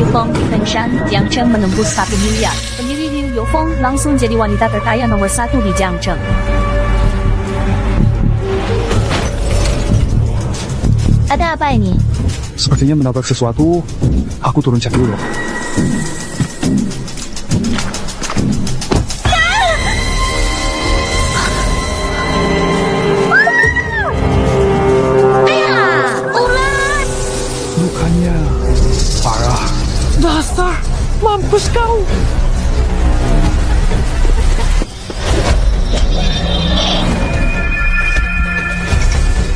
Yufeng di Fengshan, Jiangcheng menembus 1 miliar. Pendiri Liu Yufeng langsung jadi wanita terkaya nomor 1 di Jiangcheng. Ada apa ini? Sepertinya menabrak sesuatu. Aku turun cek dulu. Lukanya parah. Dasar, mampus kau.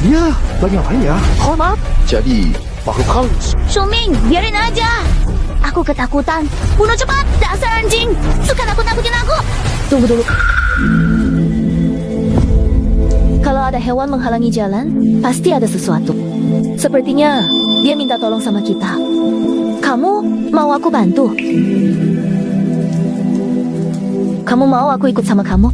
Dia lagi ngapain ya? Hormat. Jadi makhluk halus. Shuming, biarin aja. Aku ketakutan. Bunuh cepat, dasar anjing. Suka nakut-nakutin aku. Tunggu dulu. Kalau ada hewan menghalangi jalan, pasti ada sesuatu. Sepertinya dia minta tolong sama kita. Kamu mau aku bantu? Kamu mau aku ikut sama kamu?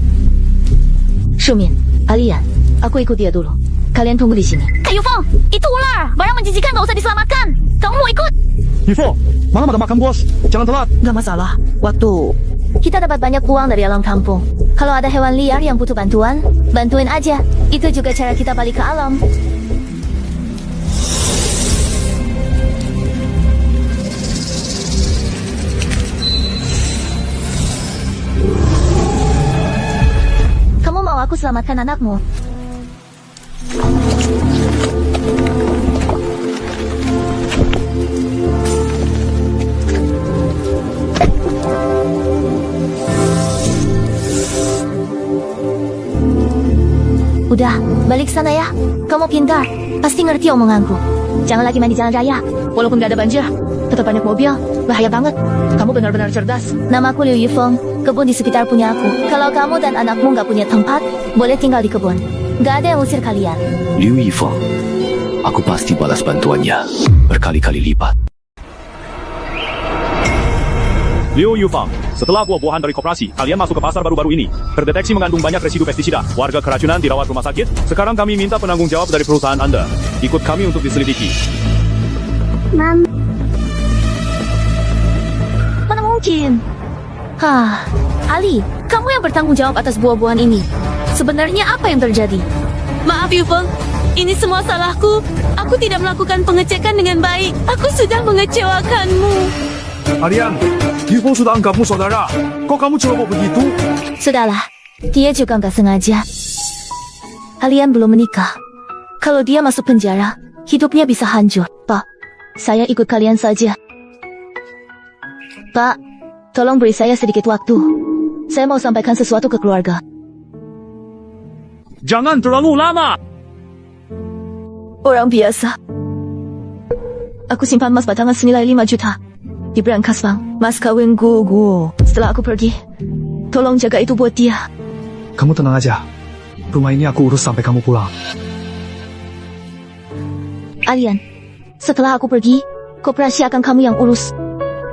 Shumin, Alian, aku ikut dia dulu. Kalian tunggu di sini. Yufeng, itu ular. Barang menjijikan, nggak usah diselamatkan. Kamu mau ikut? Yufeng, malam ada makan bos. Jangan telat. Gak masalah. Waktu Kita dapat banyak uang dari alam kampung. Kalau ada hewan liar yang butuh bantuan, bantuin aja. Itu juga cara kita balik ke alam. Kamu mau aku selamatkan anakmu? Udah, balik sana ya. Kamu pintar, pasti ngerti omonganku. Jangan lagi main di jalan raya. walaupun gak ada banjir, tetap banyak mobil. Bahaya banget. Kamu benar-benar cerdas. Namaku Liu Yifeng, kebun di sekitar punya aku. Kalau kamu dan anakmu gak punya tempat, boleh tinggal di kebun. Gak ada yang usir kalian. Liu Yifeng, aku pasti balas bantuannya berkali-kali lipat. Liu Yufeng, setelah buah-buahan dari koperasi, kalian masuk ke pasar baru-baru ini. Terdeteksi mengandung banyak residu pestisida. Warga keracunan dirawat rumah sakit. Sekarang kami minta penanggung jawab dari perusahaan Anda. Ikut kami untuk diselidiki. Mana mungkin? Hah, Ali, kamu yang bertanggung jawab atas buah-buahan ini. Sebenarnya apa yang terjadi? Maaf Yufeng, ini semua salahku. Aku tidak melakukan pengecekan dengan baik. Aku sudah mengecewakanmu. Alian, Yifeng sudah anggapmu saudara. Kok kamu ceroboh begitu? Sudahlah, dia juga nggak sengaja. Kalian belum menikah. Kalau dia masuk penjara, hidupnya bisa hancur. Pak, saya ikut kalian saja. Pak, tolong beri saya sedikit waktu. Saya mau sampaikan sesuatu ke keluarga. Jangan terlalu lama! Orang biasa. Aku simpan emas batangan senilai 5 juta. Di brankas bang, mas kawin gue. Setelah aku pergi, tolong jaga itu buat dia. Kamu tenang aja. Rumah ini aku urus sampai kamu pulang. Alian, setelah aku pergi, koperasi akan kamu yang urus.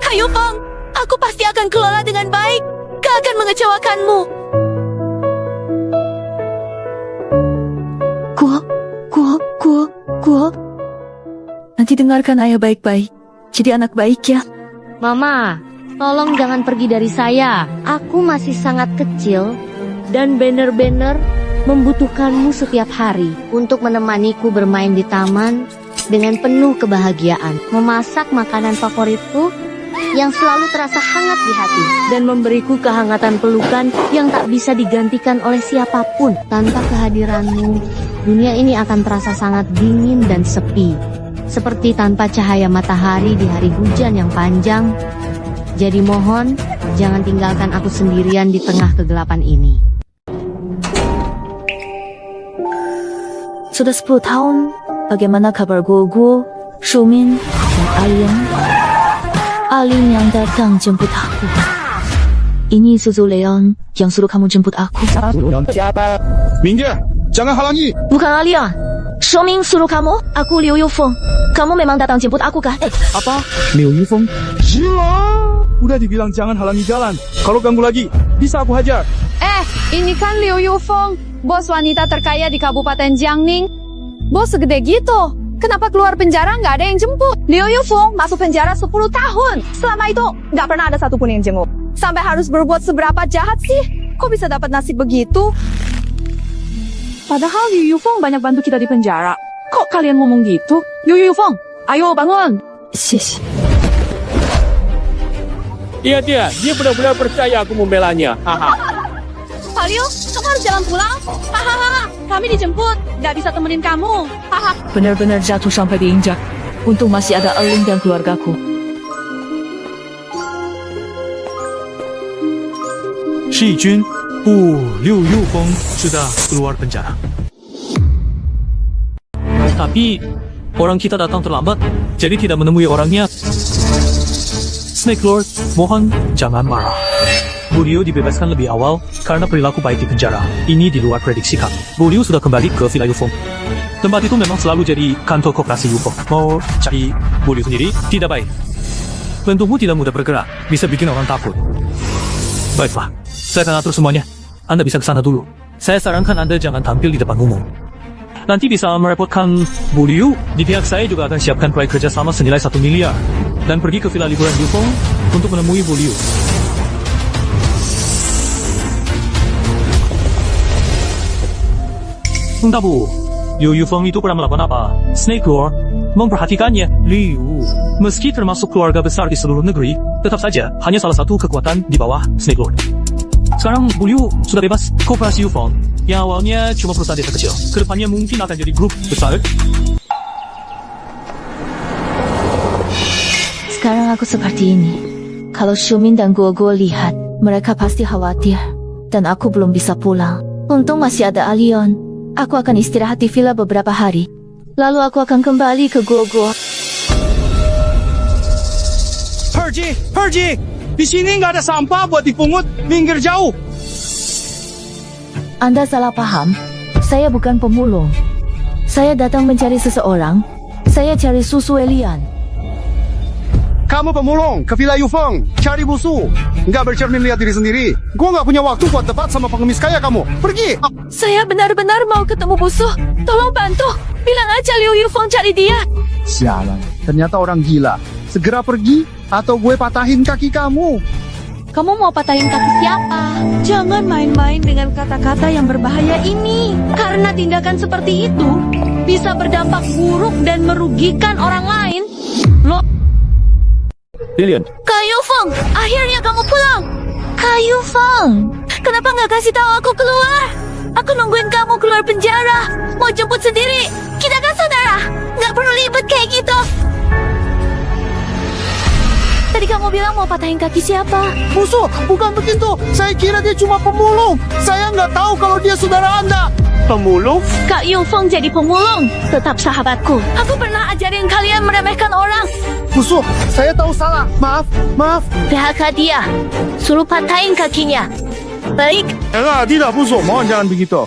Kak Yufeng, aku pasti akan kelola dengan baik. Gak akan mengecewakanmu. Gua. Nanti dengarkan ayah baik-baik. Jadi anak baik ya. Mama, tolong jangan pergi dari saya. Aku masih sangat kecil dan benar-benar membutuhkanmu setiap hari untuk menemaniku bermain di taman dengan penuh kebahagiaan, memasak makanan favoritku yang selalu terasa hangat di hati, dan memberiku kehangatan pelukan yang tak bisa digantikan oleh siapapun. Tanpa kehadiranmu, dunia ini akan terasa sangat dingin dan sepi. Seperti tanpa cahaya matahari di hari hujan yang panjang. Jadi mohon, jangan tinggalkan aku sendirian di tengah kegelapan ini. Sudah 10 tahun, bagaimana kabar Gugu, Shumin, dan Alian? Alian yang datang jemput aku. Ini Suzu Leon yang suruh kamu jemput aku. Minggir, jangan halangi. Bukan Alian. Shumin suruh kamu, aku Liu Yufeng. Kamu memang datang jemput aku kan? Apa? Liu Yifeng? Gila! Udah dibilang jangan halangi jalan. Kalau ganggu lagi, bisa aku hajar. Ini kan Liu Yufeng, bos wanita terkaya di Kabupaten Jiangning. Bos segede gitu. kenapa keluar penjara nggak ada yang jemput? Liu Yufeng masuk penjara 10 tahun. Selama itu nggak pernah ada satupun yang jenguk. Sampai harus berbuat seberapa jahat sih? Kok bisa dapat nasib begitu? Padahal Liu Yufeng banyak bantu kita di penjara. Kok kalian ngomong gitu? Liu Yufeng, ayo bangun. Shish. Iya dia benar-benar percaya aku membelanya. Haha. Pak Liu, kamu harus jalan pulang. Hahaha, kami dijemput. Nggak bisa temenin kamu. Haha. Benar-benar jatuh sampai diinjak. Untung masih ada Erling dan keluargaku. Shijun, Liu Yufeng sudah keluar penjara. Tapi orang kita datang terlambat, jadi tidak menemui orangnya. Snake Lord, mohon jangan marah. Bu Liu dibebaskan lebih awal karena perilaku baik di penjara. Ini di luar prediksi kami. Bu Liu sudah kembali ke Villa Yufeng. Tempat itu memang selalu jadi kantor koperasi Yufeng. Mau cari Bu Liu sendiri? Tidak baik. Bentukmu tidak mudah bergerak, bisa bikin orang takut. Baiklah, saya akan atur semuanya. Anda bisa ke sana dulu. Saya sarankan Anda jangan tampil di depan umum. Nanti bisa merepotkan Bu Liu. Di pihak saya juga akan siapkan proyek kerja sama senilai 1 miliar. Dan pergi ke Villa Liburan Yufeng untuk menemui Bu Liu. Entah Bu, Liu Yufeng itu pernah melakukan apa? Snake Lord memperhatikannya. Liu, meski termasuk keluarga besar di seluruh negeri, tetap saja hanya salah satu kekuatan di bawah Snake Lord. Sekarang Bu Liu sudah bebas. Koperasi Yufeng yang awalnya cuma perusahaan desa kecil, kedepannya mungkin akan jadi grup besar. Sekarang aku seperti ini. Kalau Xiumin dan Guo lihat, mereka pasti khawatir. Dan aku belum bisa pulang. Untung masih ada Alion. Aku akan istirahat di villa beberapa hari. Lalu aku akan kembali ke Guo. Pergi! Di sini nggak ada sampah buat dipungut. Minggir jauh. Anda salah paham. Saya bukan pemulung. Saya datang mencari seseorang. Saya cari susu Elian. Kamu pemulung ke Villa Yufeng, cari busu. Nggak bercermin lihat diri sendiri. Gua nggak punya waktu buat debat sama pengemis kaya kamu. Pergi! Saya benar-benar mau ketemu musuh. Tolong bantu. Bilang aja Liu Yufeng cari dia. Sialan, ternyata orang gila. Segera pergi, atau gue patahin kaki kamu. Kamu mau patahin kaki siapa? Jangan main-main dengan kata-kata yang berbahaya ini. Karena tindakan seperti itu bisa berdampak buruk dan merugikan orang lain. Loh, Lilian, Kak Yufeng, akhirnya kamu pulang. Kak Yufeng, kenapa nggak kasih tahu aku keluar? Aku nungguin kamu keluar penjara. Mau jemput sendiri. Kita kan saudara. Nggak perlu ribet kayak gitu. Tadi kamu bilang mau patahin kaki siapa? Musuh, bukan begitu. Saya kira dia cuma pemulung. Saya nggak tahu kalau dia saudara Anda. Pemulung? Kak Yufeng jadi pemulung. Tetap sahabatku. Aku pernah ajarin kalian meremehkan orang. Musuh, saya tahu salah. Maaf. PHK dia. Suruh patahin kakinya. Baik. Tidak, musuh. Mohon jangan begitu.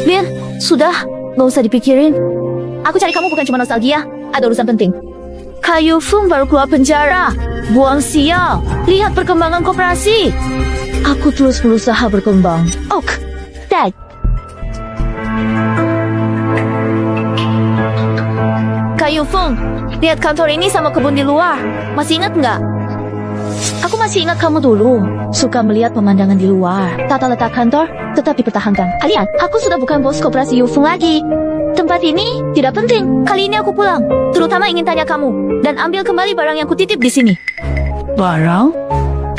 Lin, sudah. Nggak usah dipikirin. Aku cari kamu bukan cuma nostalgia. Ada urusan penting. Kak Yufeng baru keluar penjara. Buang sial. Lihat perkembangan koperasi. Aku terus berusaha berkembang. Ok. Dad. Kak Yufeng, lihat kantor ini sama kebun di luar. Masih ingat nggak? Aku masih ingat kamu dulu. Suka melihat pemandangan di luar. Tata letak kantor tetap dipertahankan. Kalian, aku sudah bukan bos koperasi Yufeng lagi. Tempat ini tidak penting. Kali ini aku pulang. Terutama ingin tanya kamu. Dan ambil kembali barang yang kutitip di sini. Barang?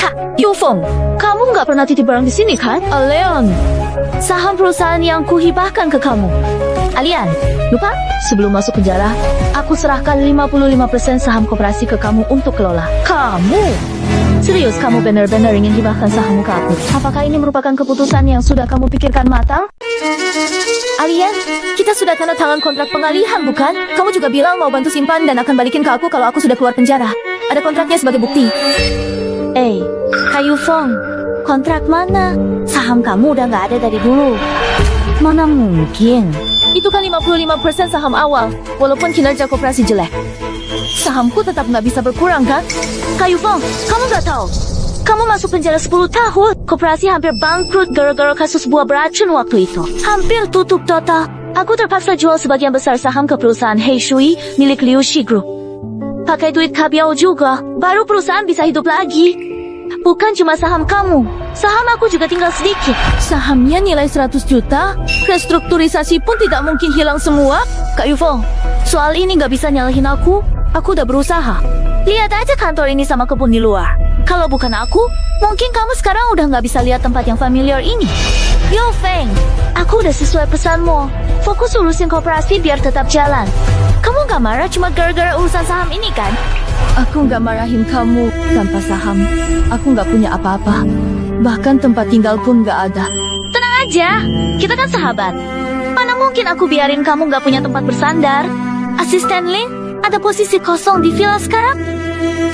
Kak Yufeng, kamu nggak pernah titip barang di sini kan? Alian, saham perusahaan yang kuhibahkan ke kamu. Alian, lupa? Sebelum masuk penjara, aku serahkan 55% saham koperasi ke kamu untuk kelola. Kamu? Serius kamu benar-benar ingin hibahkan sahammu ke aku? Apakah ini merupakan keputusan yang sudah kamu pikirkan matang? Alian, kita sudah tanda tangan kontrak pengalihan, bukan? Kamu juga bilang mau bantu simpan dan akan balikin ke aku kalau aku sudah keluar penjara. Ada kontraknya sebagai bukti. Kak Yufeng, kontrak mana? Saham kamu udah nggak ada dari dulu. Mana mungkin? Itu kan 55% saham awal, walaupun kinerja koperasi jelek. Sahamku tetap nggak bisa berkurang, kan? Kak Yufeng, kamu nggak tahu? Kamu masuk penjara 10 tahun. Koperasi hampir bangkrut gara-gara kasus buah beracun waktu itu. Hampir tutup total. Aku terpaksa jual sebagian besar saham ke perusahaan Heishui milik Liu Shi Group. Pakai duit Kabiao juga, baru perusahaan bisa hidup lagi. Bukan cuma saham kamu, saham aku juga tinggal sedikit. Sahamnya nilai 100 juta? Restrukturisasi pun tidak mungkin hilang semua? Kak Yufeng, soal ini gak bisa nyalahin aku. Aku udah berusaha. Lihat aja kantor ini sama kebun di luar. Kalau bukan aku, mungkin kamu sekarang udah gak bisa lihat tempat yang familiar ini. Yufeng, aku udah sesuai pesanmu. Fokus urusin koperasi biar tetap jalan. Kamu gak marah cuma gara-gara urusan saham ini kan? Aku gak marahin kamu. Tanpa saham, aku gak punya apa-apa. Bahkan tempat tinggal pun gak ada. Tenang aja, kita kan sahabat. Mana mungkin aku biarin kamu gak punya tempat bersandar? Asisten Lin, ada posisi kosong di villa sekarang?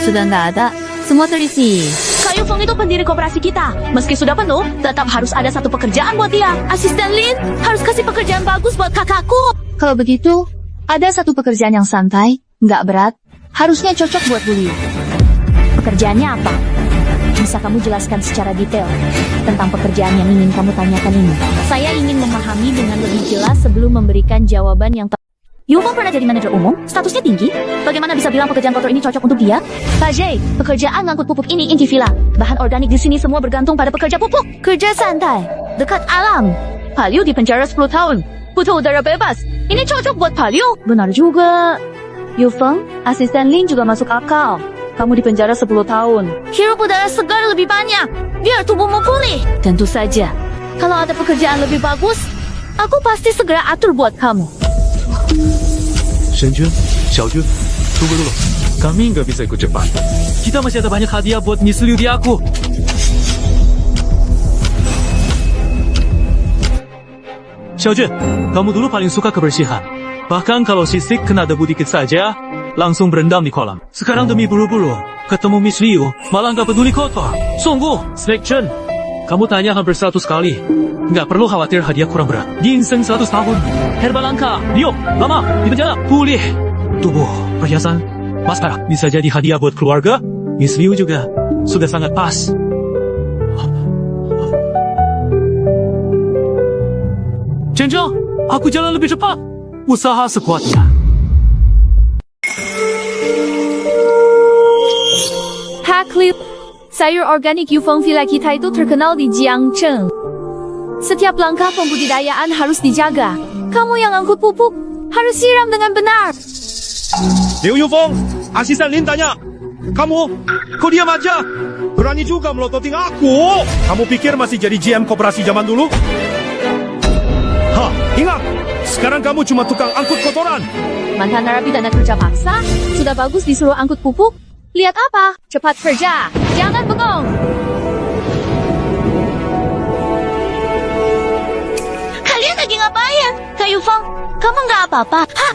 Sudah gak ada, semua terisi. Kak Yufeng itu pendiri koperasi kita. Meski sudah penuh, tetap harus ada satu pekerjaan buat dia. Asisten Lin, harus kasih pekerjaan bagus buat kakakku. Kalau begitu, ada satu pekerjaan yang santai, gak berat, harusnya cocok buat Bu Liu. Pekerjaannya apa? Bisa kamu jelaskan secara detail tentang pekerjaan yang ingin kamu tanyakan ini? Saya ingin memahami dengan lebih jelas sebelum memberikan jawaban yang tepat. Yufeng pernah jadi manajer umum, statusnya tinggi. Bagaimana bisa bilang pekerjaan kotor ini cocok untuk dia? Pak J, pekerjaan ngangkut pupuk ini inti villa. Bahan organik di sini semua bergantung pada pekerja pupuk. Kerja santai, dekat alam. Pak Liu di penjara 10 tahun. Butuh udara bebas. Ini cocok buat Pak Liu. Benar juga. Yufeng, asisten Lin juga masuk akal. Kamu di penjara 10 tahun. Hirup udara segar lebih banyak, biar tubuhmu pulih. Tentu saja. Kalau ada pekerjaan lebih bagus, aku pasti segera atur buat kamu. Shen Jun, Xiao Jun, tunggu dulu. Kami nggak bisa ikut cepat. Kita masih ada banyak hadiah buat Miss Liu di aku. Xiao Jun, kamu dulu paling suka kebersihan. Bahkan kalau sisik kena debu dikit saja, langsung berendam di kolam. Sekarang demi buru-buru, ketemu Miss Liu, malah nggak peduli kotor. Sungguh, Snake Chen, kamu tanya hampir 100 kali. Nggak perlu khawatir hadiah kurang berat. Ginseng 100 tahun, herba langka, Liu, lama, di penjara, pulih. Tubuh, perhiasan, maskara, bisa jadi hadiah buat keluarga. Miss Liu juga, sudah sangat pas. Chen Zhang, aku jalan lebih cepat. Usaha sekuatnya. Pak Liu, sayur organik Yufeng Villa kita itu terkenal di Jiangcheng. Setiap langkah pembudidayaan harus dijaga. Kamu yang angkut pupuk, harus siram dengan benar. Liu Yufeng, asisten Lin tanya. Kamu, kok diam aja? Berani juga melototin aku. Kamu pikir masih jadi GM koperasi zaman dulu? Hah, ingat, sekarang kamu cuma tukang angkut kotoran. Mantan narapidana kerja paksa, sudah bagus disuruh angkut pupuk. Lihat apa? Cepat kerja, jangan bengong. Kalian lagi ngapain? Kak Yufeng, kamu nggak apa-apa? Hah?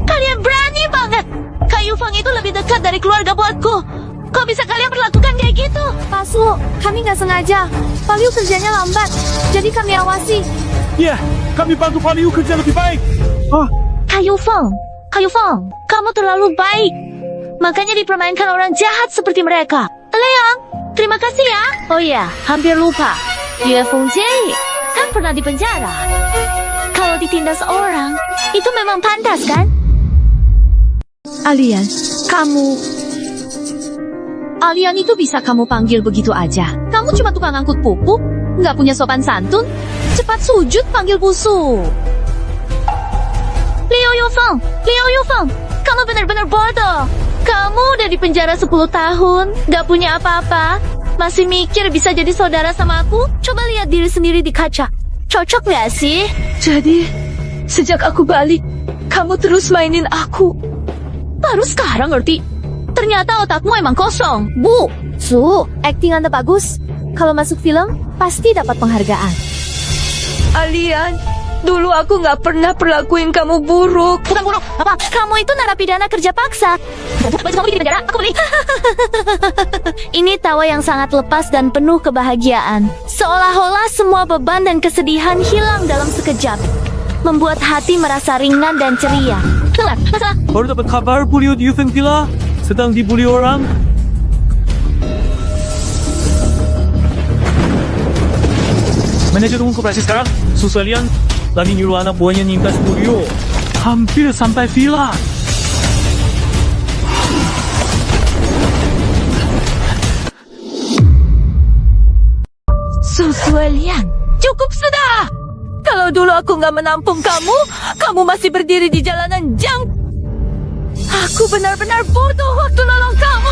Kalian berani banget. Kak Yufeng itu lebih dekat dari keluarga buatku. Kok bisa kalian perlakukan kayak gitu? Pasu, kami nggak sengaja. Pak Liu kerjanya lambat, jadi kami awasi. Ya, kami bantu Pak Liu kerja lebih baik. Kak Yufeng, kamu terlalu baik. Makanya dipermainkan orang jahat seperti mereka. Leon, terima kasih ya. Oh iya, hampir lupa. Yue Fengjie kan pernah di penjara. Kalau ditindas orang, itu memang pantas kan? Alian, Alian itu bisa kamu panggil begitu aja. Kamu cuma tukang angkut pupuk, nggak punya sopan santun. Cepat sujud panggil busu. Liu Yufeng, kamu benar-benar bodoh. Kamu udah di penjara 10 tahun, nggak punya apa-apa. Masih mikir bisa jadi saudara sama aku? Coba lihat diri sendiri di kaca. Cocok nggak sih? Jadi, sejak aku balik, kamu terus mainin aku. Baru sekarang ngerti. Ternyata otakmu emang kosong. Bu, acting Anda bagus. Kalau masuk film, pasti dapat penghargaan. Alian, dulu aku nggak pernah perlakuin kamu buruk. Bukan buruk, apa? Kamu itu narapidana kerja paksa. Baju kamu di penjara, aku beli. Ini tawa yang sangat lepas dan penuh kebahagiaan. Seolah-olah semua beban dan kesedihan hilang dalam sekejap. Membuat hati merasa ringan dan ceria. Baru dapat kabar Bu Liu di Yufeng Villa sedang dibully orang. Manajer umum koperasi sekarang, Su Lian, Lagi nyuruh anak buahnya nyintas Buryo. Hampir sampai villa. Susuelian, cukup sudah. Kalau dulu aku nggak menampung kamu, kamu masih berdiri di jalanan jang. Aku benar-benar butuh waktu nolong kamu.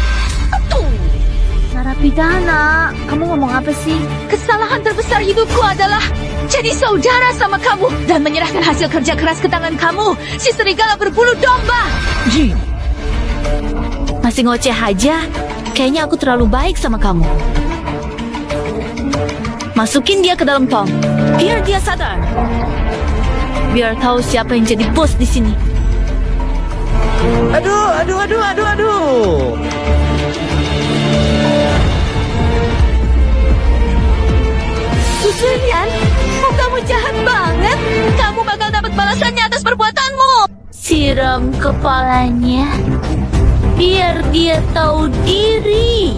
Narapidana, kamu ngomong apa sih? Kesalahan terbesar hidupku adalah jadi saudara sama kamu dan menyerahkan hasil kerja keras ke tangan kamu, si serigala berbulu domba. Ji, masih ngoceh aja. Kayaknya aku terlalu baik sama kamu. Masukin dia ke dalam tong, biar dia sadar. Biar tahu siapa yang jadi bos di sini. Aduh. Susuelian, kamu jahat banget. Kamu bakal dapat balasannya atas perbuatanmu. Siram kepalanya, biar dia tahu diri.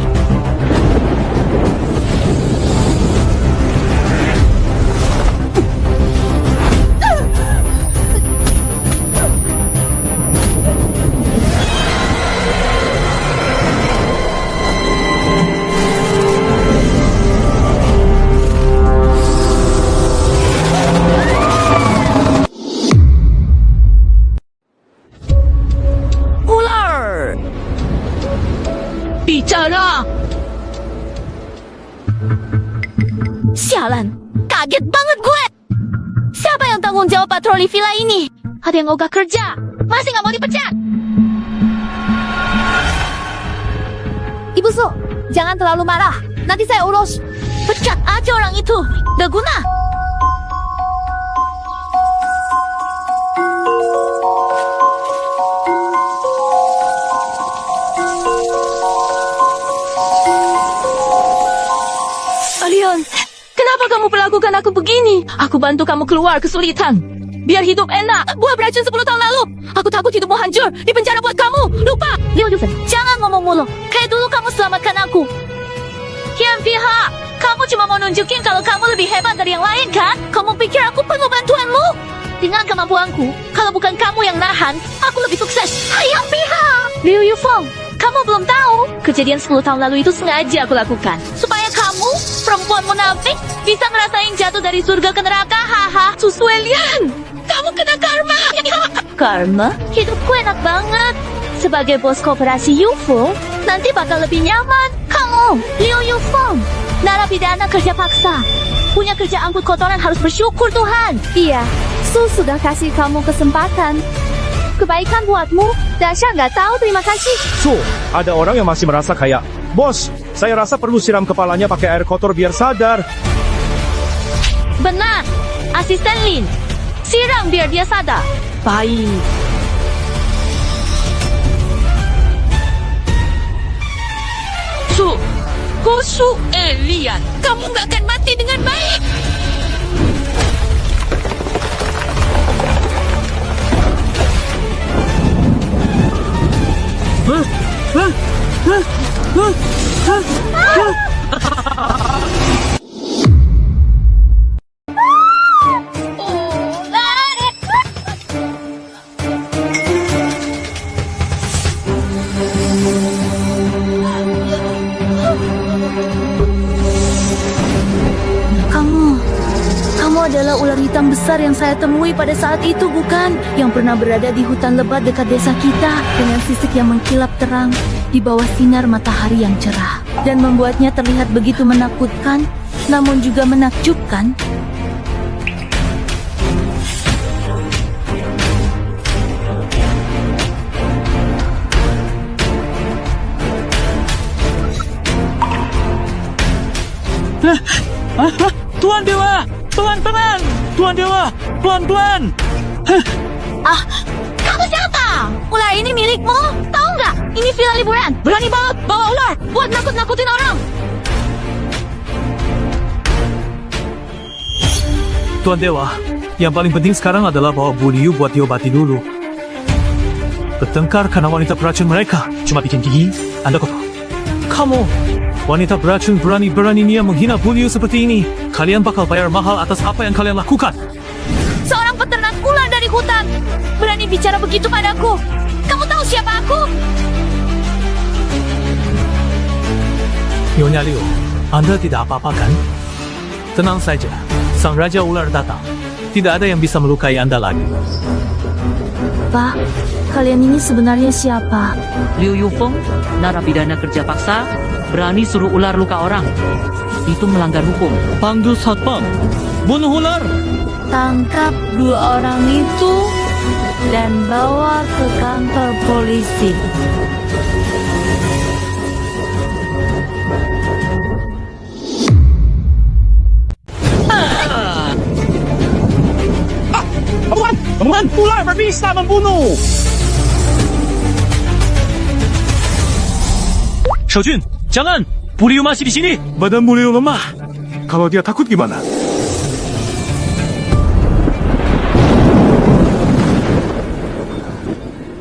Bicara! Sialan, kaget banget gue. Siapa yang tanggung jawab patroli villa ini? Ada yang ogah kerja, masih nggak mau dipecat. Ibu Su, jangan terlalu marah. Nanti saya urus. Pecat aja orang itu, gak guna. Alion, kenapa kamu perlakukan aku begini? Aku bantu kamu keluar kesulitan. Biar hidup enak. Buah beracun 10 tahun lalu. Aku takut hidupmu hancur. Di penjara buat kamu. Lupa. Liu Yufen, jangan ngomong mulu. Kayak dulu kamu selamatkan aku. Kian pihak. Kamu cuma mau nunjukin kalau kamu lebih hebat dari yang lain, kan? Kamu pikir aku perlu bantuanmu? Dengan kemampuanku, kalau bukan kamu yang nahan, aku lebih sukses. Yang pihak. Liu Yufeng, kamu belum tahu. Kejadian 10 tahun lalu itu sengaja aku lakukan. Supaya kamu, perempuan munafik, bisa ngerasain jatuh dari surga ke neraka. Haha, Susuelian. Kamu kena karma. Karma? Hidupku enak banget. Sebagai bos koperasi UFO, nanti bakal lebih nyaman. Kamu, Liu Yufeng, narapidana kerja paksa. Punya kerja angkut kotoran harus bersyukur Tuhan. Iya, Su sudah kasih kamu kesempatan. Kebaikan buatmu, dasar nggak tahu terima kasih. Su, ada orang yang masih merasa kayak, bos, saya rasa perlu siram kepalanya pakai air kotor biar sadar. Benar, asisten Lin. Siram biar dia sadar. Baik. Susuelian, kamu nggak akan mati dengan baik. Kamu adalah ular hitam besar yang saya temui pada saat itu, bukan? Yang pernah berada di hutan lebat dekat desa kita, dengan sisik yang mengkilap terang di bawah sinar matahari yang cerah, dan membuatnya terlihat begitu menakutkan, namun juga menakjubkan. Tuan Dewa, pelan-pelan. Tuan Dewa, pelan-pelan. Kamu siapa? Ular ini milikmu? Tahu nggak? Ini villa liburan. Berani banget bawa ular buat nakut-nakutin orang. Tuan Dewa, yang paling penting sekarang adalah bawa Bu Liu buat diobati dulu. Bertengkar karena wanita beracun mereka cuma bikin gigi Anda kotor. Kamu, wanita beracun berani-beraninya menghina Bu Liu seperti ini. Kalian bakal bayar mahal atas apa yang kalian lakukan. Seorang peternak ular dari hutan. Berani bicara begitu padaku. Kamu tahu siapa aku? Nyonya Liu, Anda tidak apa-apa kan? Tenang saja, sang Raja Ular datang. Tidak ada yang bisa melukai Anda lagi. Pak, kalian ini sebenarnya siapa? Liu Yufeng, narapidana kerja paksa, berani suruh ular luka orang. Itu melanggar hukum. Panggil satpam, bunuh ular. Tangkap 2 orang itu dan bawa ke kantor polisi. Teman, ular berbisa membunuh. Shaojun, jangan. Bu Liu masih di sini. Badan Bu Liu lemah. Kalau dia takut gimana?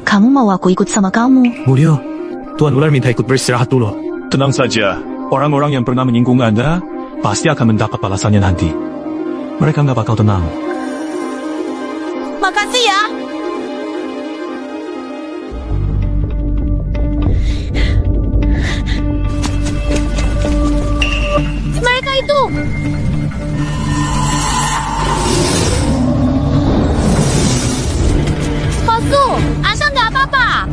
Kamu mau aku ikut sama kamu? Bu Liu, Tuan Ular minta ikut beristirahat dulu. Tenang saja, orang-orang yang pernah menyinggung Anda pasti akan mendapat balasannya nanti. Mereka nggak bakal tenang. Makasih ya. Mereka itu. Bosku, Anda nggak apa-apa.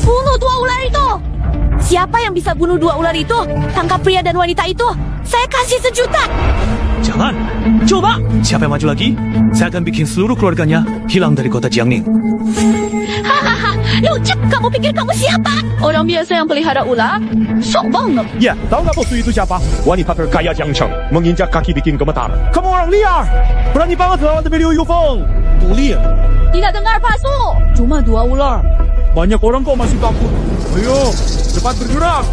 Bunuh 2 ular itu. Siapa yang bisa bunuh 2 ular itu? Tangkap pria dan wanita itu. Saya kasih 1 juta. Jangan. Coba. Siapa yang maju lagi? Saya akan bikin seluruh keluarganya hilang dari kota Jiangning. Hahaha, lucep. Kamu pikir kamu siapa? Orang biasa yang pelihara ular? Sok banget. Ya, tahu nggak bos itu siapa? Wanita terkaya Jiang Cheng, menginjak kaki bikin gemetar. Kamu orang liar, berani banget lawan Liu Yufeng. Tulir. Tidak dengar Pak Su. Cuma 2 ular. Banyak orang kok masih takut. Ayo, cepat bergerak.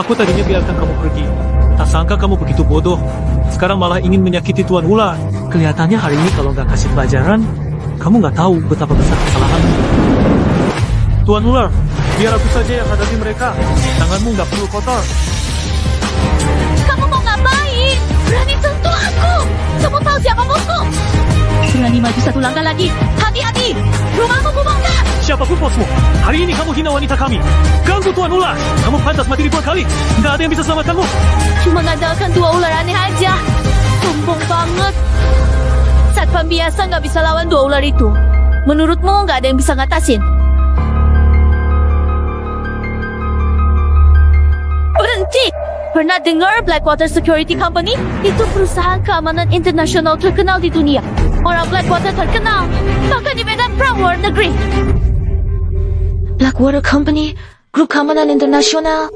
Aku tadinya biarkan kamu pergi. Tak sangka kamu begitu bodoh. Sekarang malah ingin menyakiti Tuan Ular. Kelihatannya hari ini kalau nggak kasih pelajaran, kamu nggak tahu betapa besar kesalahanmu. Tuan Ular, biar aku saja yang hadapi mereka. Tanganmu nggak perlu kotor. Kamu mau ngapain? Berani sentuh aku. Kamu tahu siapa bosku? Berani maju 1 langkah lagi. Hati-hati. Rumahmu kubongkar. Siapapun bosmu, hari ini kamu hina wanita kami. Ganggu Tuan Ular, kamu pantas mati ribuan kali. Nggak ada yang bisa selamatkanmu. Cuma ngandalkan 2 ular aneh aja. Sombong banget. Satpam biasa nggak bisa lawan 2 ular itu. Menurutmu nggak ada yang bisa ngatasin? Berhenti! Pernah dengar Blackwater Security Company? Itu perusahaan keamanan internasional terkenal di dunia. Orang Blackwater terkenal, bahkan di medan perang luar negeri. Blackwater Company, grup keamanan internasional.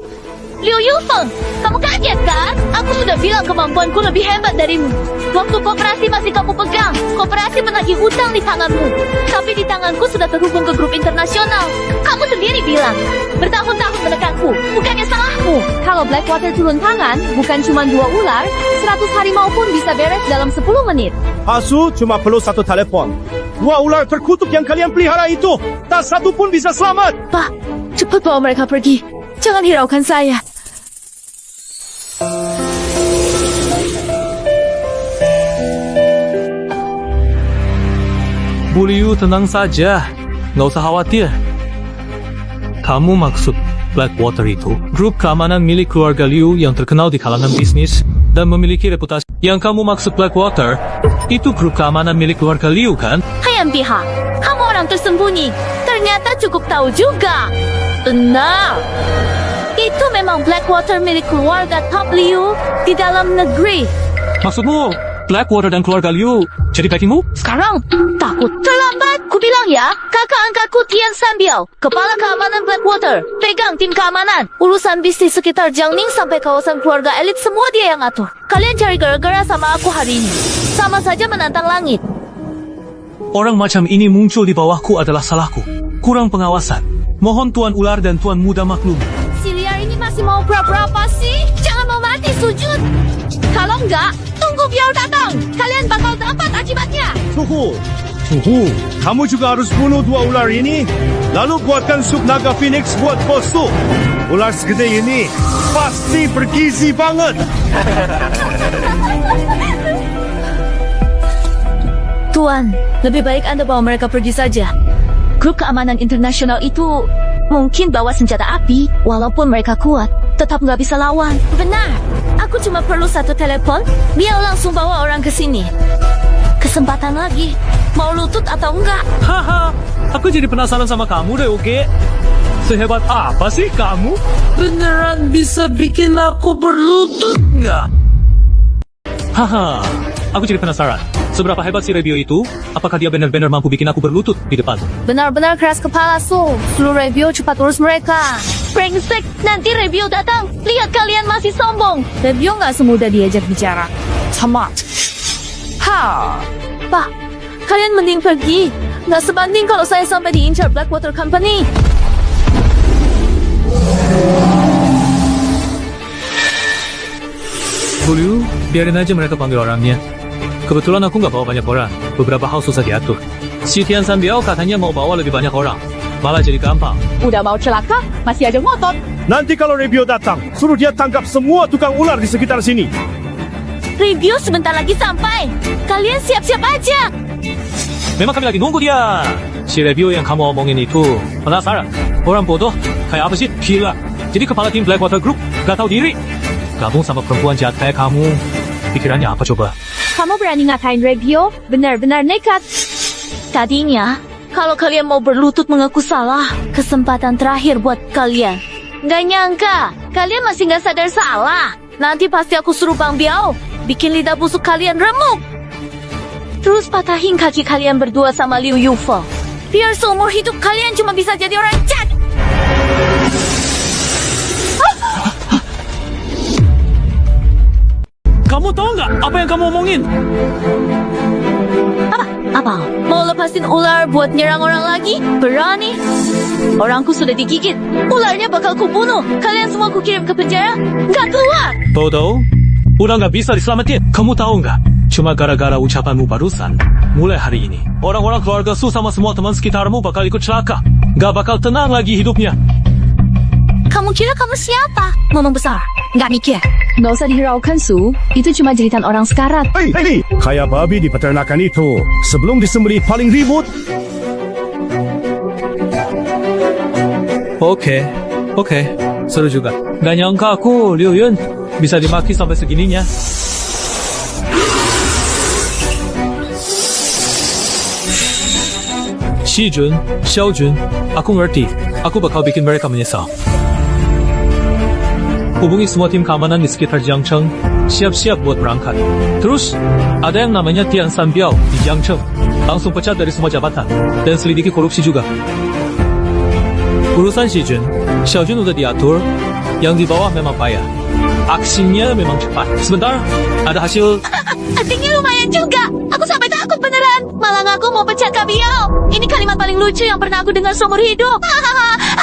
Liu Yufeng, kamu kaget kan? Aku sudah bilang kemampuanku lebih hebat darimu. Waktu koperasi masih kamu pegang, koperasi menagih hutang di tanganmu. Tapi di tanganku sudah terhubung ke grup internasional. Kamu sendiri bilang, bertahun-tahun menekanku, bukannya salahmu. Kalau Blackwater turun tangan, bukan cuma 2 ular, 100 harimau pun bisa beres dalam 10 menit. Asu cuma perlu 1 telepon. 2 ular terkutuk yang kalian pelihara itu, tak satu pun bisa selamat. Pak, cepat bawa mereka pergi. Jangan hiraukan saya. Bu Liu, tenang saja. Nggak usah khawatir. Kamu maksud Blackwater itu grup keamanan milik keluarga Liu yang terkenal di kalangan bisnis dan memiliki reputasi Yang kamu maksud Blackwater, itu grup keamanan milik keluarga Liu kan? Hayam pihak, kamu orang tersembunyi. Ternyata cukup tahu juga. Benar. Itu memang Blackwater milik keluarga Top Liu di dalam negeri. Maksudmu, Blackwater dan keluarga Liu jadi backingmu? Sekarang, takut terlambat. Ku bilang ya, kakak angkatku Tian Sanbiao, kepala keamanan Blackwater, pegang tim keamanan. Urusan bisnis sekitar Jiangning sampai kawasan keluarga elit semua dia yang atur. Kalian cari gara-gara sama aku hari ini. Sama saja menantang langit. Orang macam ini muncul di bawahku adalah salahku. Kurang pengawasan. Mohon Tuan Ular dan Tuan Muda maklum. Si liar ini masih mau pura-pura apa sih? Jangan mau mati sujud. Kalau enggak, tunggu biar datang. Kalian bakal dapat akibatnya. Suhu, kamu juga harus bunuh 2 ular ini. Lalu buatkan sup naga phoenix buat bos tu. Ular segede ini pasti bergizi banget. Tuan, lebih baik Anda bawa mereka pergi saja. Grup keamanan internasional itu mungkin bawa senjata api. Walaupun mereka kuat, tetap nggak bisa lawan. Benar. Aku cuma perlu 1 telepon, biar langsung bawa orang ke sini. Kesempatan lagi. Mau lutut atau enggak? Haha, aku jadi penasaran sama kamu deh, oke? Sehebat apa sih kamu? Beneran bisa bikin aku berlutut nggak? Haha, aku jadi penasaran. Seberapa hebat si Rebio itu? Apakah dia benar-benar mampu bikin aku berlutut di depan? Benar-benar keras kepala, Su. Suruh Rebio cepat urus mereka. Brengsek, nanti Rebio datang. Lihat kalian masih sombong. Rebio nggak semudah diajak bicara. Tamat. Pak, kalian mending pergi. Nggak sebanding kalau saya sampai diincar Blackwater Company. Liu, biarin aja mereka panggil orangnya. Kebetulan aku nggak bawa banyak orang. Beberapa hal susah diatur. Si Tian Sanbiao katanya mau bawa lebih banyak orang. Malah jadi gampang. Udah mau celaka, masih aja ngotot. Nanti kalau Rebio datang, suruh dia tangkap semua tukang ular di sekitar sini. Rebio sebentar lagi sampai. Kalian siap-siap aja. Memang kami lagi nunggu dia. Si Rebio yang kamu omongin itu penasaran. Orang bodoh, kayak apa sih? Gila. Jadi kepala tim Blackwater Group gak tahu diri. Gabung sama perempuan jahat kayak kamu. Pikirannya apa coba? Kamu berani ngatain Rebio? Benar-benar nekat. Tadinya, kalau kalian mau berlutut mengaku salah, kesempatan terakhir buat kalian. Gak nyangka, kalian masih gak sadar salah. Nanti pasti aku suruh Bang Biao bikin lidah busuk kalian remuk. Terus patahin kaki kalian berdua sama Liu Yufeng. Biar seumur hidup kalian cuma bisa jadi orang jahat. Kamu tahu nggak apa yang kamu omongin? Apa? Mau lepasin ular buat nyerang orang lagi? Berani? Orangku sudah digigit. Ularnya bakal kubunuh. Kalian semua kukirim ke penjara. Nggak keluar. Toto, udah nggak bisa diselamatin. Kamu tahu nggak? Cuma gara-gara ucapanmu barusan, mulai hari ini, orang-orang keluarga Su sama semua teman sekitarmu bakal ikut celaka. Nggak bakal tenang lagi hidupnya. Kamu kira kamu siapa? Ngomong besar. Nggak mikir. Nggak usah dihiraukan, Su. Itu cuma jeritan orang sekarat. Hei, kayak babi di peternakan itu. Sebelum disembelih paling ribut. Oke. Seru juga. Gak nyangka aku, Liu Yun, bisa dimaki sampai segininya. Xi Jun, Xiao Jun, aku ngerti. Aku bakal bikin mereka menyesal. Hubungi semua tim keamanan di sekitar Jiangcheng, siap-siap buat berangkat. Terus, ada yang namanya Tian Sanbiao di Jiangcheng. Langsung pecat dari semua jabatan, dan selidiki korupsi juga. Urusan Xi Jun, Xiao Jun udah diatur, yang di bawah memang payah. Aksinya memang cepat. Sebentar, ada hasil... Artinya lumayan juga. Aku sampai takut beneran. Malah ngaku mau pecat Kak Biao. Ini kalimat paling lucu yang pernah aku dengar seumur hidup.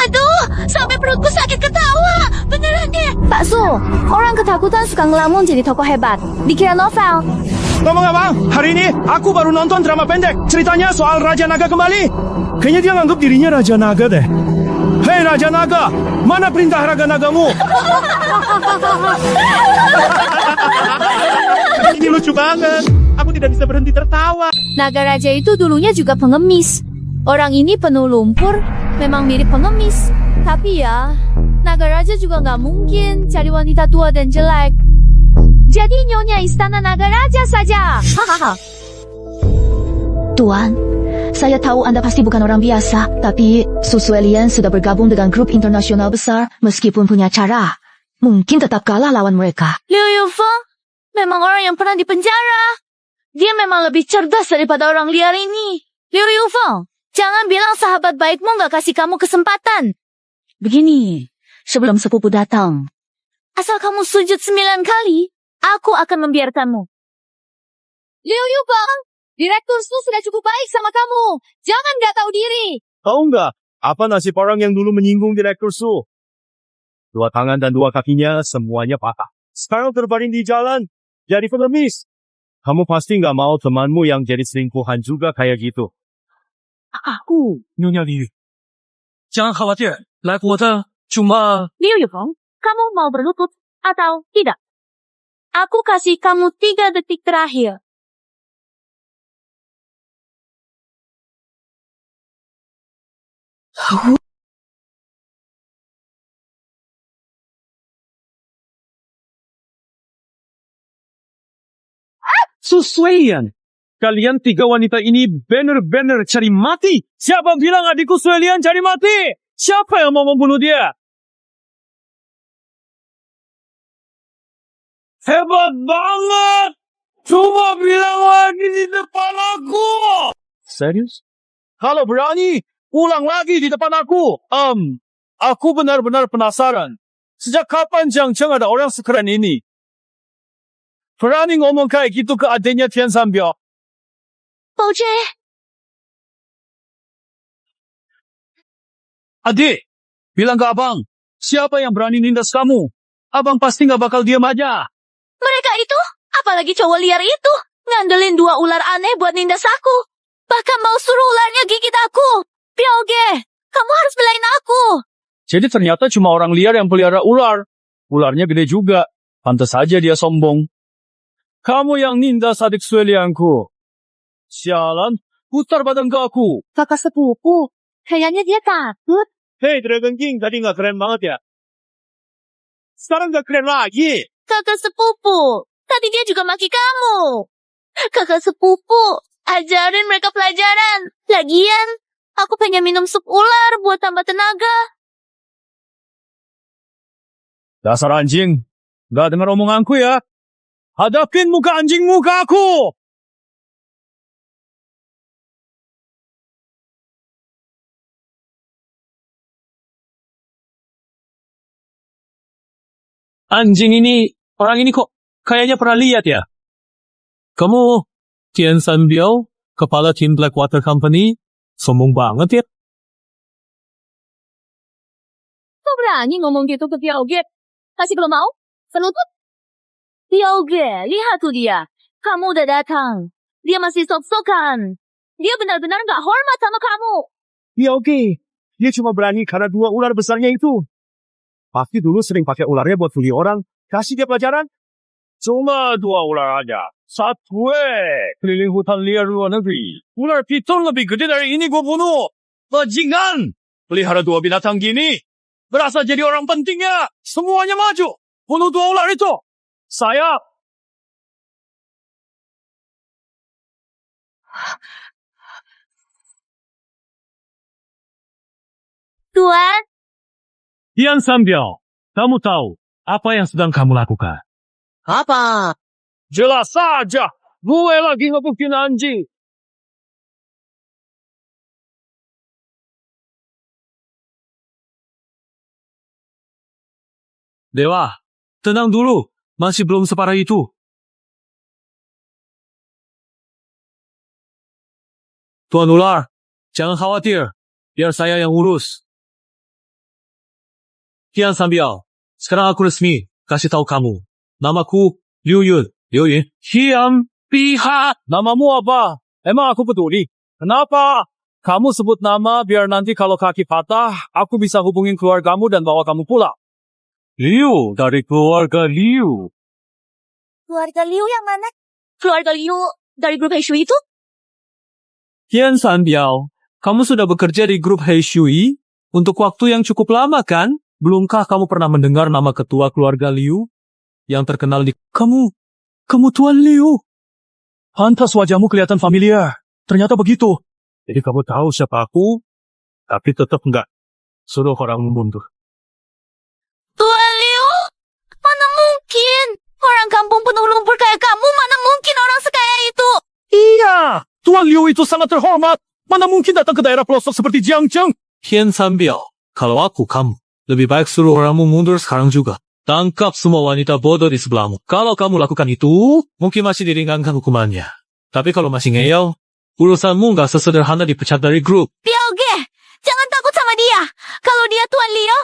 Aduh, sampai perutku sakit ketawa. Beneran deh. Pak Su, orang ketakutan suka ngelamun jadi tokoh hebat. Dikira novel. Ngomong apa? Hari ini aku baru nonton drama pendek. Ceritanya soal Raja Naga kembali. Kayaknya dia nganggap dirinya Raja Naga deh. Hei Raja Naga, mana perintah Raga Nagamu? Ini lucu banget. Aku tidak bisa berhenti tertawa. Naga Raja itu dulunya juga pengemis. Orang ini penuh lumpur, memang mirip pengemis. Tapi ya, Naga Raja juga nggak mungkin cari wanita tua dan jelek. Jadi Nyonya Istana Naga Raja saja. Hahaha. Tuan, saya tahu Anda pasti bukan orang biasa, tapi Susu Alien sudah bergabung dengan grup internasional besar meskipun punya cara. Mungkin tetap kalah lawan mereka. Liu Yufeng memang orang yang pernah dipenjara. Dia memang lebih cerdas daripada orang liar ini. Liu Yufeng, jangan bilang sahabat baikmu gak kasih kamu kesempatan. Begini, sebelum sepupu datang, Asal kamu sujud 9 kali, aku akan membiarkanmu. Liu Yufeng, Direktur Su sudah cukup baik sama kamu. Jangan gak tahu diri. Tahu nggak, apa nasib orang yang dulu menyinggung Direktur Su? 2 tangan dan 2 kakinya semuanya patah. Sekarang terbaring di jalan, jadi pengemis. Kamu pasti nggak mau temanmu yang jadi selingkuhan juga kayak gitu. Aku, Nyonya Liu. Jangan khawatir, like 我的 cuma... Liu Yufeng, kamu mau berlutut atau tidak? Aku kasih kamu 3 detik terakhir. Susuelian, kalian 3 wanita ini bener-bener cari mati. Siapa bilang adikku Suelian cari mati? Siapa yang mau membunuh dia? Hebat banget! Cuma bilang lagi di depan aku! Serius? Kalau berani, ulang lagi di depan aku. Aku benar-benar penasaran. Sejak kapan Jiang Cheng ada orang sekeren ini? Berani ngomong kayak gitu ke adiknya Tian Sanbiao. Boje, Adik, bilang ke abang, siapa yang berani nindas kamu? Abang pasti gak bakal diam aja. mereka itu, apalagi cowok liar itu, ngandelin 2 ular aneh buat nindas aku. Bahkan mau suruh ularnya gigit aku. Piaoge, kamu harus belain aku. Jadi ternyata cuma orang liar yang pelihara ular. Ularnya gede juga. Pantas saja dia sombong. Kamu yang nindas adik Suelianku. Sialan, putar badan ke aku. Kakak sepupu, kayaknya dia takut. Hei Dragon King, tadi gak keren banget ya? Sekarang gak keren lagi. Kakak sepupu, tadi dia juga maki kamu. Kakak sepupu, ajarin mereka pelajaran. Lagian, aku pengen minum sup ular buat tambah tenaga. Dasar anjing, gak dengar omonganku ya. Hadapin muka anjingmu ke aku. Anjing ini, orang ini kok kayaknya pernah lihat ya? Kamu, Tian Sanbiao, kepala tim Blackwater Company, sombong banget ya? Kok berani ngomong gitu ke Piaoge? Masih belum mau? Selutut? Piaoge, lihat tuh dia. Kamu udah datang. Dia masih sok-sokan. Dia benar-benar gak hormat sama kamu. Ya oke, dia cuma berani karena 2 ular besarnya itu. Pasti dulu sering pakai ularnya buat bully orang. Kasih dia pelajaran. Cuma 2 ular aja. 1 keliling hutan liar luar negeri. Ular piton lebih gede dari ini gue bunuh. Bajingan. Pelihara 2 binatang gini. Berasa jadi orang pentingnya. Semuanya maju. Bunuh 2 ular itu. Saya. Tuan, Tian Sanbiao, kamu tahu apa yang sedang kamu lakukan? Apa? Jelas saja. Gue lagi ngebukin anjing. Dewa, tenang dulu. Masih belum separah itu. Tuan Ular, jangan khawatir. Biar saya yang urus. Tian Sanbiao, sekarang aku resmi kasih tahu kamu. Namaku Liu Yun. Liu Yun. Tian Piha. Namamu apa? Emang aku peduli? Kenapa? Kamu sebut nama biar nanti kalau kaki patah, aku bisa hubungin keluargamu dan bawa kamu pulang. Liu dari keluarga Liu. keluarga Liu yang mana? Keluarga Liu dari grup Heishui itu? Tian Sanbiao, kamu sudah bekerja di grup Heishui untuk waktu yang cukup lama kan? Belumkah kamu pernah mendengar nama ketua keluarga Liu yang terkenal di kamu? Kamu Tuan Liu. Pantas wajahmu kelihatan familiar. Ternyata begitu. Jadi kamu tahu siapa aku, tapi tetap enggak suruh orang mundur. Tuan Liu, mana mungkin? Orang kampung penuh lumpur kayak kamu, mana mungkin orang sekaya itu? Iya, Tuan Liu itu sangat terhormat. Mana mungkin datang ke daerah pelosok seperti Jiangcheng? Tian Sanbiao, kalau aku kamu, lebih baik suruh orangmu mundur sekarang juga. Tangkap semua wanita bodoh di sebelahmu. Kalau kamu lakukan itu, mungkin masih diringankan hukumannya. Tapi kalau masih ngeyel, urusanmu nggak sesederhana dipecat dari grup. Liao Ge, jangan takut sama dia. Kalau dia Tuan Liu,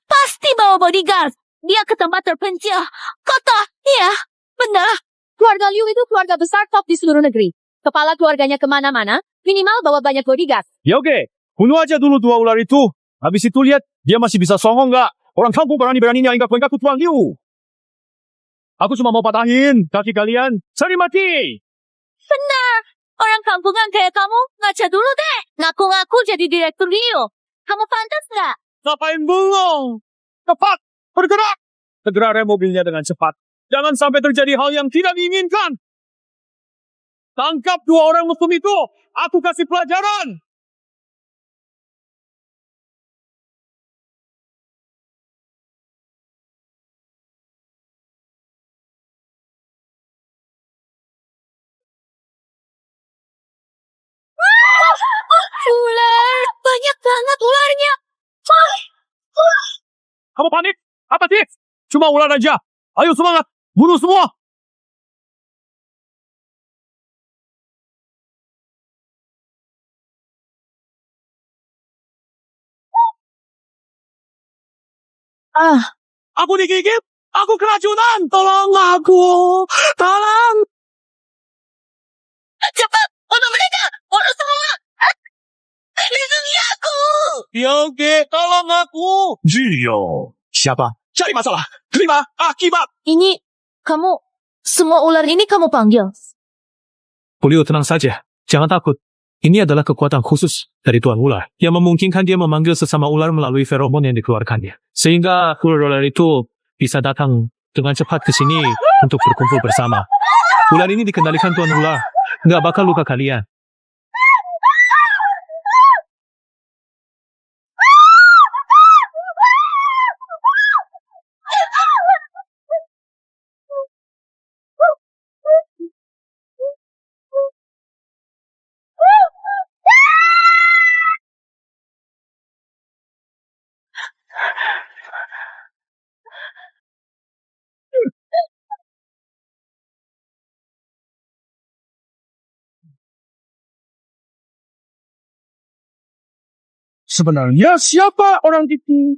pasti bawa bodyguard. Dia ke tempat terpencil. Kota, iya, benar. Keluarga Liu itu keluarga besar top di seluruh negeri. Kepala keluarganya kemana-mana, minimal bawa banyak bodyguard. Ya oke, bunuh aja dulu 2 ular itu. Habis itu lihat, dia masih bisa songong nggak? Orang kampung berani-beraninya inggak-inggak ke Tuan Liu. Aku cuma mau patahin kaki kalian. Cari mati! Benar. Orang kampungan kayak kamu, ngaca dulu deh. Ngaku-ngaku jadi direktur Liu. Kamu pantas nggak? Ngapain bengong? Cepat, bergerak! Segera rem mobilnya dengan cepat. Jangan sampai terjadi hal yang tidak diinginkan. Tangkap 2 orang musuh itu. Aku kasih pelajaran. Ular, banyak banget ularnya. Kamu panik? Apa sih? Cuma ular aja. Ayo semangat, bunuh semua. Aku digigit. Aku keracunan. Tolong aku. Tolong. Cepat, bunuh mereka. Bunuh semua. Lindungi aku. Ya oke, tolong aku. Jio. Siapa? Cari masalah. Terima akibat. Ini, semua ular ini kamu panggil? Liu, tenang saja. Jangan takut. Ini adalah kekuatan khusus dari Tuan Ular yang memungkinkan dia memanggil sesama ular melalui feromon yang dikeluarkannya. Sehingga ular-ular itu bisa datang dengan cepat ke sini untuk berkumpul bersama. Ular ini dikendalikan Tuan Ular. Nggak bakal luka kalian. Sebenarnya siapa orang itu?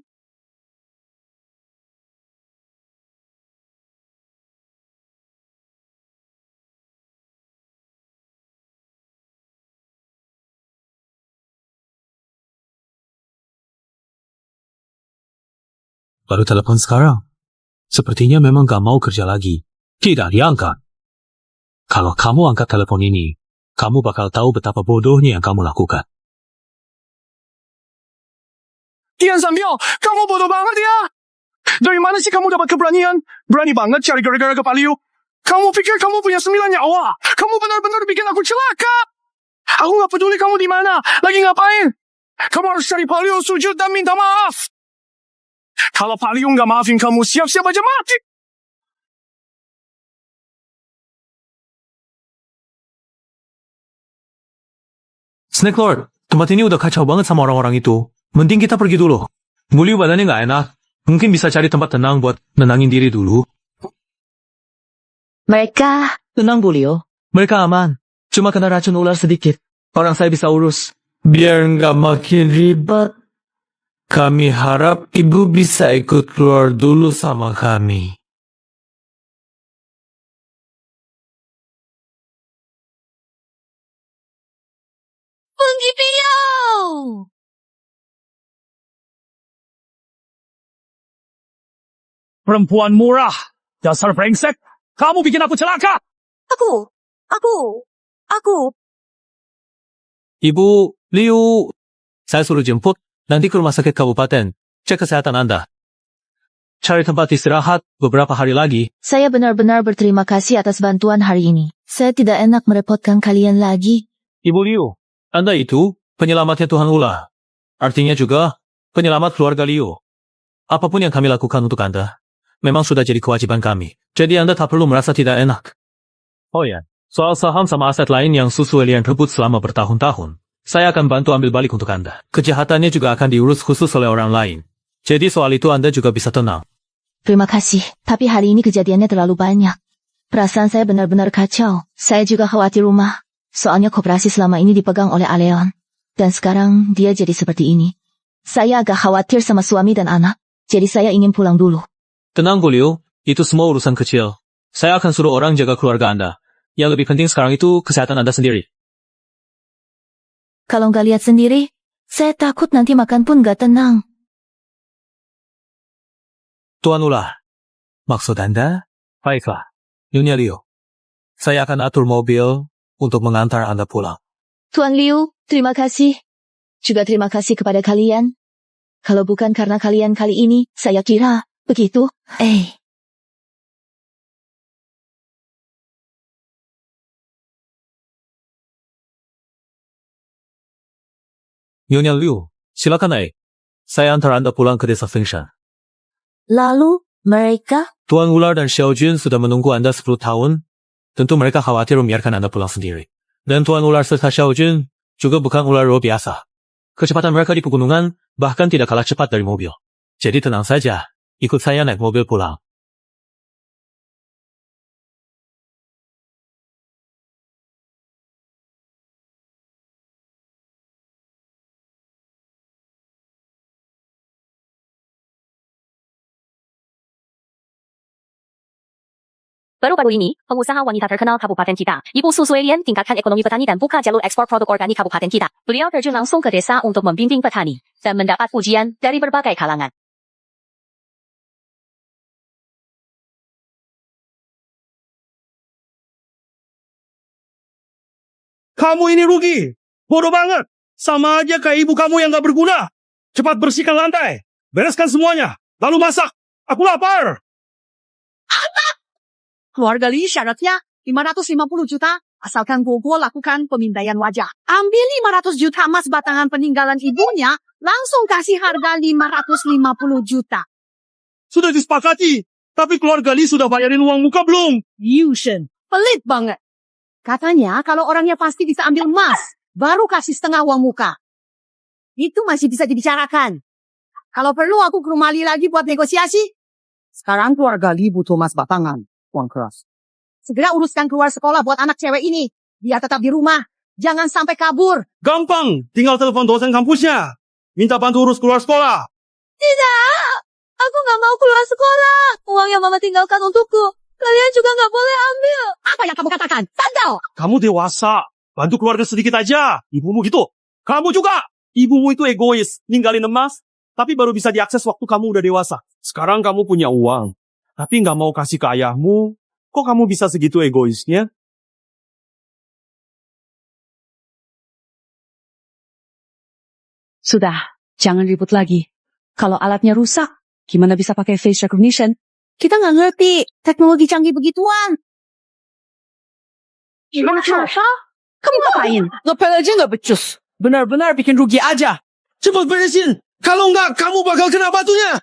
Baru telepon sekarang. Sepertinya memang gak mau kerja lagi. Tidak diangkat. Kalau kamu angkat telepon ini, kamu bakal tahu betapa bodohnya yang kamu lakukan. Tian Sanbiao, kamu bodoh banget ya. Dari mana sih kamu dapat keberanian? Berani banget cari gara-gara ke Pak Liu. Kamu pikir kamu punya 9 nyawa? Kamu benar-benar bikin aku celaka. Aku gak peduli kamu di mana. Lagi ngapain? Kamu harus cari Pak Liu, sujud dan minta maaf. Kalau Pak Liu gak maafin kamu, siap-siap aja mati. Snake Lord, tempat ini udah kacau banget sama orang-orang itu. Mending kita pergi dulu. Liu badannya gak enak. Mungkin bisa cari tempat tenang buat nenangin diri dulu. Mereka... Tenang, Bu Liu. Mereka aman. Cuma kena racun ular sedikit. Orang saya bisa urus. Biar nggak makin ribet. Kami harap ibu bisa ikut keluar dulu sama kami. Penggipiau. Perempuan murah. Dasar brengsek. Kamu bikin aku celaka. Aku. Ibu, Liu. Saya suruh jemput. Nanti ke rumah sakit kabupaten. Cek kesehatan Anda. cari tempat istirahat beberapa hari lagi. Saya benar-benar berterima kasih atas bantuan hari ini. Saya tidak enak merepotkan kalian lagi. Ibu Liu, Anda itu penyelamatnya Tuhan ular. Artinya juga penyelamat keluarga Liu. Apapun yang kami lakukan untuk Anda, memang sudah jadi kewajiban kami. Jadi Anda tak perlu merasa tidak enak. Oh ya, soal saham sama aset lain yang Su Suelian rebut selama bertahun-tahun, saya akan bantu ambil balik untuk Anda. Kejahatannya juga akan diurus khusus oleh orang lain. Jadi soal itu Anda juga bisa tenang. Terima kasih, tapi hari ini kejadiannya terlalu banyak. Perasaan saya benar-benar kacau. Saya juga khawatir rumah. Soalnya koperasi selama ini dipegang oleh Aleon. Dan sekarang dia jadi seperti ini. Saya agak khawatir sama suami dan anak. Jadi saya ingin pulang dulu. Tenang Bu Liu, itu semua urusan kecil. Saya akan suruh orang jaga keluarga Anda. Yang lebih penting sekarang itu kesehatan Anda sendiri. Kalau nggak lihat sendiri, saya takut nanti makan pun nggak tenang. Tuan ular, maksud Anda? Baiklah, Nyonya Liu. Saya akan atur mobil untuk mengantar Anda pulang. Tuan Liu, terima kasih. Juga terima kasih kepada kalian. Kalau bukan karena kalian kali ini, saya kira begitu. Nyonya Liu, silakan naik. Saya antar Anda pulang ke desa Fengshan. Lalu, mereka? Tuan Ular dan Xiao Jun sudah menunggu Anda 10 tahun. Tentu mereka khawatir membiarkan Anda pulang sendiri. Dan Tuan Ular serta Xiao Jun juga bukan ular roh biasa. Kecepatan mereka di pegunungan bahkan tidak kalah cepat dari mobil. Jadi tenang saja, ikut saya naik mobil pulang. Baru-baru ini, pengusaha wanita terkenal Kabupaten kita, Ibu Su Suelian tingkatkan ekonomi petani dan buka jalur ekspor produk organik Kabupaten kita. Beliau terjun langsung ke desa untuk membimbing petani dan mendapat pujian dari berbagai kalangan. Kamu ini rugi. Bodoh banget. Sama aja kayak ibu kamu yang gak berguna. Cepat bersihkan lantai. Bereskan semuanya. Lalu masak. Aku lapar. Keluarga Li syaratnya 550 juta, asalkan Gogo lakukan pemindaian wajah. Ambil 500 juta emas batangan peninggalan ibunya, langsung kasih harga 550 juta. Sudah disepakati. Tapi keluarga Li sudah bayarin uang muka belum? Yushen, pelit banget. Katanya kalau orangnya pasti bisa ambil emas, baru kasih setengah uang muka. Itu masih bisa dibicarakan. Kalau perlu aku ke rumah Li lagi buat negosiasi. Sekarang keluarga Li butuh emas batangan. Uang keras. Segera uruskan keluar sekolah buat anak cewek ini. Dia tetap di rumah. Jangan sampai kabur. Gampang. Tinggal telepon dosen kampusnya. Minta bantu urus keluar sekolah. Tidak. Aku nggak mau keluar sekolah. Uang yang mama tinggalkan untukku. Kalian juga nggak boleh ambil. Apa yang kamu katakan? Tandal. Kamu dewasa. Bantu keluarga sedikit aja. Ibumu gitu. Kamu juga. Ibumu itu egois. Ninggalin emas. Tapi baru bisa diakses waktu kamu udah dewasa. Sekarang kamu punya uang. Tapi nggak mau kasih ke ayahmu, kok kamu bisa segitu egoisnya? Sudah, jangan ribut lagi. Kalau alatnya rusak, gimana bisa pakai face recognition? Kita nggak ngerti teknologi canggih begituan. Gimana Sasha? Kamu ngapain? Ngepel aja nggak becus. Benar-benar bikin rugi aja. Cepat beresin. Kalau nggak, kamu bakal kena batunya.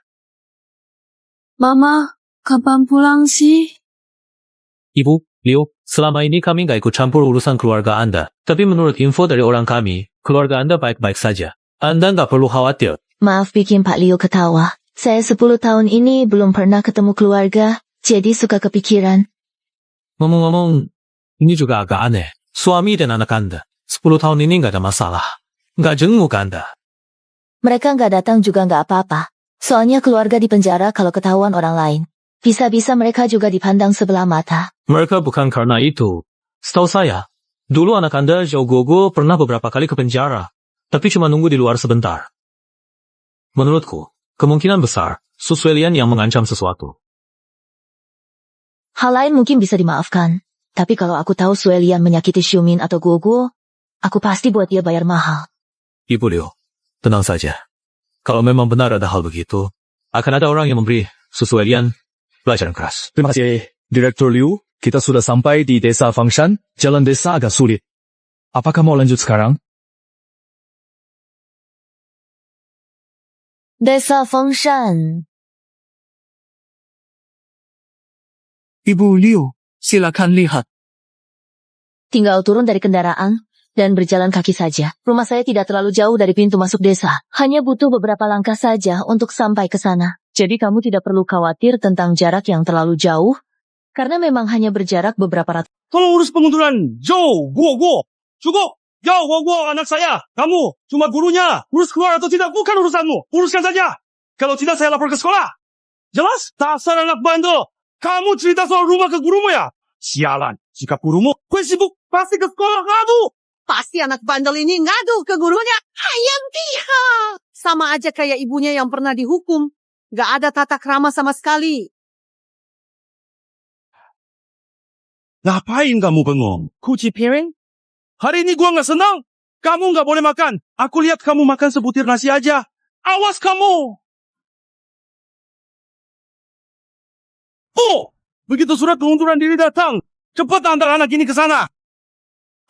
Mama, kapan pulang sih? Ibu, Liu, selama ini kami nggak ikut campur urusan keluarga Anda. Tapi menurut info dari orang kami, keluarga Anda baik-baik saja. Anda nggak perlu khawatir. Maaf bikin Pak Liu ketawa. Saya 10 tahun ini belum pernah ketemu keluarga, jadi suka kepikiran. Ngomong-ngomong, ini juga agak aneh. Suami dan anak Anda, 10 tahun ini nggak ada masalah. Nggak jenguk Anda. Mereka nggak datang juga nggak apa-apa. Soalnya keluarga di penjara kalau ketahuan orang lain. Bisa-bisa mereka juga dipandang sebelah mata. Mereka bukan karena itu. Setahu saya, dulu anak Anda, Zhao Gogo, pernah beberapa kali ke penjara. Tapi cuma nunggu di luar sebentar. Menurutku, kemungkinan besar, Su Suelian yang mengancam sesuatu. Hal lain mungkin bisa dimaafkan. Tapi kalau aku tahu Suelian menyakiti Xiumin atau Gogo, aku pasti buat dia bayar mahal. Ibu Liu, tenang saja. Kalau memang benar ada hal begitu, akan ada orang yang memberi Susu Elian, pelajaran keras. Terima kasih, Direktur Liu. Kita sudah sampai di Desa Fangshan. Jalan desa agak sulit. Apakah mau lanjut sekarang? Desa Fengshan. Ibu Liu, silakan lihat. Tinggal turun dari kendaraan dan berjalan kaki saja. Rumah saya tidak terlalu jauh dari pintu masuk desa. Hanya butuh beberapa langkah saja untuk sampai ke sana. Jadi kamu tidak perlu khawatir tentang jarak yang terlalu jauh, karena memang hanya berjarak beberapa ratus. Tolong urus pengunduran. Joe, gua. Cukup. Jauh, gua anak saya. Kamu cuma gurunya. Urus keluar atau tidak bukan urusanmu. Uruskan saja. Kalau tidak saya lapor ke sekolah. Jelas? Dasar anak bandel. Kamu cerita soal rumah ke gurumu ya? Sialan. Sikap gurumu. Gue sibuk. Pasti ke sekolah kamu. Pasti anak bandel ini ngadu ke gurunya. Hayang piha. Sama aja kayak ibunya yang pernah dihukum. Gak ada tata krama sama sekali. Ngapain kamu bengong? Cuci piring? Hari ini gua nggak senang. Kamu nggak boleh makan. Aku lihat kamu makan sebutir nasi aja. Awas kamu. Oh, begitu surat pengunduran diri datang. Cepat antar anak ini ke sana.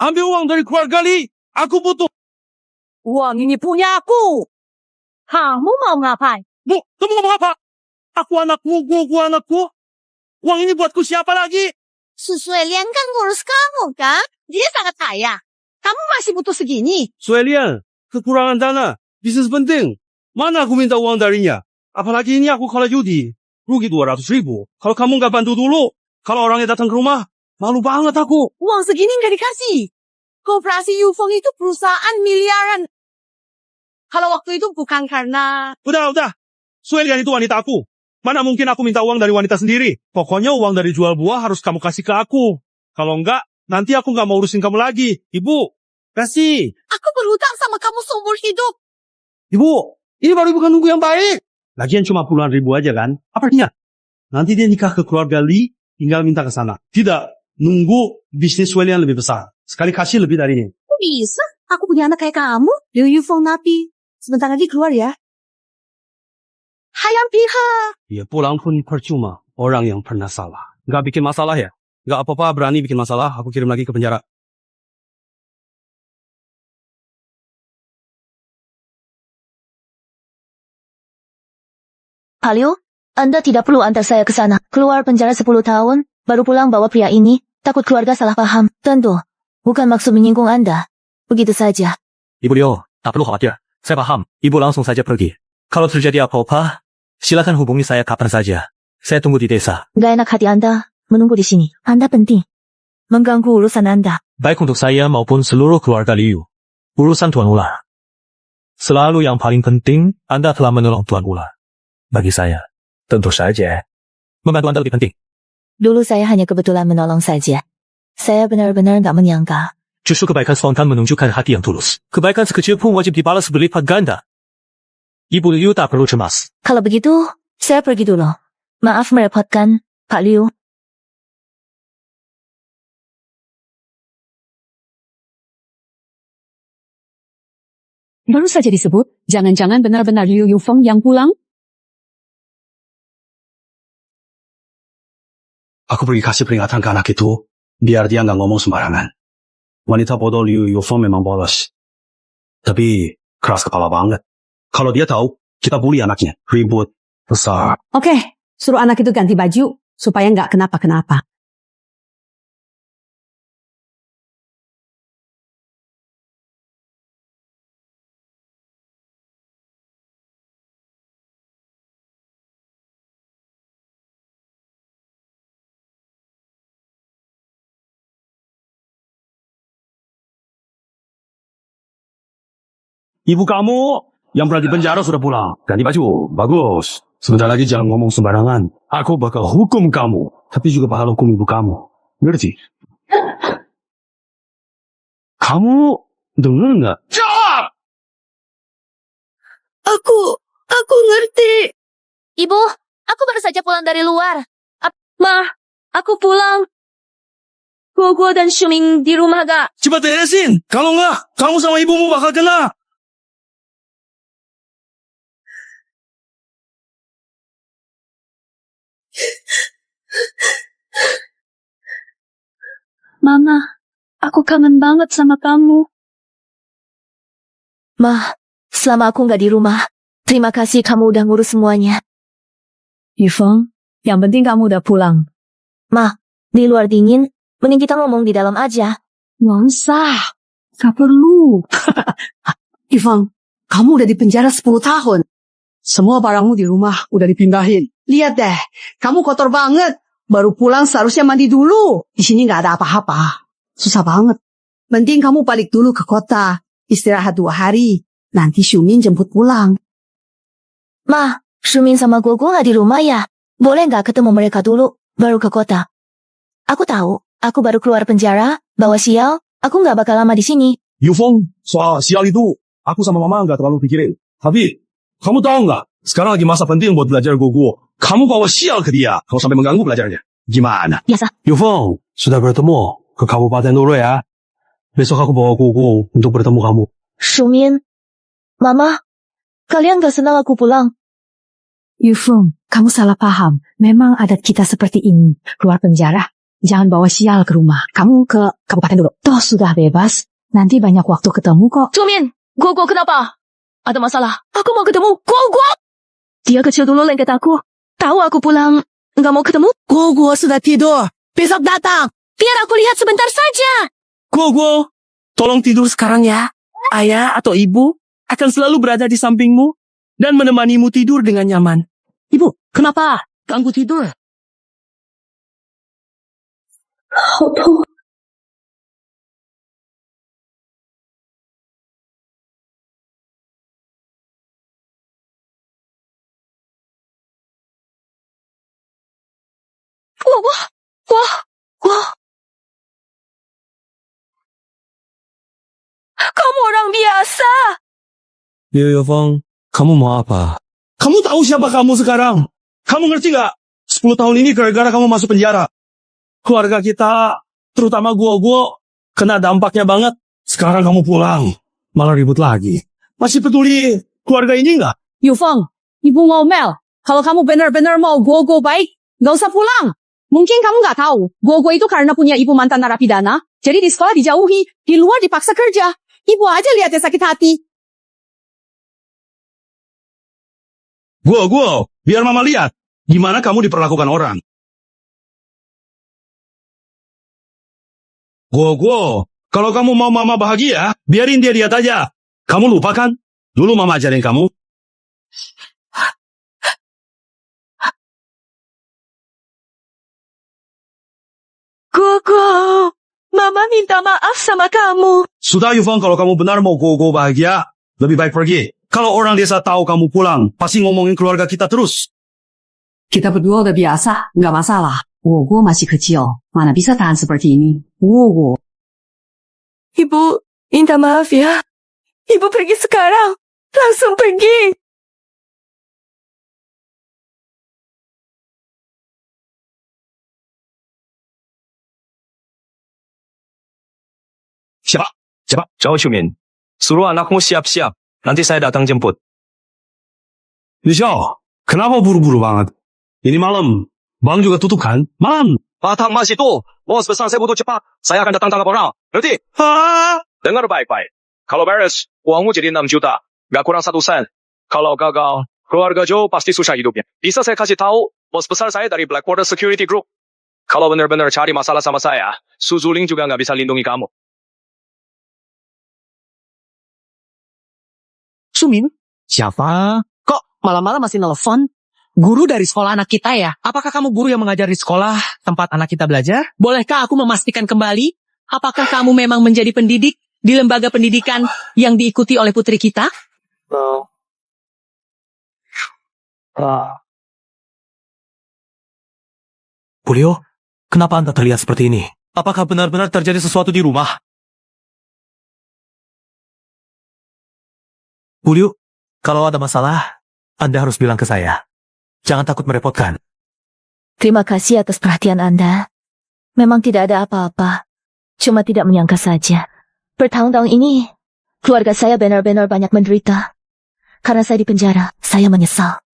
Ambil uang dari keluarga Li. Aku butuh. Uang ini punya aku. Kamu mau ngapain? Bu, kamu ngomong apa? Aku anakmu, gua anakku. Uang ini buatku siapa lagi? Susu Elian kan ngurus kamu, kan? Dia sangat kaya. Kamu masih butuh segini? Suelian, kekurangan dana. Bisnis penting. Mana aku minta uang darinya? Apalagi ini aku kalah judi. Rugi 200.000. Kalau kamu nggak bantu dulu. Kalau orangnya datang ke rumah, malu banget aku. Uang segini nggak dikasih. Koperasi Yufeng itu perusahaan miliaran. Kalau waktu itu bukan karena... Udah. Suelian itu wanita aku. Mana mungkin aku minta uang dari wanita sendiri. Pokoknya uang dari jual buah harus kamu kasih ke aku. Kalau enggak, nanti aku nggak mau urusin kamu lagi. Ibu, kasih. Aku berhutang sama kamu seumur hidup. Ibu, ini baru ibu kandungku yang baik. Lagian cuma puluhan ribu aja kan? Apa artinya? Nanti dia nikah ke keluarga Li, tinggal minta ke sana. Tidak, nunggu bisnis Suelian lebih besar. Sekali kasih lebih dari ini. Kok bisa? Aku punya anak kayak kamu. Liu Yufeng Napi. Sebentar lagi keluar ya. Hayang piha. Ya pulang pun percuma. Orang yang pernah salah. Nggak bikin masalah ya? Nggak apa-apa berani bikin masalah. Aku kirim lagi ke penjara. Pak Liu, Anda tidak perlu antar saya ke sana. Keluar penjara 10 tahun, baru pulang bawa pria ini. Takut keluarga salah paham. Tentu, bukan maksud menyinggung Anda. Begitu saja. Ibu Liu, tak perlu khawatir. Saya paham. Ibu langsung saja pergi. Kalau terjadi apa-apa, silakan hubungi saya kapan saja. Saya tunggu di desa. Gak enak hati Anda menunggu di sini. Anda penting. Mengganggu urusan Anda. Baik untuk saya maupun seluruh keluarga Liu. Urusan Tuan Ular. Selalu yang paling penting, Anda telah menolong Tuan Ular. Bagi saya, tentu saja, membantu Anda lebih penting. Dulu saya hanya kebetulan menolong saja. Saya benar-benar gak menyangka. Justru kebaikan spontan menunjukkan hati yang tulus. Kebaikan sekecil pun wajib dibalas berlipat ganda. Ibu Liu tak perlu cemas. Kalau begitu, saya pergi dulu. Maaf merepotkan, Pak Liu. Baru saja disebut, jangan-jangan benar-benar Liu Yufeng yang pulang? Aku pergi kasih peringatan ke anak itu, biar dia nggak ngomong sembarangan. Wanita bodoh Liu Yufeng memang bolos. Tapi keras kepala banget. Kalau dia tahu, kita bully anaknya. Ribut, besar. Oke, suruh anak itu ganti baju, supaya nggak kenapa-kenapa. Ibu kamu yang pernah di penjara sudah pulang. Ganti baju. Bagus. Sebentar lagi jangan ngomong sembarangan. Aku bakal hukum kamu. Tapi juga bakal hukum ibu kamu. Ngerti? Kamu denger nggak? Jawab! Aku ngerti. Ibu, aku baru saja pulang dari luar. Ma, aku pulang. Guo dan Shuming di rumah gak? Cepat beresin. Kalau nggak, kamu sama ibumu bakal kena. Mama, aku kangen banget sama kamu. Ma, selama aku nggak di rumah, terima kasih kamu udah ngurus semuanya. Yifeng, yang penting kamu udah pulang. Ma, di luar dingin, mending kita ngomong di dalam aja. Nggak usah. Gak perlu. Yifeng, kamu udah di penjara 10 tahun. Semua barangmu di rumah udah dipindahin. Lihat deh, kamu kotor banget. Baru pulang seharusnya mandi dulu. Di sini nggak ada apa-apa. Susah banget. Mending kamu balik dulu ke kota. Istirahat 2 hari. Nanti Xiumin jemput pulang. Ma, Xiumin sama Guoguo nggak di rumah ya? Boleh nggak ketemu mereka dulu, baru ke kota? Aku tahu, aku baru keluar penjara, bawa sial, aku nggak bakal lama di sini. Yufeng, soal sial itu, aku sama mama nggak terlalu pikirin. Tapi, kamu tahu nggak? Sekarang lagi masa penting buat belajar Guoguo. Kamu bawa sial ke dia, kalau sampai mengganggu belajarnya. Gimana? Biasa. Yufeng, sudah bertemu ke kabupaten dulu ya. Besok aku bawa Guoguo untuk bertemu kamu. Xiumin, Mama, kalian nggak senang aku pulang? Yifeng, kamu salah paham. Memang adat kita seperti ini. Keluar penjara, jangan bawa sial ke rumah. Kamu ke kabupaten dulu. Toh sudah bebas. Nanti banyak waktu ketemu kok. Xiumin, Guoguo kenapa? Ada masalah. Aku mau ketemu Guoguo. Dia kecil dulu lengket aku. Tahu aku pulang, nggak mau ketemu? Guoguo sudah tidur. Besok datang. Biar aku lihat sebentar saja. Guoguo, tolong tidur sekarang ya. Ayah atau ibu akan selalu berada di sampingmu dan menemanimu tidur dengan nyaman. Ibu, kenapa? Ganggu tidur. Wah. Kamu orang biasa. Liu Yufeng, kamu mau apa? Kamu tahu siapa kamu sekarang? Kamu ngerti gak? 10 tahun ini gara-gara kamu masuk penjara. Keluarga kita, terutama Guoguo, kena dampaknya banget. Sekarang kamu pulang, malah ribut lagi. Masih peduli keluarga ini gak? Yufeng, ibu ngomel. Kalau kamu benar-benar mau Guoguo baik, nggak usah pulang. Mungkin kamu nggak tahu, Guoguo itu karena punya ibu mantan narapidana, jadi di sekolah dijauhi, di luar dipaksa kerja. Ibu aja lihatnya sakit hati. Guoguo, biar mama lihat, gimana kamu diperlakukan orang. Guoguo, kalau kamu mau mama bahagia, biarin dia lihat aja. Kamu lupa kan? Dulu mama ajarin kamu. Guoguo, Mama minta maaf sama kamu. Sudah Yufeng, kalau kamu benar mau Guoguo bahagia, lebih baik pergi. Kalau orang desa tahu kamu pulang, pasti ngomongin keluarga kita terus. Kita berdua udah biasa, nggak masalah. Guoguo masih kecil, mana bisa tahan seperti ini. Guoguo. Ibu, minta maaf ya. Ibu pergi sekarang. Langsung pergi. Siapa? Zhao Xiumin. Suruh anakmu siap-siap. Nanti saya datang jemput. Lisha, kenapa buru-buru banget? Ini malam. Bank juga tutup kan? Malam. Patang mas itu. Bos besar saya butuh cepat. Saya akan datang tangkap orang. Ngerti? Dengar baik-baik. Kalau beres, uangmu jadi 6 juta. Gak kurang 1 sen. Kalau gagal, keluarga Joe pasti susah hidupnya. Bisa saya kasih tahu, bos besar saya dari Blackwater Security Group. Kalau benar-benar cari masalah sama saya, Su Zuling juga gak bisa lindungi kamu. Xiumin, siapa? Kok malam-malam masih nelfon? Guru dari sekolah anak kita ya? Apakah kamu guru yang mengajar di sekolah tempat anak kita belajar? Bolehkah aku memastikan kembali? Apakah kamu memang menjadi pendidik di lembaga pendidikan yang diikuti oleh putri kita? Bulio, kenapa Anda terlihat seperti ini? Apakah benar-benar terjadi sesuatu di rumah? Bulio, kalau ada masalah, Anda harus bilang ke saya. Jangan takut merepotkan. Terima kasih atas perhatian Anda. Memang tidak ada apa-apa. Cuma tidak menyangka saja. Bertahun-tahun ini, keluarga saya benar-benar banyak menderita. Karena saya di penjara, saya menyesal.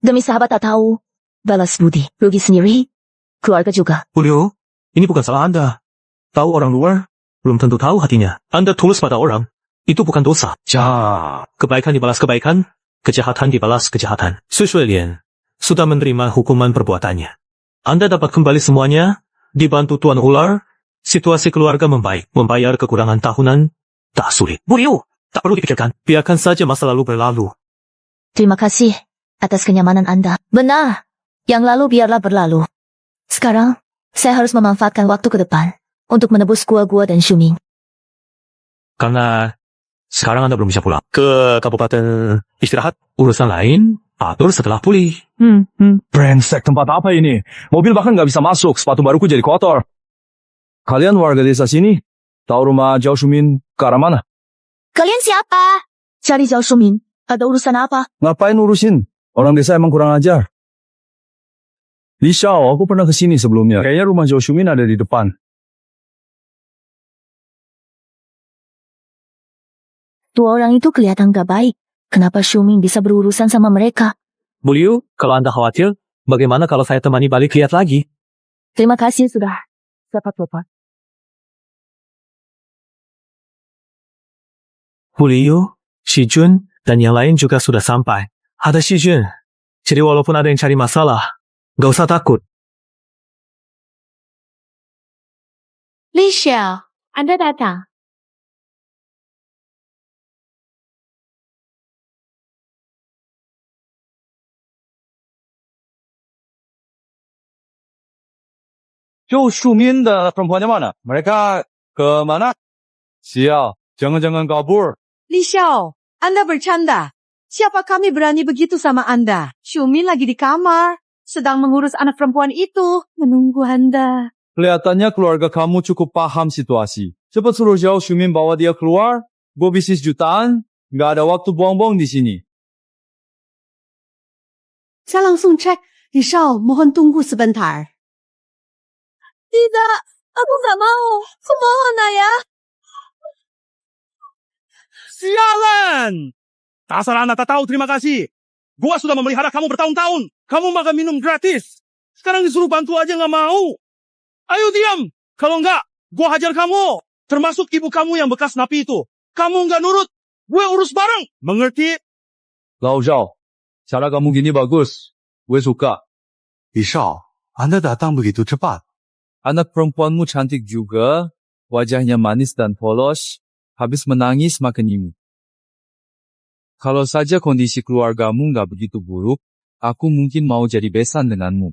Demi sahabat tak tahu, Balas budi. Rugi sendiri, keluarga juga. Bu Liu, ini bukan salah Anda. Tahu orang luar, belum tentu tahu hatinya. Anda tulus pada orang, itu bukan dosa. Kebaikan dibalas kebaikan, kejahatan dibalas kejahatan. Sui Lian sudah menerima hukuman perbuatannya. Anda dapat kembali semuanya, dibantu Tuan Ular, situasi keluarga membaik. Membayar kekurangan tahunan, tak sulit. Bu Liu, tak perlu dipikirkan. Biarkan saja masa lalu berlalu. Terima kasih atas kenyamanan Anda. Benar, yang lalu biarlah berlalu. Sekarang, saya harus memanfaatkan waktu ke depan untuk menebus gua-gua dan Shuming. Karena sekarang Anda belum bisa pulang ke kabupaten istirahat. Urusan lain, atur setelah pulih. Brengsek, tempat apa ini? Mobil bahkan nggak bisa masuk, sepatu baruku jadi kotor. Kalian warga desa sini? Tahu rumah Zhao Shumin ke arah mana? Kalian siapa? Cari Zhao Shumin. Ada urusan apa? Ngapain urusin? Orang desa emang kurang ajar. Li Xiao, aku pernah kesini sebelumnya. Kayaknya rumah Zhao Shumin ada di depan. Dua orang itu kelihatan gak baik. Kenapa Shuming bisa berurusan sama mereka? Bu Liu, kalau Anda khawatir, bagaimana kalau saya temani balik lihat lagi? Terima kasih sudah dapat bapak. Bu Liu, Xi Jun, dan yang lain juga sudah sampai. Ada Xi Jun. Jadi walaupun ada yang cari masalah, gak usah takut. Li Xiao, Anda datang. Zhao Shumin dan perempuannya mana? Mereka ke mana? Sial, jangan-jangan kabur. Li Xiao, Anda bercanda. Siapa kami berani begitu sama Anda? Shumin lagi di kamar, sedang mengurus anak perempuan itu, menunggu Anda. Kelihatannya keluarga kamu cukup paham situasi. Cepat suruh Zhao Shumin bawa dia keluar. Gue bisnis jutaan, nggak ada waktu buang-buang di sini. Saya langsung cek. Li Xiao, mohon tunggu sebentar. Tidak, aku nggak mau. Kumohon, Ayah. Sialan! Dasar anak tak tahu terima kasih. Gua sudah memelihara kamu bertahun-tahun. Kamu makan minum gratis. Sekarang disuruh bantu aja nggak mau. Ayo diam. Kalau nggak, gua hajar kamu. Termasuk ibu kamu yang bekas napi itu. Kamu nggak nurut, gue urus bareng. Mengerti? Lau Zhao, cara kamu gini bagus. Gue suka. Li Shao, Anda datang begitu cepat. Anak perempuanmu cantik juga. Wajahnya manis dan polos. Habis menangis makan ini. Kalau saja kondisi keluargamu nggak begitu buruk, aku mungkin mau jadi besan denganmu.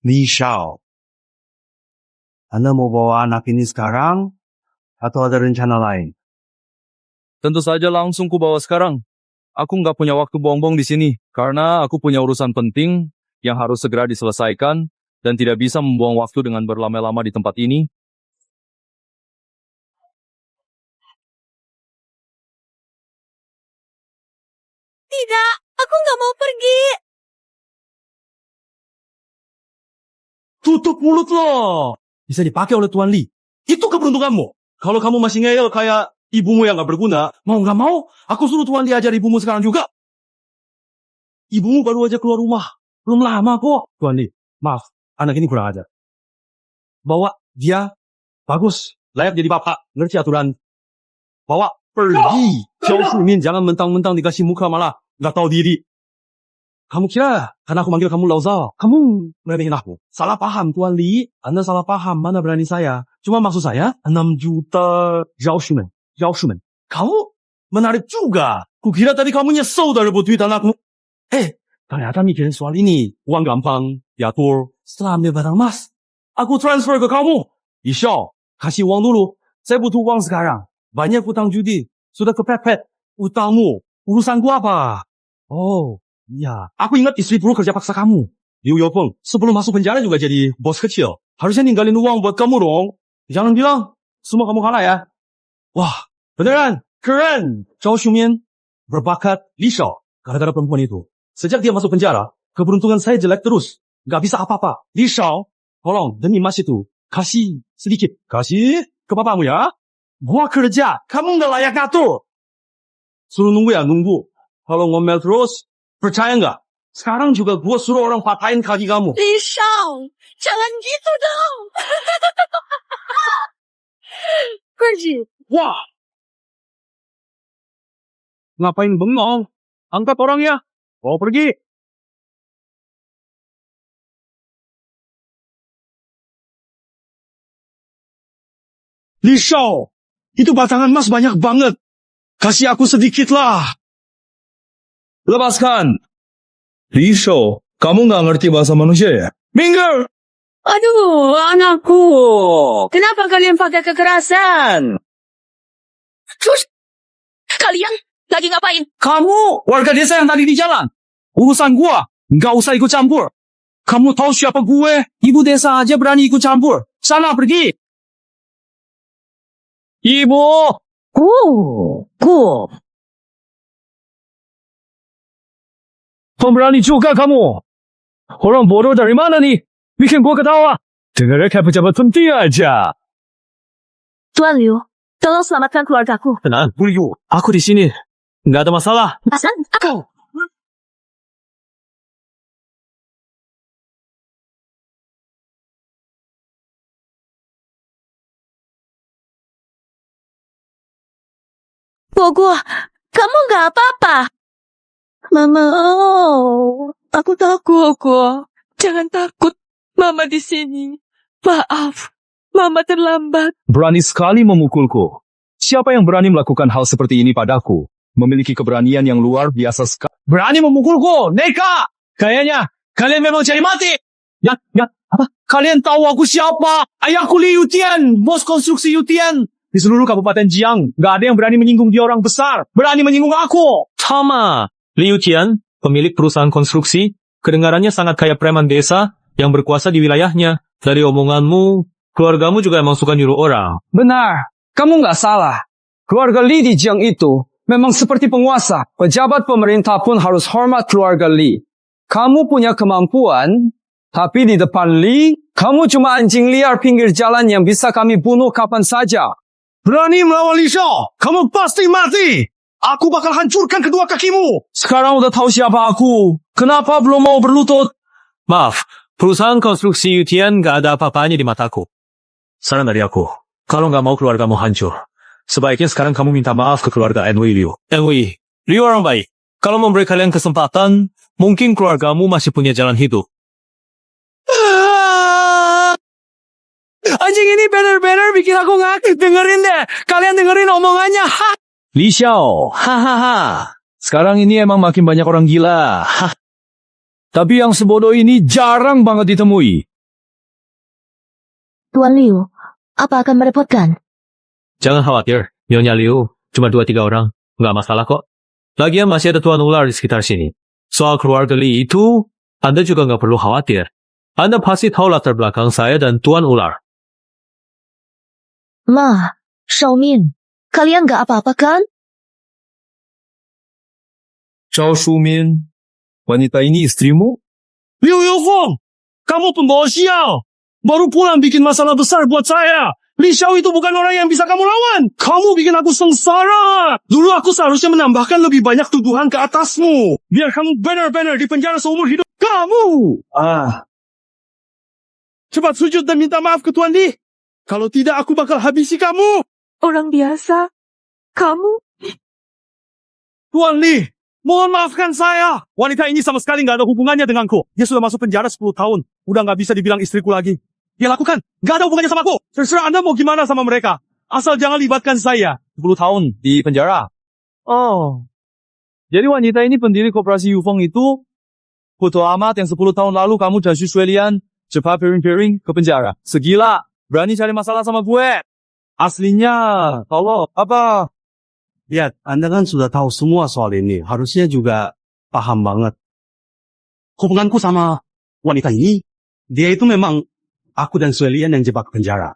Li Shao, Anda mau bawa anak ini sekarang atau ada rencana lain? Tentu saja langsung ku bawa sekarang. Aku nggak punya waktu bongbong di sini, karena aku punya urusan penting yang harus segera diselesaikan dan tidak bisa membuang waktu dengan berlama-lama di tempat ini. Tidak, aku nggak mau pergi. Tutup mulut lo. Bisa dipakai oleh Tuan Li. Itu keberuntunganmu. Kalau kamu masih ngeyel kayak ibumu yang gak berguna, mau gak mau, aku suruh Tuan Li ajar ibumu sekarang juga. Ibumu baru aja keluar rumah. Belum lama kok. Tuan Li, maaf, anak ini kurang ajar. Bawa dia, bagus, layak jadi bapak, ngerti aturan. Bawa pergi. Zhao Shumin, jangan mentang-mentang dikasih muka malah gak tahu diri. Kamu kira, karena aku manggil kamu Lau Zhao, kamu meremehin aku. Salah paham, Tuan Li. Anda salah paham, mana berani saya. Cuma maksud saya, 6 juta Zhao Shumin. Zhao Shumin, kamu menarik juga. Kukira tadi kamu nyesel udah rebut duit anakmu. Ternyata mikirin soal ini. Uang gampang, diatur. Setelah ambil barang mas, aku transfer ke kamu. Li Xiao, kasih uang dulu. Saya butuh uang sekarang. Banyak utang judi. Sudah kepepet. Utangmu, urusan gua apa? Oh, iya. Aku ingat istri Pro kerja paksa kamu. Liu Youpeng, sebelum masuk penjara juga jadi bos kecil. Harusnya ninggalin uang buat kamu dong. Jangan bilang, semua kamu kalah ya. Wah, beneran, keren. Zhao Shumin berbakat Li Xiao gara-gara perempuan itu. Sejak dia masuk penjara, keberuntungan saya jelek terus. Gak bisa apa-apa. Li Xiao, tolong demi mas itu, kasih sedikit. Kasih ke papamu ya. Gua kerja, kamu gak layak ngatur. Suruh nunggu ya, nunggu. Kalau ngomel terus, percaya nggak? Sekarang juga gue suruh orang patahin kaki kamu. Li Shao, jangan gitu dong. Pergi. Wah! Ngapain bengong? Angkat orangnya. Bawa pergi. Li Shao, itu batangan emas banyak banget. Kasih aku sedikit lah. Lepaskan. Li Shao, kamu nggak ngerti bahasa manusia ya? Minggir! Aduh, anakku. Kenapa kalian pakai kekerasan? Terus, kalian lagi ngapain? Kamu warga desa yang tadi di jalan. Urusan gua, nggak usah ikut campur. Kamu tahu siapa gue? Ibu desa aja berani ikut campur. Sana pergi. Ibu! Pemberani juga kamu. Orang bodoh dari mana nih? Bikin gua ketawa. Dengarnya kayak pejabat penting aja. Tuan Liu, tolong selamatkan keluargaku. Tenang, Bu Liu. Aku di sini. Nggak ada masalah. Kau. Bogo, kamu nggak apa-apa? Mama, aku takut kok. Jangan takut, Mama di sini. Maaf, Mama terlambat. Berani sekali memukulku. Siapa yang berani melakukan hal seperti ini padaku? Memiliki keberanian yang luar biasa sekali. Berani memukulku, Neka! Kayaknya kalian memang cari mati. Ya, apa? Kalian tahu aku siapa? Ayahku Li Yutian, bos konstruksi Yutian. Di seluruh Kabupaten Jiang, nggak ada yang berani menyinggung dia orang besar. Berani menyinggung aku. Sama. Liu Tian, pemilik perusahaan konstruksi, kedengarannya sangat kayak preman desa yang berkuasa di wilayahnya. Dari omonganmu, keluargamu juga emang suka nyuruh orang. Benar, kamu nggak salah. Keluarga Li di Jiang itu memang seperti penguasa. Pejabat pemerintah pun harus hormat keluarga Li. Kamu punya kemampuan, tapi di depan Li, kamu cuma anjing liar pinggir jalan yang bisa kami bunuh kapan saja. Berani melawan Li Shao, kamu pasti mati. Aku bakal hancurkan kedua kakimu. Sekarang udah tahu siapa aku. Kenapa belum mau berlutut? Maaf, perusahaan konstruksi Yutian nggak ada apa-apanya di mataku. Saran dari aku, kalau nggak mau keluargamu hancur, sebaiknya sekarang kamu minta maaf ke keluarga Enwei Liu. Enwei, Liu orang baik. Kalau memberi kalian kesempatan, mungkin keluargamu masih punya jalan hidup. Anjing ini bener-bener bikin aku ngakak. Dengerin deh. Kalian dengerin omongannya. Ha! Li Xiao, hahaha. Sekarang ini emang makin banyak orang gila. Hah. Tapi yang sebodoh ini jarang banget ditemui. Tuan Liu, apa akan merepotkan? Jangan khawatir, Nyonya Liu. Cuma 2-3 orang. Nggak masalah kok. Lagian masih ada Tuan Ular di sekitar sini. Soal keluarga Li itu, Anda juga nggak perlu khawatir. Anda pasti tahu latar belakang saya dan Tuan Ular. Ma, Xiaomin, kalian nggak apa-apa kan? Zhao Shumin, wanita ini istrimu? Liu Yufeng, kamu pembawa sial. Baru pulang bikin masalah besar buat saya. Li Xiao itu bukan orang yang bisa kamu lawan. Kamu bikin aku sengsara. Dulu aku seharusnya menambahkan lebih banyak tuduhan ke atasmu. Biar kamu benar-benar di penjara seumur hidup kamu. Cepat sujud dan minta maaf ke Tuan Li. Kalau tidak, aku bakal habisi kamu. Orang biasa. Kamu? Tuan Li, mohon maafkan saya. Wanita ini sama sekali nggak ada hubungannya denganku. Dia sudah masuk penjara 10 tahun. Udah nggak bisa dibilang istriku lagi. Dia lakukan. Nggak ada hubungannya sama aku. Terserah Anda mau gimana sama mereka. Asal jangan libatkan saya. 10 tahun di penjara. Oh. Jadi wanita ini pendiri koperasi Yufeng itu foto amat yang 10 tahun lalu kamu dan Xu Shuilian cepat piring-piring ke penjara. Segila. Berani cari masalah sama gue. Aslinya, kalau apa? Lihat, Anda kan sudah tahu semua soal ini. Harusnya juga paham banget. Hubunganku sama wanita ini, dia itu memang aku dan Suelian yang jebak penjara.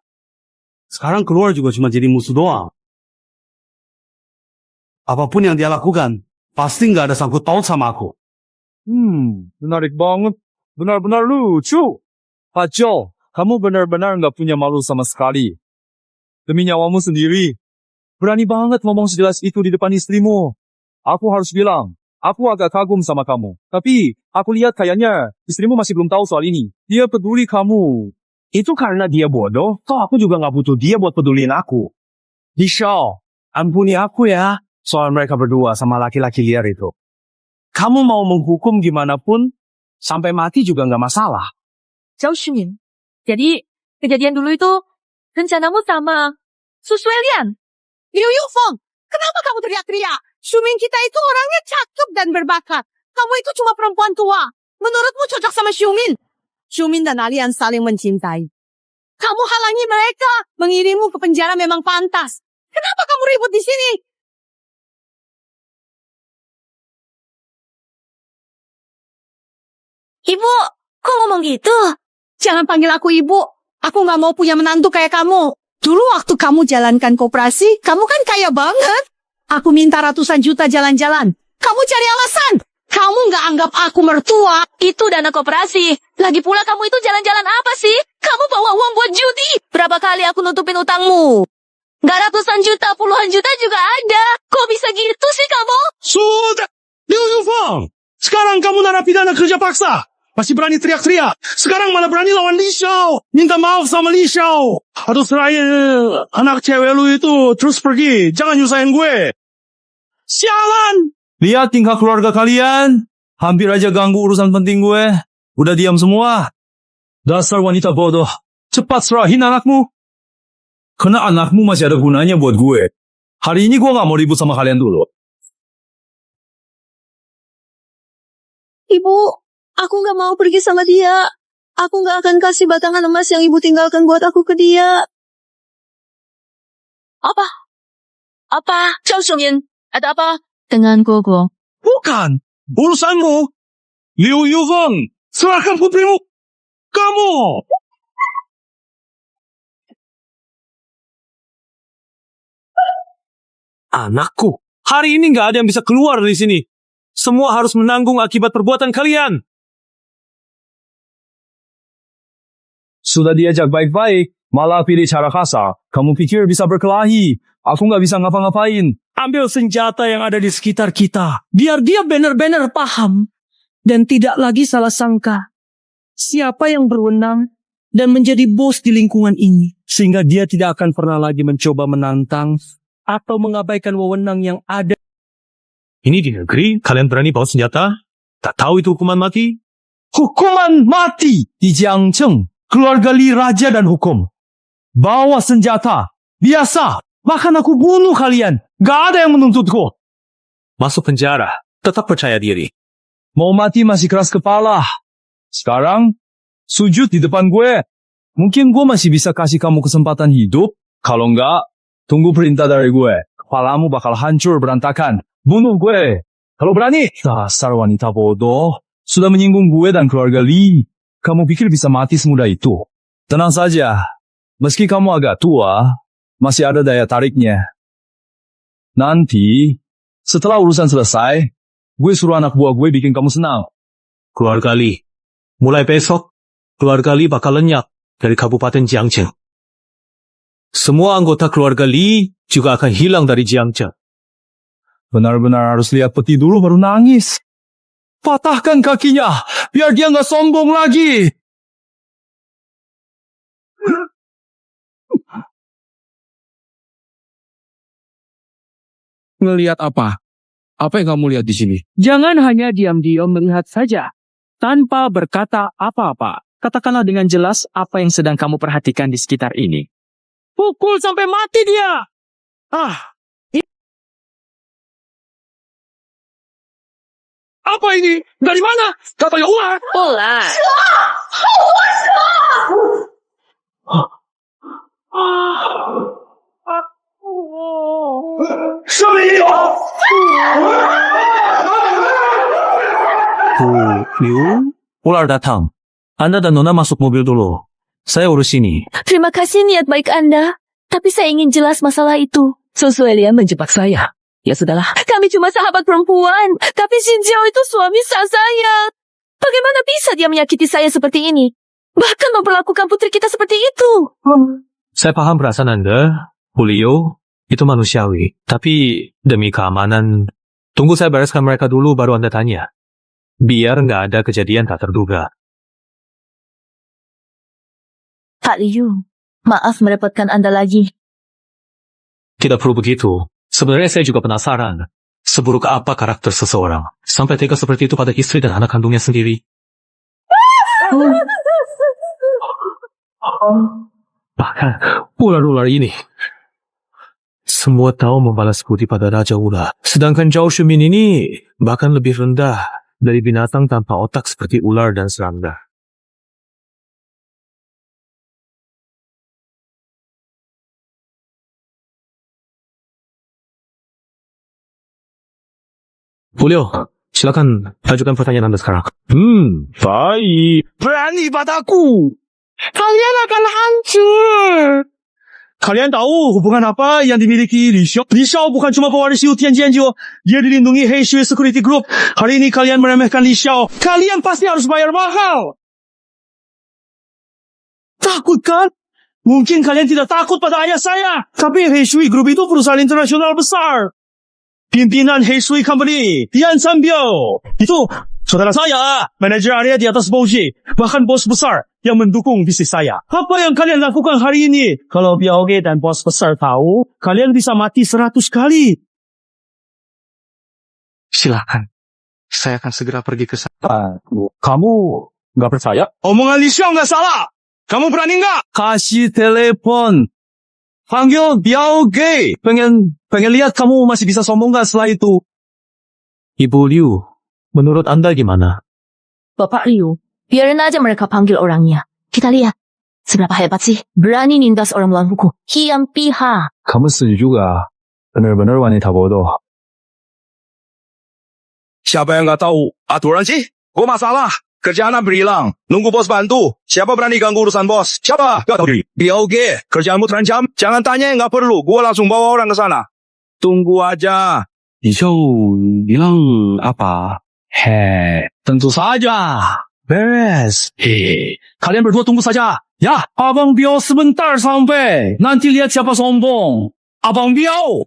Sekarang keluar juga cuma jadi musuh doang. Apapun yang dia lakukan, pasti nggak ada sangkut paut sama aku. Menarik banget. Benar-benar lucu. Pak Zhou, kamu benar-benar nggak punya malu sama sekali. Demi nyawamu sendiri. Berani banget ngomong sejelas itu di depan istrimu. aku harus bilang, aku agak kagum sama kamu. Tapi, aku lihat kayaknya istrimu masih belum tahu soal ini. Dia peduli kamu. Itu karena dia bodoh, toh aku juga nggak butuh dia buat peduliin aku. Lishao, ampuni aku ya, soal mereka berdua sama laki-laki liar itu. Kamu mau menghukum gimana pun, sampai mati juga nggak masalah. Zhao Xumin, jadi kejadian dulu itu rencanamu sama Su Suelian? Liu Yufeng, kenapa kamu teriak-teriak? Xumin kita itu orangnya cakep dan berbakat. Kamu itu cuma perempuan tua. Menurutmu cocok sama Xumin? Xumin dan Alian saling mencintai. Kamu halangi mereka. Mengirimmu ke penjara memang pantas. Kenapa kamu ribut di sini? Ibu, kok ngomong gitu? Jangan panggil aku ibu. Aku nggak mau punya menantu kayak kamu. Dulu waktu kamu jalankan koperasi, kamu kan kaya banget. Aku minta ratusan juta jalan-jalan. Kamu cari alasan. Kamu nggak anggap aku mertua. Itu dana koperasi. Lagi pula kamu itu jalan-jalan apa sih? Kamu bawa uang buat judi. Berapa kali aku nutupin utangmu? Nggak ratusan juta, puluhan juta juga ada. Kok bisa gitu sih kamu? Sudah, Liu Yufeng. Sekarang kamu narapidana kerja paksa. Masih berani teriak-teriak. Sekarang malah berani lawan Li Xiao. Minta maaf sama Li Xiao. Atau serahin anak cewek lu itu terus pergi. Jangan nyusahin gue. Sialan! Lihat tingkah keluarga kalian. Hampir aja ganggu urusan penting gue. Udah diam semua. Dasar wanita bodoh. Cepat serahin anakmu. Karena anakmu masih ada gunanya buat gue. Hari ini gue gak mau ribut sama kalian dulu. Ibu, aku nggak mau pergi sama dia. Aku nggak akan kasih batangan emas yang ibu tinggalkan buat aku ke dia. Apa? Zhao Xumin, ada apa? Dengan Gogo. Bukan. Urusanmu. Liu Yufeng, serahkan putrimu. Kamu. Anakku, hari ini nggak ada yang bisa keluar dari sini. Semua harus menanggung akibat perbuatan kalian. Sudah diajak baik-baik, malah pilih cara kasar. Kamu pikir bisa berkelahi? Aku nggak bisa ngapa-ngapain. Ambil senjata yang ada di sekitar kita. Biar dia benar-benar paham. Dan tidak lagi salah sangka. Siapa yang berwenang dan menjadi bos di lingkungan ini. Sehingga dia tidak akan pernah lagi mencoba menantang atau mengabaikan wewenang yang ada. Ini di negeri, kalian berani bawa senjata? Tak tahu itu hukuman mati? Hukuman mati di Jiangcheng. Keluarga Li raja dan hukum. Bawa senjata. Biasa. Bahkan aku bunuh kalian. Gak ada yang menuntutku. Masuk penjara. Tetap percaya diri. Mau mati masih keras kepala. Sekarang, sujud di depan gue. Mungkin gue masih bisa kasih kamu kesempatan hidup. Kalau enggak, tunggu perintah dari gue. Kepalamu bakal hancur berantakan. Bunuh gue. Kalau berani. Dasar wanita bodoh. Sudah menyinggung gue dan keluarga Li. Kamu pikir bisa mati semudah itu? Tenang saja. Meski kamu agak tua, masih ada daya tariknya. Nanti, setelah urusan selesai, gue suruh anak buah gue bikin kamu senang. Keluarga Li. Mulai besok, keluarga Li bakal lenyap dari Kabupaten Jiangcheng. Semua anggota keluarga Li juga akan hilang dari Jiangcheng. Benar-benar harus lihat peti dulu baru nangis. Patahkan kakinya, biar dia nggak sombong lagi. Ngelihat apa? Apa yang kamu lihat di sini? Jangan hanya diam-diam melihat saja, tanpa berkata apa-apa. Katakanlah dengan jelas apa yang sedang kamu perhatikan di sekitar ini. Pukul sampai mati dia! Apa ini? Dari mana? Katanya ular! Ular! Liu, ular datang. Anda dan Nona masuk mobil dulu. Saya urus ini. Terima kasih niat baik Anda. Tapi saya ingin jelas masalah itu. Su Suelian menjebak saya. Ya sudahlah. Kami cuma sahabat perempuan. Tapi Xin Jiao itu suami sah saya. Bagaimana bisa dia menyakiti saya seperti ini? Bahkan memperlakukan putri kita seperti itu. Saya paham perasaan Anda, Liu. Itu manusiawi. Tapi demi keamanan Tunggu saya bereskan mereka dulu baru Anda tanya. Biar nggak ada kejadian tak terduga. Pak Liu, maaf merepotkan Anda lagi. Tidak perlu begitu. Sebenarnya saya juga penasaran. Seburuk apa karakter seseorang. Sampai tega seperti itu pada istri dan anak kandungnya sendiri. Bahkan ular-ular ini. Semua tahu membalas budi pada Raja Ular. Sedangkan Zhao Shumin ini bahkan lebih rendah dari binatang tanpa otak seperti ular dan serangga. Julio, silakan ajukan pertanyaan Anda sekarang. Baik. Berani padaku. Kalian akan hancur. Kalian tahu hubungan apa yang dimiliki Li Xiao? Li Xiao bukan cuma pewaris Yu Tianjianjiu. Dia dilindungi He Shui Security Group. Hari ini kalian meremehkan Li Xiao. Kalian pasti harus bayar mahal. Takut kan? Mungkin kalian tidak takut pada ayah saya. Tapi He Shui Group itu perusahaan internasional besar. Pimpinan He Shui Company, Tian Sanbiao. Itu saudara saya, manajer area di atas Bouji. Bahkan bos besar yang mendukung bisnis saya. Apa yang kalian lakukan hari ini? Kalau Biaoge dan bos besar tahu, kalian bisa mati 100 kali. Silakan. Saya akan segera pergi ke sana. Kamu nggak percaya? Omongan Li Xiao nggak salah. Kamu berani nggak? Kasih telepon. Panggil Biaoge. Pengen lihat kamu masih bisa sombong nggak setelah itu. Ibu Liu, menurut Anda gimana? Bapak Liu, biarin aja mereka panggil orangnya. Kita lihat. Seberapa hebat sih? Berani nindas orang melawan hukum. Hiam piha. Kamu setuju juga. Benar-benar wanita bodoh. Siapa yang nggak tahu aturan sih? Gue masalah. Kerjaan berhilang. Nunggu bos bantu. Siapa berani ganggu urusan bos? Siapa? Gak tahu diri. Biaoge. Kerjaanmu terancam. Jangan tanya yang nggak perlu. Gue langsung bawa orang ke sana. Tunggu aja. Li Xiao bilang apa? Tentu saja. Beres. Kalian berdua tunggu saja. Ya, Abang Biao sebentar sampai. Nanti lihat siapa sombong. Abang Biao.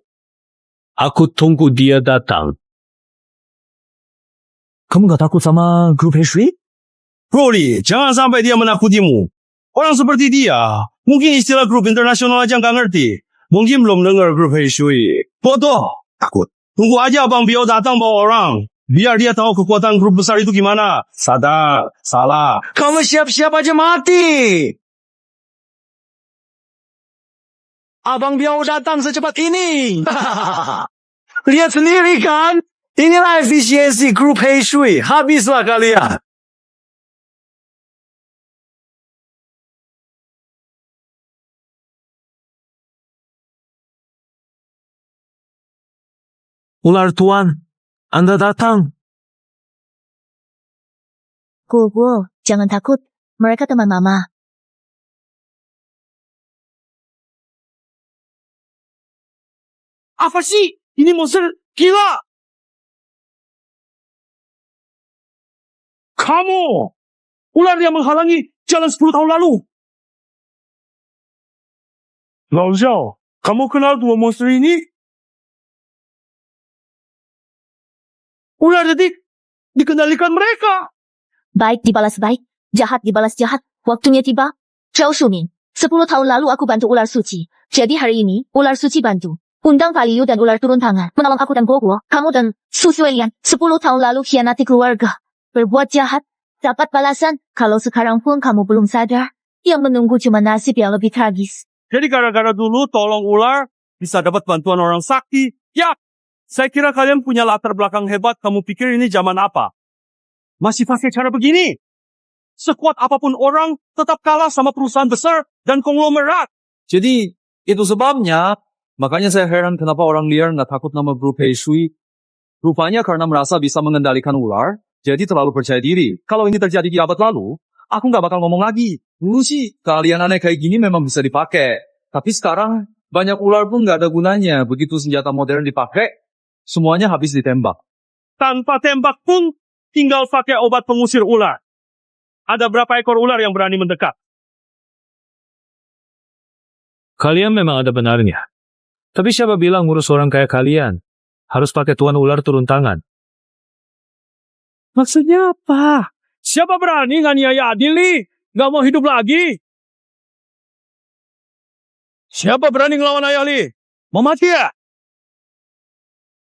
Aku tunggu dia datang. Kamu gak takut sama grup He Shui? Broly, jangan sampai dia menakutimu. Orang seperti dia, mungkin istilah grup internasional aja nggak ngerti. Mungkin belum dengar grup He Shui. Bodoh. Takut. Tunggu aja Abang Biao datang bawa orang. Biar dia tahu kekuatan grup besar itu gimana. Sadar, salah. Kamu siap-siap aja mati. Abang Biao datang secepat ini. Lihat sendiri kan? Inilah efisiensi grup He Shui. Habislah kalian. Ular Tuan, Anda datang. Gugu, jangan takut. Mereka teman mama. Apa sih? Ini monster gila. Kamu, ular yang menghalangi jalan 10 tahun lalu. Lao Zhao, kamu kenal dua monster ini? Ular detik dikendalikan mereka. Baik dibalas baik, jahat dibalas jahat. Waktunya tiba. Zhao Shumin, 10 tahun lalu aku bantu ular suci. Jadi hari ini, ular suci bantu. Undang Pak Liu dan ular turun tangan. Menolong aku dan Gugu. Kamu dan Su Suelian, 10 tahun lalu khianati keluarga. Berbuat jahat, dapat balasan. Kalau sekarang pun kamu belum sadar, yang menunggu cuma nasib yang lebih tragis. Jadi gara-gara dulu tolong ular, bisa dapat bantuan orang sakti. Ya, saya kira kalian punya latar belakang hebat. Kamu pikir ini zaman apa? Masih pakai cara begini? Sekuat apapun orang, tetap kalah sama perusahaan besar dan konglomerat. Jadi, itu sebabnya, makanya saya heran kenapa orang liar nggak takut nama grup He Shui. Rupanya karena merasa bisa mengendalikan ular, jadi terlalu percaya diri. Kalau ini terjadi di abad lalu, aku nggak bakal ngomong lagi. Dulu sih, keahlian aneh kayak gini memang bisa dipakai. Tapi sekarang, banyak ular pun nggak ada gunanya. Begitu senjata modern dipakai, semuanya habis ditembak. Tanpa tembak pun, tinggal pakai obat pengusir ular. Ada berapa ekor ular yang berani mendekat? Kalian memang ada benarnya. Tapi siapa bilang ngurus orang kayak kalian? harus pakai tuan ular turun tangan. Maksudnya apa? Siapa berani nganiaya Adil nih? Nggak mau hidup lagi? Siapa berani ngelawan ayah Li? Mau mati ya?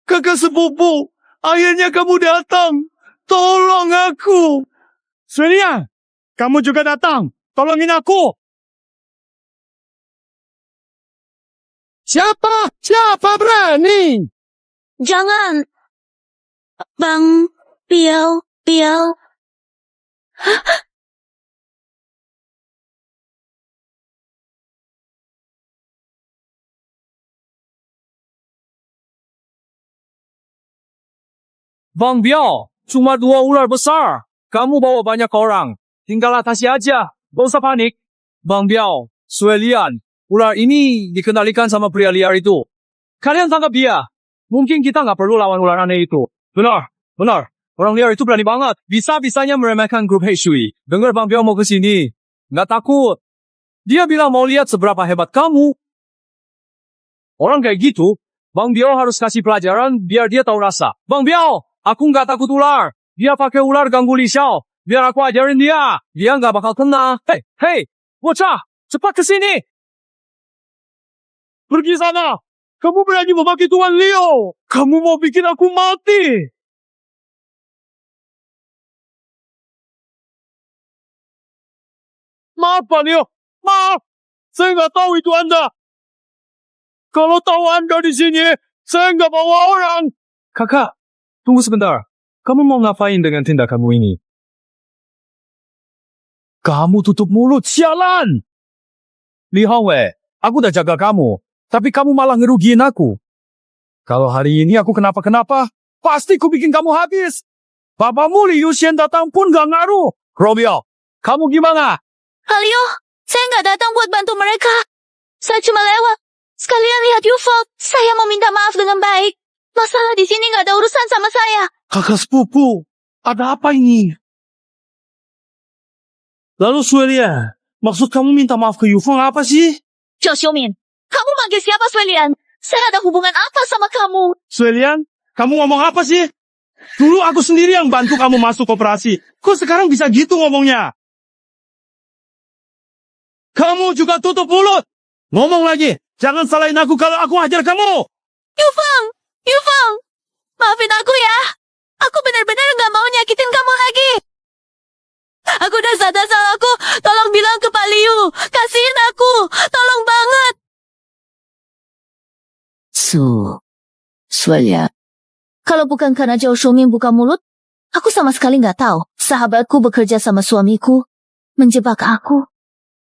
Kakak sepupu, akhirnya kamu datang. Tolong aku. Suelia, kamu juga datang. Tolongin aku. Siapa berani? Jangan. Bang Biao. Bang Biao, cuma 2 ular besar. Kamu bawa banyak orang. Tinggal atasi aja. Gak usah panik. Bang Biao, Suelian, ular ini dikendalikan sama pria liar itu. Kalian tangkap dia. Mungkin kita nggak perlu lawan ular aneh itu. Benar. Orang liar itu berani banget. Bisa-bisanya meremehkan grup Hei Shui. Dengar Bang Biao mau ke sini. Nggak takut. Dia bilang mau lihat seberapa hebat kamu. Orang kayak gitu, Bang Biao harus kasih pelajaran biar dia tahu rasa. Bang Biao, aku nggak takut ular. Dia pakai ular ganggu Li Xiao. Biar aku ajarin dia. Dia nggak bakal kena. Hei, bocah, cepat ke sini. Pergi sana. Kamu berani memaki Tuan Leo. Kamu mau bikin aku mati. Maaf Pak Leo. Maaf. Saya nggak tahu itu Anda. Kalau tahu Anda di sini, saya nggak bawa orang. Kakak, tunggu sebentar. Kamu mau ngapain dengan tindakanmu ini? Kamu tutup mulut, sialan! Li Hongwei, aku udah jaga kamu. Tapi kamu malah ngerugiin aku. Kalau hari ini aku kenapa-kenapa, pasti ku bikin kamu habis. Papamu Li Yuxian datang pun gak ngaruh. Robio, kamu gimana? Halio, saya nggak datang buat bantu mereka. Saya cuma lewat. Sekalian lihat Yufeng. Saya mau minta maaf dengan baik. Masalah di sini nggak ada urusan sama saya. Kakak sepupu, ada apa ini? Lalu Suelia, maksud kamu minta maaf ke Yufeng apa sih? Zhou Xiumin, kamu manggil siapa Suelian? Saya ada hubungan apa sama kamu? Suelian, kamu ngomong apa sih? Dulu aku sendiri yang bantu kamu masuk operasi. Kok sekarang bisa gitu ngomongnya? Kamu juga tutup mulut. Ngomong lagi. Jangan salahin aku kalau aku hajar kamu. Yufeng, maafin aku ya. Aku benar-benar nggak mau nyakitin kamu lagi. Aku udah sadar salah aku. Tolong bilang ke Pak Liu. Kasihin aku. Tolong banget. Suelia. Kalau bukan karena Zhou Xiumin buka mulut, aku sama sekali nggak tahu sahabatku bekerja sama suamiku menjebak aku.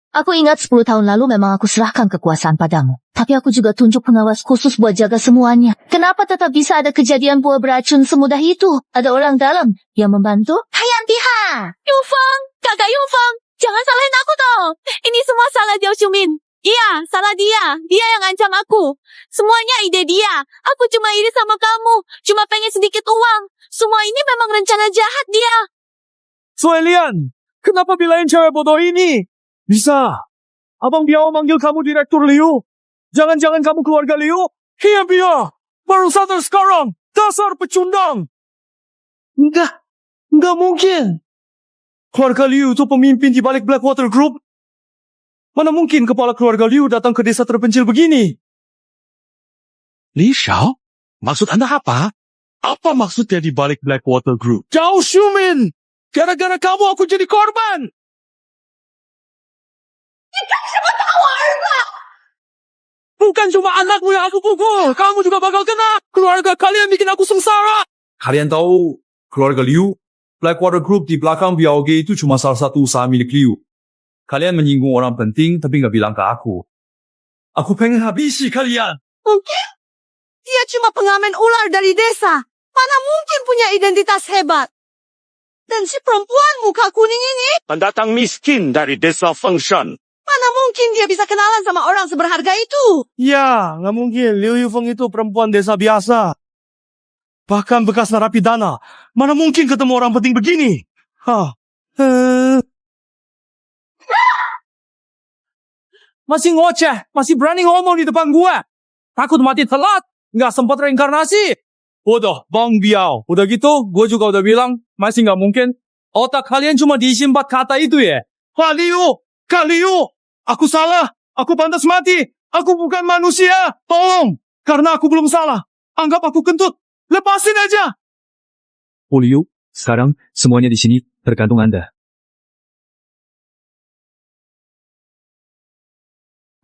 Aku ingat 10 tahun lalu memang aku serahkan kekuasaan padamu. Tapi aku juga tunjuk pengawas khusus buat jaga semuanya. Kenapa tetap bisa ada kejadian buah beracun semudah itu? Ada orang dalam yang membantu? Hayantiha! Yufeng, kakak Yufeng, jangan salahin aku dong. Ini semua salah Zhou Xiumin. Iya, salah dia. Dia yang ngancam aku. Semuanya ide dia. Aku cuma iri sama kamu. Cuma pengen sedikit uang. Semua ini memang rencana jahat dia. Suelian, kenapa bilain cewek bodoh ini? Bisa. Abang Biao manggil kamu Direktur Liu. Jangan-jangan kamu keluarga Liu? Iya, Biao. Baru sadar sekarang. Dasar pecundang. Enggak mungkin. Keluarga Liu itu pemimpin di balik Blackwater Group. Mana mungkin kepala keluarga Liu datang ke desa terpencil begini? Li Xiao? Maksud Anda apa? Apa maksudnya di balik Blackwater Group? Zhou Xiumin! Gara-gara kamu aku jadi korban! Bukan cuma anakmu yang aku pukul, kamu juga bakal kena. Keluarga kalian bikin aku sengsara. Kalian tahu, keluarga Liu, Blackwater Group di belakang BLG itu cuma salah satu usaha milik Liu. Kalian menyinggung orang penting tapi nggak bilang ke aku. Aku pengen habisi kalian. Mungkin dia cuma pengamen ular dari desa. Mana mungkin punya identitas hebat. Dan si perempuan muka kuning ini, Pendatang miskin dari desa Fengshan. mana mungkin dia bisa kenalan sama orang seberharga itu? Ya, nggak mungkin. Liu Yufeng itu perempuan desa biasa. Bahkan bekas narapidana. Mana mungkin ketemu orang penting begini? Masih ngoceh, masih berani ngomong di depan gua. Takut mati telat, nggak sempat reinkarnasi. Bodoh, Bang Biao. Udah gitu, gue juga udah bilang, masih nggak mungkin. Otak kalian cuma diisi 4 kata itu ya. Pak Liu! Kak Liu! Aku salah! Aku pantas mati! Aku bukan manusia! Tolong! Karena aku belum salah. Anggap aku kentut. Lepasin aja! Bu Liu, sekarang semuanya di sini tergantung Anda.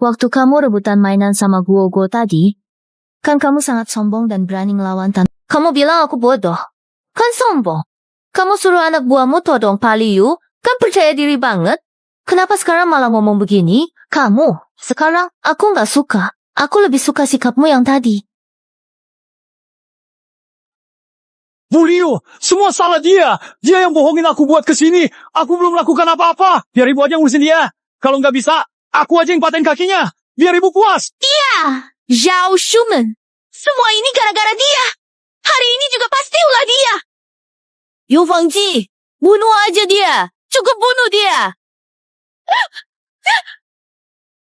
Waktu kamu rebutan mainan sama Guo tadi, kan kamu sangat sombong dan berani ngelawan Tan. Kamu bilang aku bodoh. Kan sombong. Kamu suruh anak buahmu todong Pak Liu, kan percaya diri banget. Kenapa sekarang malah ngomong begini? Kamu, sekarang aku nggak suka. Aku lebih suka sikapmu yang tadi. Bu Liu, semua salah dia. Dia yang bohongin aku buat kesini. Aku belum lakukan apa-apa. Biar ibu aja ngurusin dia. Kalau nggak bisa, aku aja yang paten kakinya. Biar ibu puas. Iya, Zhao Shumen. Semua ini gara-gara dia. Hari ini juga pasti ulah dia. Yu Fengji, bunuh aja dia. Cukup bunuh dia.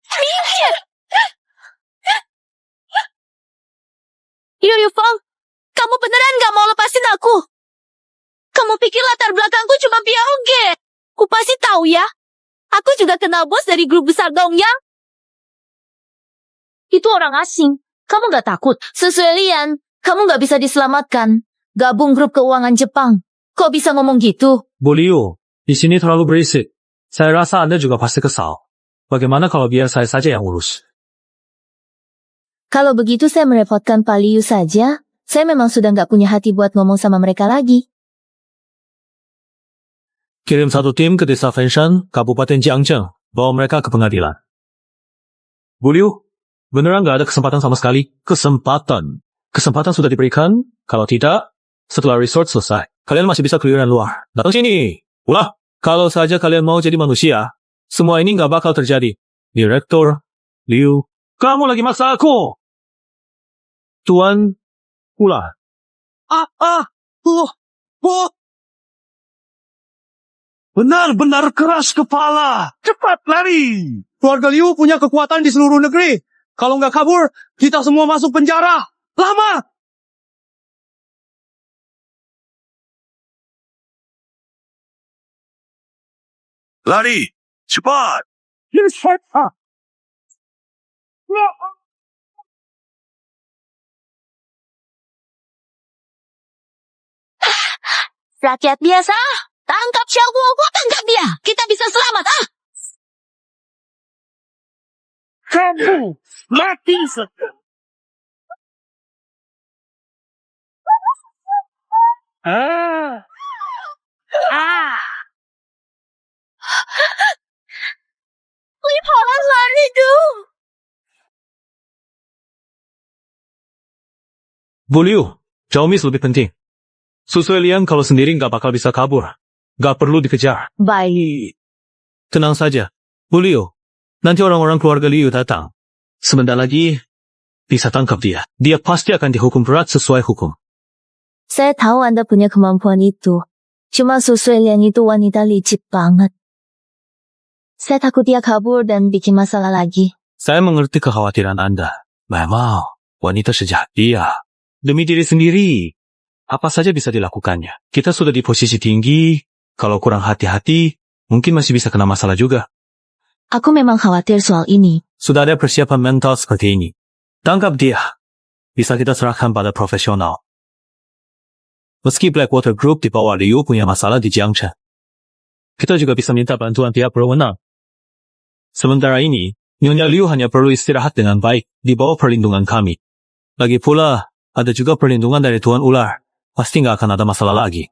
Minggir. Yu Feng, kamu beneran gak mau lepasin aku? Kamu pikir latar belakangku cuma Biaoge? Ku pasti tahu ya. Aku juga kenal bos dari grup besar Dongyang. Itu orang asing. Kamu gak takut? Sesuai Lian, kamu gak bisa diselamatkan. Gabung grup keuangan Jepang. Kok bisa ngomong gitu? Bu Liu, di sini terlalu berisik. Saya rasa Anda juga pasti kesal. Bagaimana kalau biar saya saja yang urus? Kalau begitu saya merepotkan Pak Liu saja. Saya memang sudah nggak punya hati buat ngomong sama mereka lagi. Kirim satu tim ke desa Fenshan, Kabupaten Jiangzheng. Bawa mereka ke pengadilan. Bu Liu, beneran nggak ada kesempatan sama sekali? Kesempatan. Kesempatan sudah diberikan. Kalau tidak, setelah resort selesai, kalian masih bisa keliling luar. Datang sini. Ulah. Kalau saja kalian mau jadi manusia, semua ini nggak bakal terjadi. Direktur Liu, kamu lagi maksa aku. Tuan Ulah. Benar-benar keras kepala. Cepat lari. Keluarga Liu punya kekuatan di seluruh negeri. Kalau nggak kabur, kita semua masuk penjara. Lama. Lari. Cepat. Rakyat biasa, tangkap Xiao Guo, tangkap dia. Kita bisa selamat, ah! Kamu mati lari dong. Bu Liu, Xiaomi lebih penting. Sesuai Lian kalau sendiri nggak bakal bisa kabur. Nggak perlu dikejar. Baik. Tenang saja. Bu Liu, nanti orang-orang keluarga Liu datang. Sebentar lagi, bisa tangkap dia. Dia pasti akan dihukum berat sesuai hukum. Saya tahu Anda punya kemampuan itu. Cuma Susui Lian itu wanita licik banget. Saya takut dia kabur dan bikin masalah lagi. Saya mengerti kekhawatiran Anda. Memang, wanita sejahat dia. Demi diri sendiri, apa saja bisa dilakukannya. Kita sudah di posisi tinggi, kalau kurang hati-hati, mungkin masih bisa kena masalah juga. Aku memang khawatir soal ini. Sudah ada persiapan mental seperti ini. Tangkap dia. Bisa kita serahkan pada profesional. Meski Blackwater Group di bawah Liu punya masalah di Jiangchen, kita juga bisa minta bantuan pihak berwenang. Sementara ini, Nyonya Liu hanya perlu istirahat dengan baik di bawah perlindungan kami. Lagi pula, ada juga perlindungan dari Tuan Ular. Pasti nggak akan ada masalah lagi.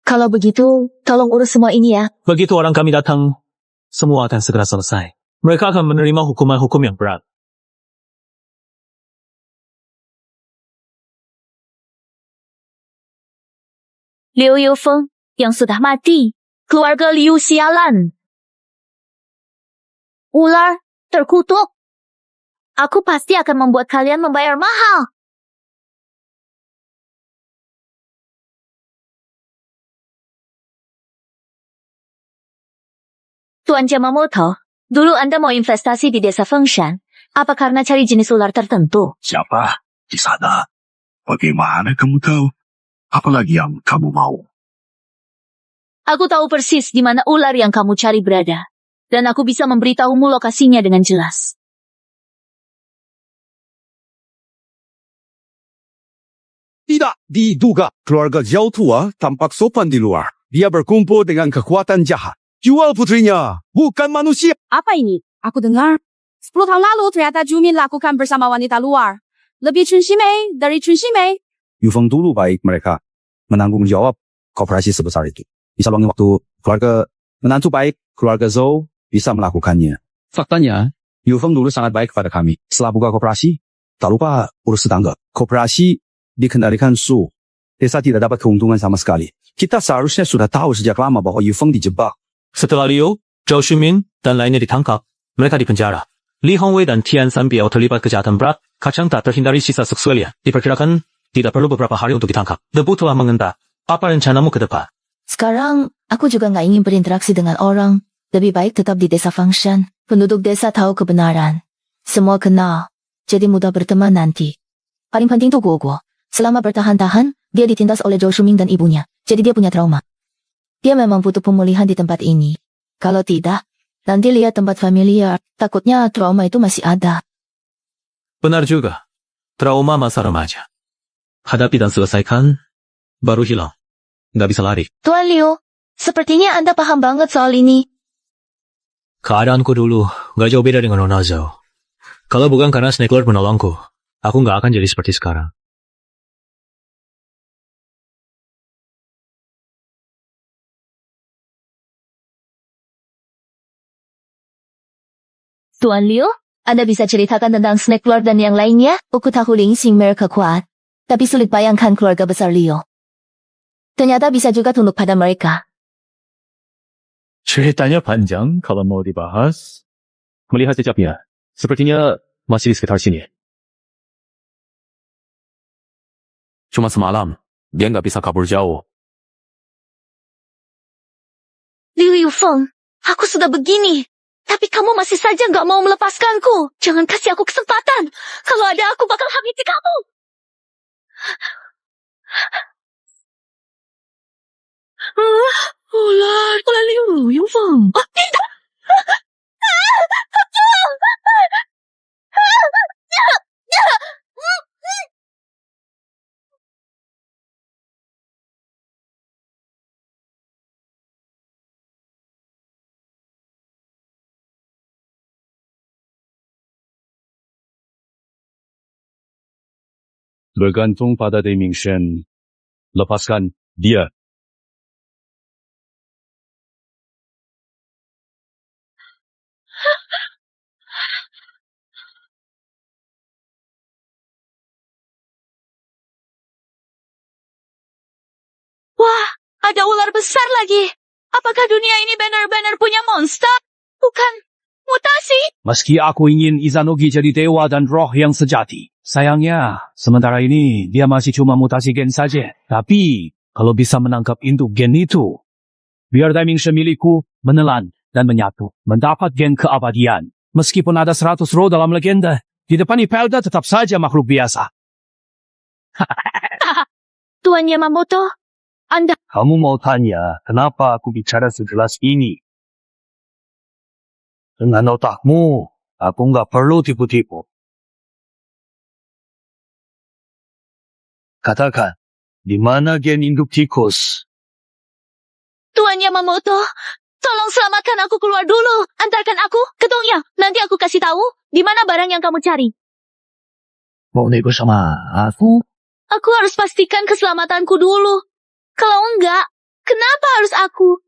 Kalau begitu, tolong urus semua ini ya. Begitu orang kami datang, semua akan segera selesai. Mereka akan menerima hukuman-hukum yang berat. Liu Yufeng yang sudah mati. Keluarga Liu sialan. Ular terkutuk. Aku pasti akan membuat kalian membayar mahal. Tuan Yamamoto, dulu Anda mau investasi di desa Fengshan. Apa karena cari jenis ular tertentu? Siapa? Di sana. Bagaimana kamu tahu? Apalagi yang kamu mau? Aku tahu persis di mana ular yang kamu cari berada. Dan aku bisa memberitahumu lokasinya dengan jelas. Tidak diduga, keluarga Zhao Tua tampak sopan di luar. Dia berkumpul dengan kekuatan jahat. Jual putrinya, bukan manusia. Apa ini? Aku dengar 10 tahun lalu ternyata Jumin lakukan bersama wanita luar. Lebih Chun Ximei dari Chun Ximei. Yufeng dulu baik mereka menanggung jawab koperasi sebesar itu. Bisa luangin waktu keluarga menantu baik, keluarga Zhou bisa melakukannya. Faktanya, Yufeng dulu sangat baik kepada kami. Setelah buka koperasi, tak lupa urus tetangga. Koperasi dikendalikan Su. Desa tidak dapat keuntungan sama sekali. Kita seharusnya sudah tahu sejak lama bahwa Yufeng dijebak. Setelah Liu, Zhao Xumin, dan lainnya ditangkap, mereka dipenjara. Li Hongwei dan Tian San Biao terlibat kejahatan berat, kacang tak terhindari sisa seksualnya. Diperkirakan, tidak perlu beberapa hari untuk ditangkap. Debu telah mengentak. Apa rencanamu ke depan? Sekarang, aku juga nggak ingin berinteraksi dengan orang. Lebih baik tetap di desa Fangshan. Penduduk desa tahu kebenaran. Semua kenal. Jadi mudah berteman nanti. Paling penting tuh Guo. Selama bertahan-tahan, dia ditindas oleh Zhou Shuming dan ibunya. Jadi dia punya trauma. Dia memang butuh pemulihan di tempat ini. Kalau tidak, nanti lihat tempat familiar. Takutnya trauma itu masih ada. Benar juga. Trauma masa remaja. Hadapi dan selesaikan, baru hilang. Nggak bisa lari. Tuan Liu, sepertinya Anda paham banget soal ini. Keadaanku dulu nggak jauh beda dengan Nona Zhao. Kalau bukan karena Snake Lord menolongku, aku nggak akan jadi seperti sekarang. Tuan Liu, Anda bisa ceritakan tentang Snake Lord dan yang lainnya? Aku tahu Ling Xing mereka kuat, tapi sulit bayangkan keluarga besar Liu. Ternyata bisa juga tunduk pada mereka. Ceritanya panjang kalau mau dibahas. Melihat jejaknya, sepertinya masih di sekitar sini. Cuma semalam, dia nggak bisa kabur jauh. Liu Yufeng, aku sudah begini. Tapi kamu masih saja nggak mau melepaskanku. Jangan kasih aku kesempatan. Kalau ada aku bakal habisi kamu. Ular Liu Yufeng. Oh, tidak. Bergantung pada Dimension. Lepaskan dia. Wah, ada ular besar lagi. Apakah dunia ini benar-benar punya monster? Bukan mutasi. Meski aku ingin Izanagi jadi dewa dan roh yang sejati. Sayangnya, sementara ini dia masih cuma mutasi gen saja. Tapi, kalau bisa menangkap induk gen itu, biar Dimension milikku menelan dan menyatu. Mendapat gen keabadian. Meskipun ada 100 roh dalam legenda, di depan Ipelda tetap saja makhluk biasa. Tuan Yamamoto, Anda... Kamu mau tanya, kenapa aku bicara sejelas ini? Dengan otakmu, aku nggak perlu tipu-tipu. Katakan, di mana gen induk tikus? Tuan Yamamoto, tolong selamatkan aku keluar dulu. Antarkan aku ke Dongyang. Nanti aku kasih tahu di mana barang yang kamu cari. Mau nego sama aku? Aku harus pastikan keselamatanku dulu. Kalau enggak, kenapa harus aku?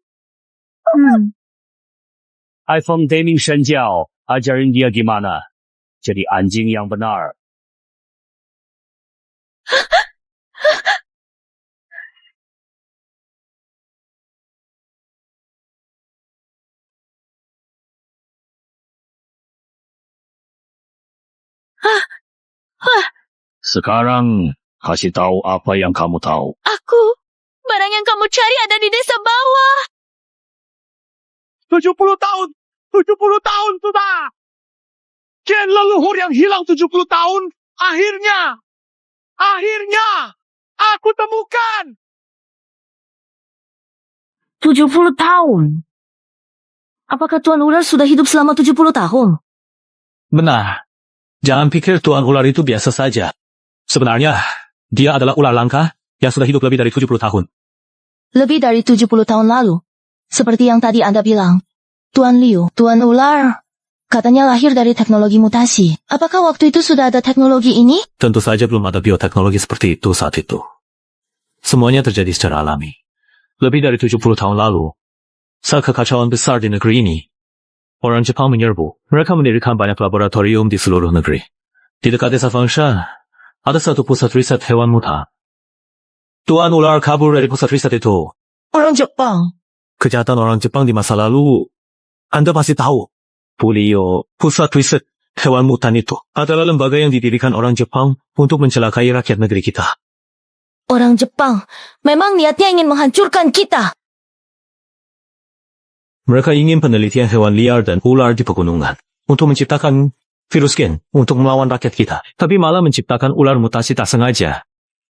iPhone Gaming Shenjiao, ajarin dia gimana jadi anjing yang benar. Sekarang, kasih tahu apa yang kamu tahu. Barang yang kamu cari ada di desa bawah. 70 tahun! 70 tahun sudah! Gen leluhur yang hilang 70 tahun, akhirnya Akhirnya, aku temukan. 70 tahun. Apakah Tuan Ular sudah hidup selama 70 tahun? Benar. Jangan pikir Tuan Ular itu biasa saja. Sebenarnya, dia adalah ular langka yang sudah hidup lebih dari 70 tahun. Lebih dari 70 tahun lalu. Seperti yang tadi Anda bilang. Tuan Liu, Tuan Ular, katanya lahir dari teknologi mutasi. Apakah waktu itu sudah ada teknologi ini? Tentu saja belum ada bioteknologi seperti itu saat itu. Semuanya terjadi secara alami. Lebih dari 70 tahun lalu, saat kekacauan besar di negeri ini, orang Jepang menyerbu. Mereka mendirikan banyak laboratorium di seluruh negeri. Di dekat desa Fengshan, ada satu pusat riset hewan muta. Tuan Ular kabur dari pusat riset itu. Orang Jepang. Kejahatan orang Jepang di masa lalu, Anda pasti tahu. Pulio, pusat riset hewan mutan itu, adalah lembaga yang didirikan orang Jepang untuk mencelakai rakyat negeri kita. Orang Jepang memang niatnya ingin menghancurkan kita. Mereka ingin penelitian hewan liar dan ular di pegunungan untuk menciptakan virus gen untuk melawan rakyat kita. Tapi malah menciptakan ular mutasi tak sengaja.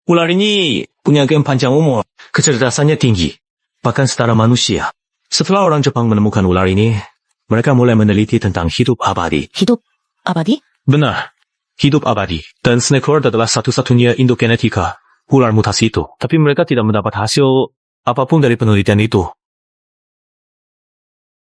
Ular ini punya gen panjang umur, kecerdasannya tinggi, bahkan setara manusia. Setelah orang Jepang menemukan ular ini, mereka mulai meneliti tentang hidup abadi. Hidup abadi? Benar, hidup abadi. Dan Snake Lord adalah satu-satunya induk genetika ular mutasi itu. Tapi mereka tidak mendapat hasil apapun dari penelitian itu.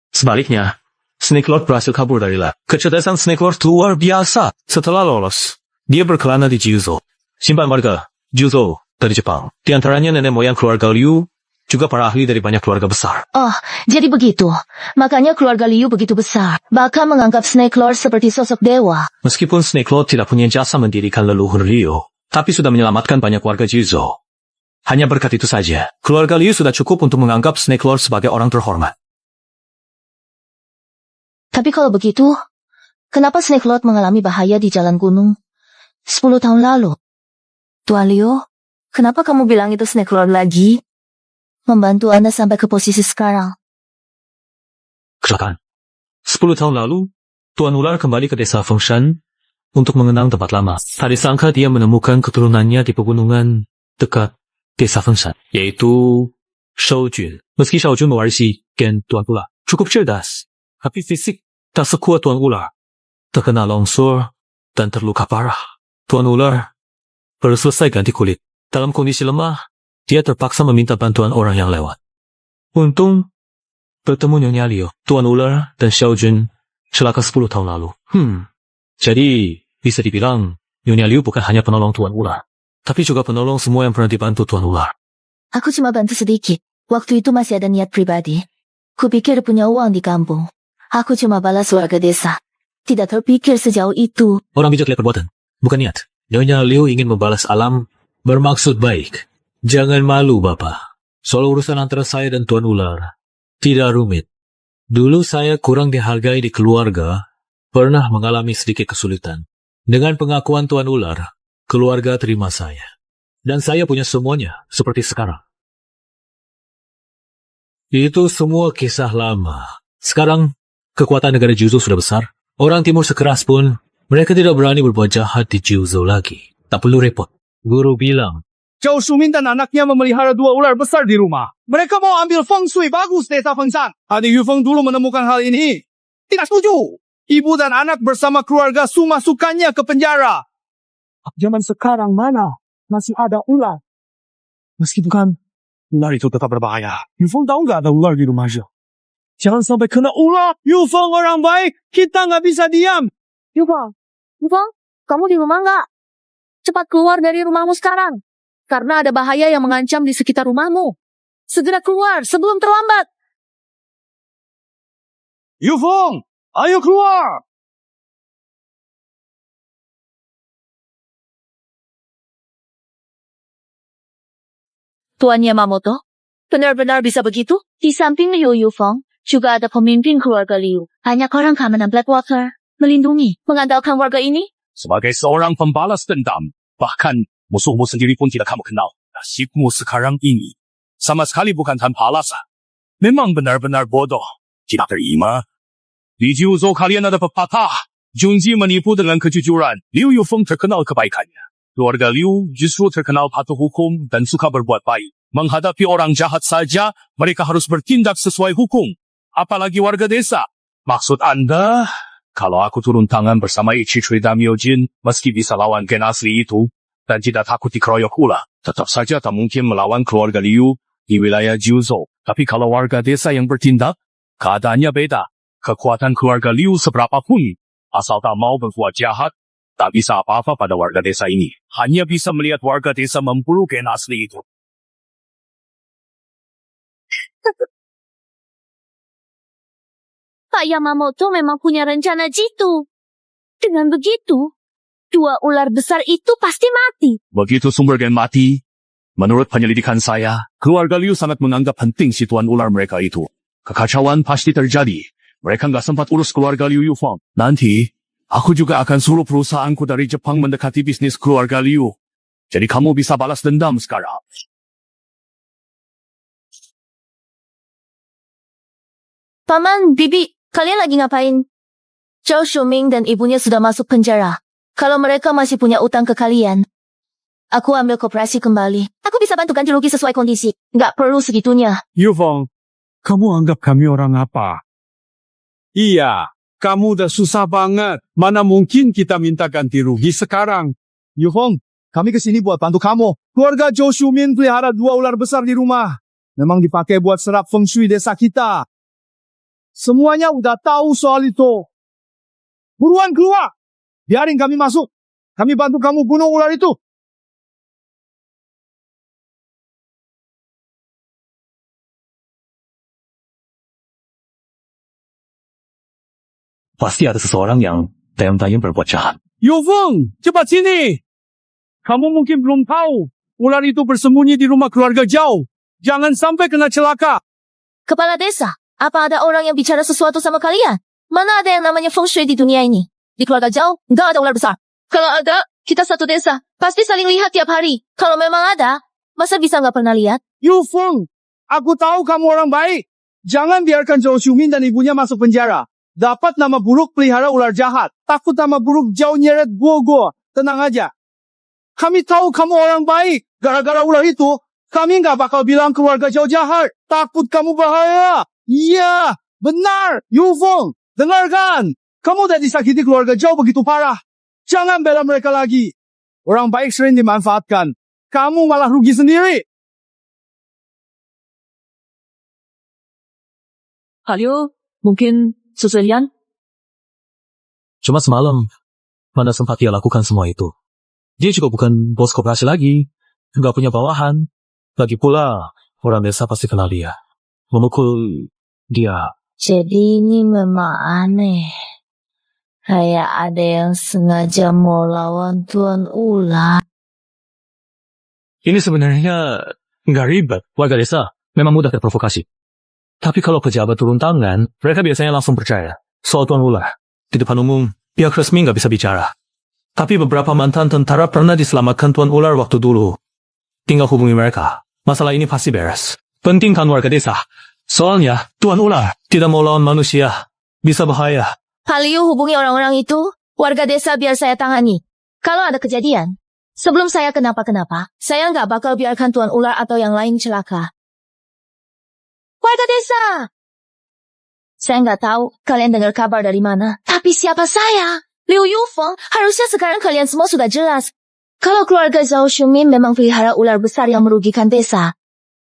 Sebaliknya, Snake Lord berhasil kabur dari lab. Kecerdasan Snake Lord luar biasa. Setelah lolos, dia berkelana di Jiuzhou, simpan warga Jiuzhou dari Jepang. Di antaranya nenek moyang keluarga Liu, juga para ahli dari banyak keluarga besar. Oh, jadi begitu. Makanya keluarga Liu begitu besar. Bahkan menganggap Snake Lord seperti sosok dewa. Meskipun Snake Lord tidak punya jasa mendirikan leluhur Liu, tapi sudah menyelamatkan banyak warga Jiuzhou. Hanya berkat itu saja, keluarga Liu sudah cukup untuk menganggap Snake Lord sebagai orang terhormat. Tapi kalau begitu, kenapa Snake Lord mengalami bahaya di jalan gunung 10 tahun lalu? Tuan Liu, kenapa kamu bilang itu Snake Lord lagi? Membantu Anda sampai ke posisi sekarang. Kecelakaan. 10 tahun lalu, Tuan Ular kembali ke desa Fengshan untuk mengenang tempat lama. Tak disangka dia menemukan keturunannya di pegunungan dekat desa Fengshan, yaitu Shao Jun. Meski Shao Jun mewarisi gen Tuan Ular, cukup cerdas, tapi fisik tak sekuat Tuan Ular. Terkena longsor dan terluka parah. Tuan Ular baru selesai ganti kulit. Dalam kondisi lemah, dia terpaksa meminta bantuan orang yang lewat. Untung bertemu Nyonya Liu. Tuan Ular dan Xiao Jun celaka 10 tahun lalu. Jadi bisa dibilang Nyonya Liu bukan hanya penolong Tuan Ular, tapi juga penolong semua yang pernah dibantu Tuan Ular. Aku cuma bantu sedikit. Waktu itu masih ada niat pribadi. Kupikir punya uang di kampung. Aku cuma balas warga desa. Tidak terpikir sejauh itu. Orang bijak lihat perbuatan, bukan niat. Nyonya Liu ingin membalas alam, bermaksud baik. Jangan malu, Bapak. Soal urusan antara saya dan Tuan Ular, tidak rumit. Dulu saya kurang dihargai di keluarga, pernah mengalami sedikit kesulitan. Dengan pengakuan Tuan Ular, keluarga terima saya. Dan saya punya semuanya, seperti sekarang. Itu semua kisah lama. Sekarang, kekuatan negara Jiuzhou sudah besar. Orang timur sekeras pun, mereka tidak berani berbuat jahat di Jiuzhou lagi. Tak perlu repot. Guru bilang, Zhou Shumin dan anaknya memelihara 2 ular besar di rumah. Mereka mau ambil feng shui bagus desa Fengshan. Adik Yufeng dulu menemukan hal ini. Tidak setuju. Ibu dan anak bersama keluarga Su masukkannya ke penjara. Zaman sekarang mana masih ada ular? Meski bukan, ular itu tetap berbahaya. Yufeng tahu nggak ada ular di rumahnya? Jangan sampai kena ular. Yufeng orang baik. Kita nggak bisa diam. Yufeng, kamu di rumah nggak? Cepat keluar dari rumahmu sekarang. Karena ada bahaya yang mengancam di sekitar rumahmu. Segera keluar sebelum terlambat. Yufeng, ayo keluar. Tuan Yamamoto, benar-benar bisa begitu? Di samping Liu Yufeng, juga ada pemimpin keluarga Liu. Banyak orang keamanan Blackwater melindungi, mengandalkan warga ini. Sebagai seorang pembalas dendam, bahkan musuhmu sendiri pun tidak kamu kenal. Nasibmu sekarang ini sama sekali bukan tanpa alasan. Memang benar-benar bodoh. Tidak terima. Di Jiuzhou kalian ada pepatah, Junji menipu dengan kejujuran, Liu Yufeng terkenal kebaikannya. Keluarga Liu justru terkenal patuh hukum dan suka berbuat baik. Menghadapi orang jahat saja, mereka harus bertindak sesuai hukum. Apalagi warga desa. Maksud Anda, kalau aku turun tangan bersama Ichi Cui Damio Jin, meski bisa lawan gen asli itu, dan tidak takut dikeroyok ular, tetap saja tak mungkin melawan keluarga Liu di wilayah Jiuzhou. Tapi kalau warga desa yang bertindak, keadaannya beda. Kekuatan keluarga Liu seberapapun, asal tak mau berbuat jahat, tak bisa apa-apa pada warga desa ini. Hanya bisa melihat warga desa memburu gen asli itu. Pak Yamamoto memang punya rencana jitu. Dengan begitu, 2 ular besar itu pasti mati. Begitu sumber gen mati, menurut penyelidikan saya, keluarga Liu sangat menganggap penting si tuan ular mereka itu. Kekacauan pasti terjadi. Mereka nggak sempat urus keluarga Liu Yufeng. Nanti, aku juga akan suruh perusahaanku dari Jepang mendekati bisnis keluarga Liu. Jadi kamu bisa balas dendam sekarang. Paman, Bibi, kalian lagi ngapain? Zhao Shuming dan ibunya sudah masuk penjara. Kalau mereka masih punya utang ke kalian, aku ambil koperasi kembali. Aku bisa bantu ganti rugi sesuai kondisi. Nggak perlu segitunya. Yufeng, kamu anggap kami orang apa? Iya, kamu udah susah banget. Mana mungkin kita minta ganti rugi sekarang? Yufeng, kami kesini buat bantu kamu. Keluarga Zhou Shumin pelihara 2 ular besar di rumah. Memang dipakai buat serap feng shui desa kita. Semuanya udah tahu soal itu. Buruan keluar. Biarin kami masuk. Kami bantu kamu bunuh ular itu. Pasti ada seseorang yang diam-diam berbuat jahat. Yufeng, cepat sini. Kamu mungkin belum tahu. Ular itu bersembunyi di rumah keluarga Zhao. Jangan sampai kena celaka. Kepala desa, apa ada orang yang bicara sesuatu sama kalian? Mana ada yang namanya feng shui di dunia ini? Di keluarga Zhao, nggak ada ular besar. Kalau ada, kita satu desa. Pasti saling lihat tiap hari. Kalau memang ada, masa bisa nggak pernah lihat? Yufeng, aku tahu kamu orang baik. Jangan biarkan Zhou Shumin dan ibunya masuk penjara. Dapat nama buruk pelihara ular jahat. Takut nama buruk Zhao nyeret gua. Tenang aja. Kami tahu kamu orang baik. Gara-gara ular itu, kami nggak bakal bilang keluarga Zhao jahat. Takut kamu bahaya. Iya, benar. Yufeng, dengarkan. Kamu udah disakiti keluarga Zhao begitu parah. Jangan bela mereka lagi. Orang baik sering dimanfaatkan. Kamu malah rugi sendiri. Halo, mungkin Suselian? Cuma semalam, mana sempat dia lakukan semua itu. Dia juga bukan bos koperasi lagi, nggak punya bawahan. Lagi pula, orang desa pasti kenal dia. Memukul dia. Jadi ini memang aneh. Kayak ada yang sengaja mau lawan Tuan Ular. Ini sebenarnya nggak ribet. Warga desa memang mudah terprovokasi. Tapi kalau pejabat turun tangan, mereka biasanya langsung percaya. Soal Tuan Ular, di depan umum, pihak resmi nggak bisa bicara. Tapi beberapa mantan tentara pernah diselamatkan Tuan Ular waktu dulu. Tinggal hubungi mereka. Masalah ini pasti beres. Penting kan warga desa. Soalnya, Tuan Ular tidak mau lawan manusia. Bisa bahaya. Pak Liu hubungi orang-orang itu, warga desa biar saya tangani. Kalau ada kejadian, sebelum saya kenapa-kenapa, saya nggak bakal biarkan Tuan Ular atau yang lain celaka. Warga desa! Saya nggak tahu kalian dengar kabar dari mana. Tapi siapa saya? Liu Yufeng, harusnya sekarang kalian semua sudah jelas. Kalau keluarga Zhao Shumin memang pelihara ular besar yang merugikan desa.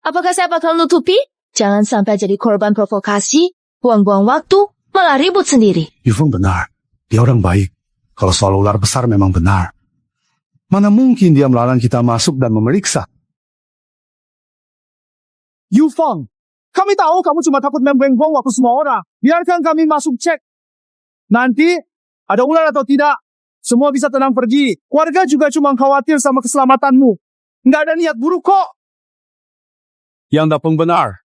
Apakah saya bakal nutupi? Jangan sampai jadi korban provokasi, buang-buang waktu, malah ribut sendiri. Yufeng benar. Dia orang baik. Kalau soal ular besar memang benar. Mana mungkin dia melarang kita masuk dan memeriksa? Yufeng, kami tahu kamu cuma takut membeng-beng waktu semua orang. Biarkan kami masuk cek. Nanti, ada ular atau tidak, semua bisa tenang pergi. Warga juga cuma khawatir sama keselamatanmu. Nggak ada niat buruk kok. Yang Dapeng benar.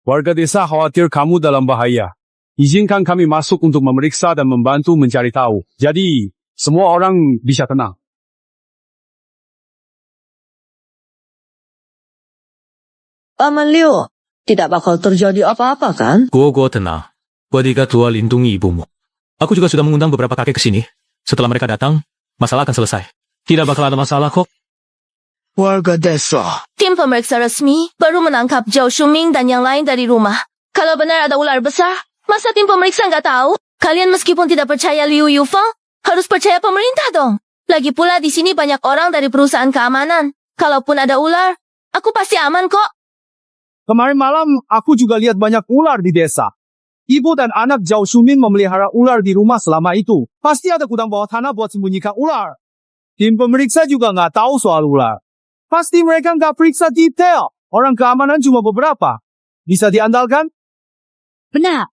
Warga desa khawatir kamu dalam bahaya. Izinkan kami masuk untuk memeriksa dan membantu mencari tahu. Jadi, semua orang bisa tenang. Paman Liu, tidak bakal terjadi apa-apa kan? Gua tenang. Bodyguard tua lindungi ibumu. Aku juga sudah mengundang beberapa kakek ke sini. Setelah mereka datang, masalah akan selesai. Tidak bakal ada masalah kok. Warga desa. Tim pemeriksa resmi baru menangkap Zhao Shuming dan yang lain dari rumah. Kalau benar ada ular besar, masa tim pemeriksa nggak tahu? Kalian meskipun tidak percaya Liu Yufeng, harus percaya pemerintah dong. Lagi pula di sini banyak orang dari perusahaan keamanan. Kalaupun ada ular, aku pasti aman kok. Kemarin malam, aku juga lihat banyak ular di desa. Ibu dan anak Zhao Shuming memelihara ular di rumah selama itu. Pasti ada gudang bawah tanah buat sembunyikan ular. Tim pemeriksa juga nggak tahu soal ular. Pasti mereka nggak periksa detail. Orang keamanan cuma beberapa. Bisa diandalkan? Benar.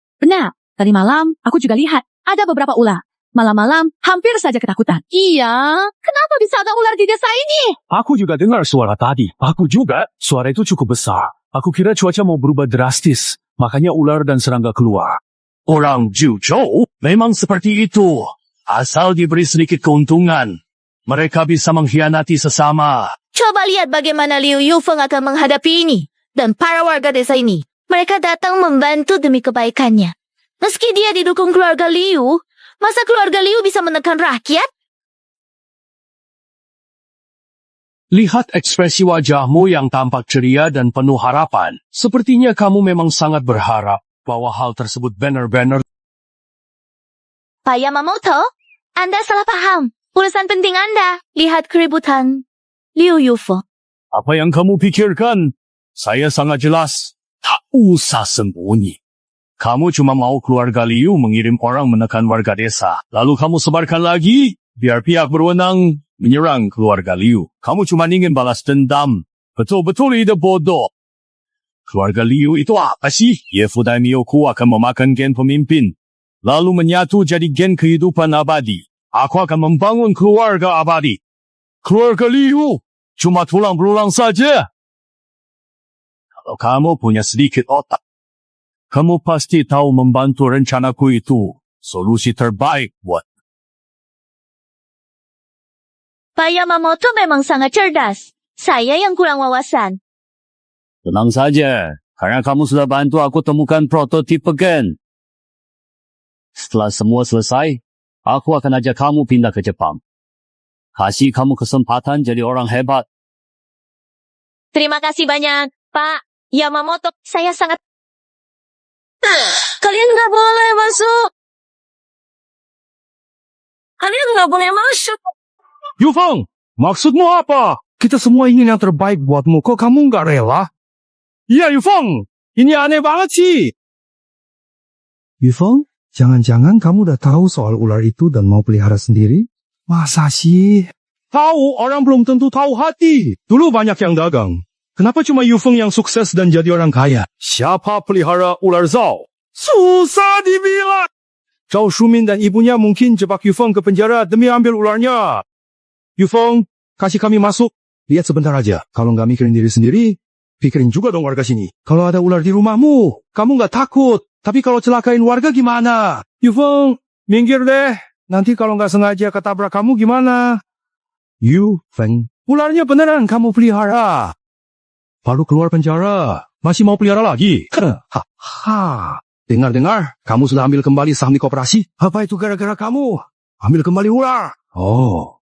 Tadi malam aku juga lihat ada beberapa ular. Malam-malam hampir saja ketakutan. Iya, kenapa bisa ada ular di desa ini? Aku juga dengar suara tadi. Aku juga. Suara itu cukup besar. Aku kira cuaca mau berubah drastis. Makanya ular dan serangga keluar. Orang Juzhou memang seperti itu. Asal diberi sedikit keuntungan, mereka bisa mengkhianati sesama. Coba lihat bagaimana Liu Yufeng akan menghadapi ini. Dan para warga desa ini. Mereka datang membantu demi kebaikannya. Meski dia didukung keluarga Liu, masa keluarga Liu bisa menekan rakyat? Lihat ekspresi wajahmu yang tampak ceria dan penuh harapan. Sepertinya kamu memang sangat berharap bahwa hal tersebut benar-benar. Pak Yamamoto, Anda salah paham. Urusan penting Anda. Lihat keributan Liu Yufeng. Apa yang kamu pikirkan? Saya sangat jelas. Tak usah sembunyi. Kamu cuma mau keluarga Liu mengirim orang menekan warga desa. Lalu kamu sebarkan lagi, biar pihak berwenang menyerang keluarga Liu. Kamu cuma ingin balas dendam. Betul-betul ide bodoh. Keluarga Liu itu apa sih? Yefu Daimyoku akan memakan gen pemimpin. Lalu menyatu jadi gen kehidupan abadi. Aku akan membangun keluarga abadi. Keluarga Liu cuma tulang belulang saja. Kalau kamu punya sedikit otak, kamu pasti tahu membantu rencanaku itu solusi terbaik buat. Pak Yamamoto memang sangat cerdas. Saya yang kurang wawasan. Tenang saja, karena kamu sudah bantu aku temukan prototipe gen. Setelah semua selesai, aku akan ajak kamu pindah ke Jepang. Kasih kamu kesempatan jadi orang hebat. Terima kasih banyak, Pak Yamamoto. Saya sangat... Kalian nggak boleh masuk. Kalian nggak boleh masuk. Yufeng, maksudmu apa? Kita semua ingin yang terbaik buatmu, kok kamu nggak rela? Iya, Yufeng, ini aneh banget sih. Yufeng, jangan-jangan kamu udah tahu soal ular itu dan mau pelihara sendiri? Masa sih? Tahu, orang belum tentu tahu hati. Dulu banyak yang dagang. Kenapa cuma Yufeng yang sukses dan jadi orang kaya? Siapa pelihara ular Zhao? Susah dibilang. Zhao Shuming dan ibunya mungkin jebak Yufeng ke penjara demi ambil ularnya. Yufeng, kasih kami masuk. Lihat sebentar aja. Kalau nggak mikirin diri sendiri, pikirin juga dong warga sini. Kalau ada ular di rumahmu, kamu nggak takut. Tapi kalau celakain warga gimana? Yufeng, minggir deh. Nanti kalau nggak sengaja ketabrak kamu gimana? Yufeng, ularnya beneran kamu pelihara. Baru keluar penjara, masih mau pelihara lagi? Dengar-dengar, kamu sudah ambil kembali saham di koperasi? Apa itu gara-gara kamu? Ambil kembali ular? Oh.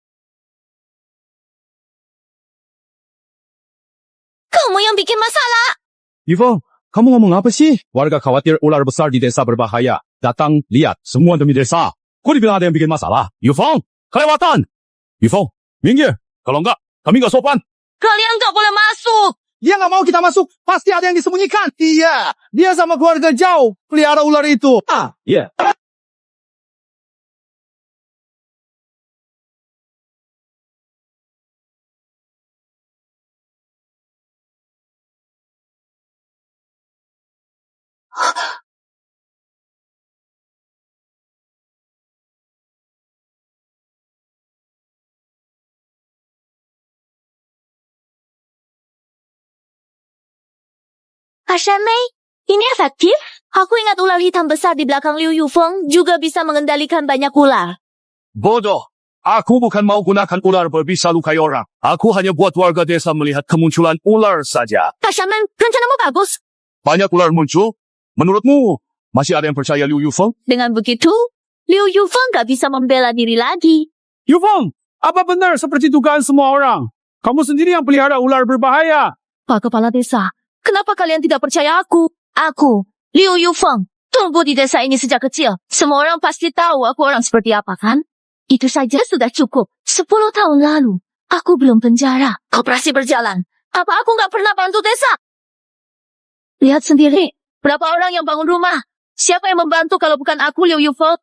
Kamu yang bikin masalah. Yufeng, kamu ngomong apa sih? Warga khawatir ular besar di desa berbahaya. Datang, lihat, semua demi desa. Kok dibilang ada yang bikin masalah? Yufeng, kelewatan. Yufeng, minggir. Kalau enggak, kami nggak sopan. Kalian nggak boleh masuk. Dia nggak mau kita masuk. Pasti ada yang disembunyikan. Iya. Dia sama keluarga Zhao pelihara ular itu. Iya. Pak Shanmei, ini efektif? Aku ingat ular hitam besar di belakang Liu Yufeng juga bisa mengendalikan banyak ular. Bodoh. Aku bukan mau gunakan ular berbisa lukai orang. Aku hanya buat warga desa melihat kemunculan ular saja. Pak Shanmei, rencanamu bagus. Banyak ular muncul. Menurutmu, masih ada yang percaya Liu Yufeng? Dengan begitu, Liu Yufeng gak bisa membela diri lagi. Yufeng, Apa benar seperti dugaan semua orang? Kamu sendiri yang pelihara ular berbahaya. Pak Kepala Desa, kenapa kalian tidak percaya aku? Aku, Liu Yufeng, tumbuh di desa ini sejak kecil. Semua orang pasti tahu aku orang seperti apa, kan? Itu saja sudah cukup. 10 tahun lalu, aku belum penjara. Koperasi berjalan. Apa aku nggak pernah bantu desa? Lihat sendiri, berapa orang yang bangun rumah? Siapa yang membantu kalau bukan aku, Liu Yufeng?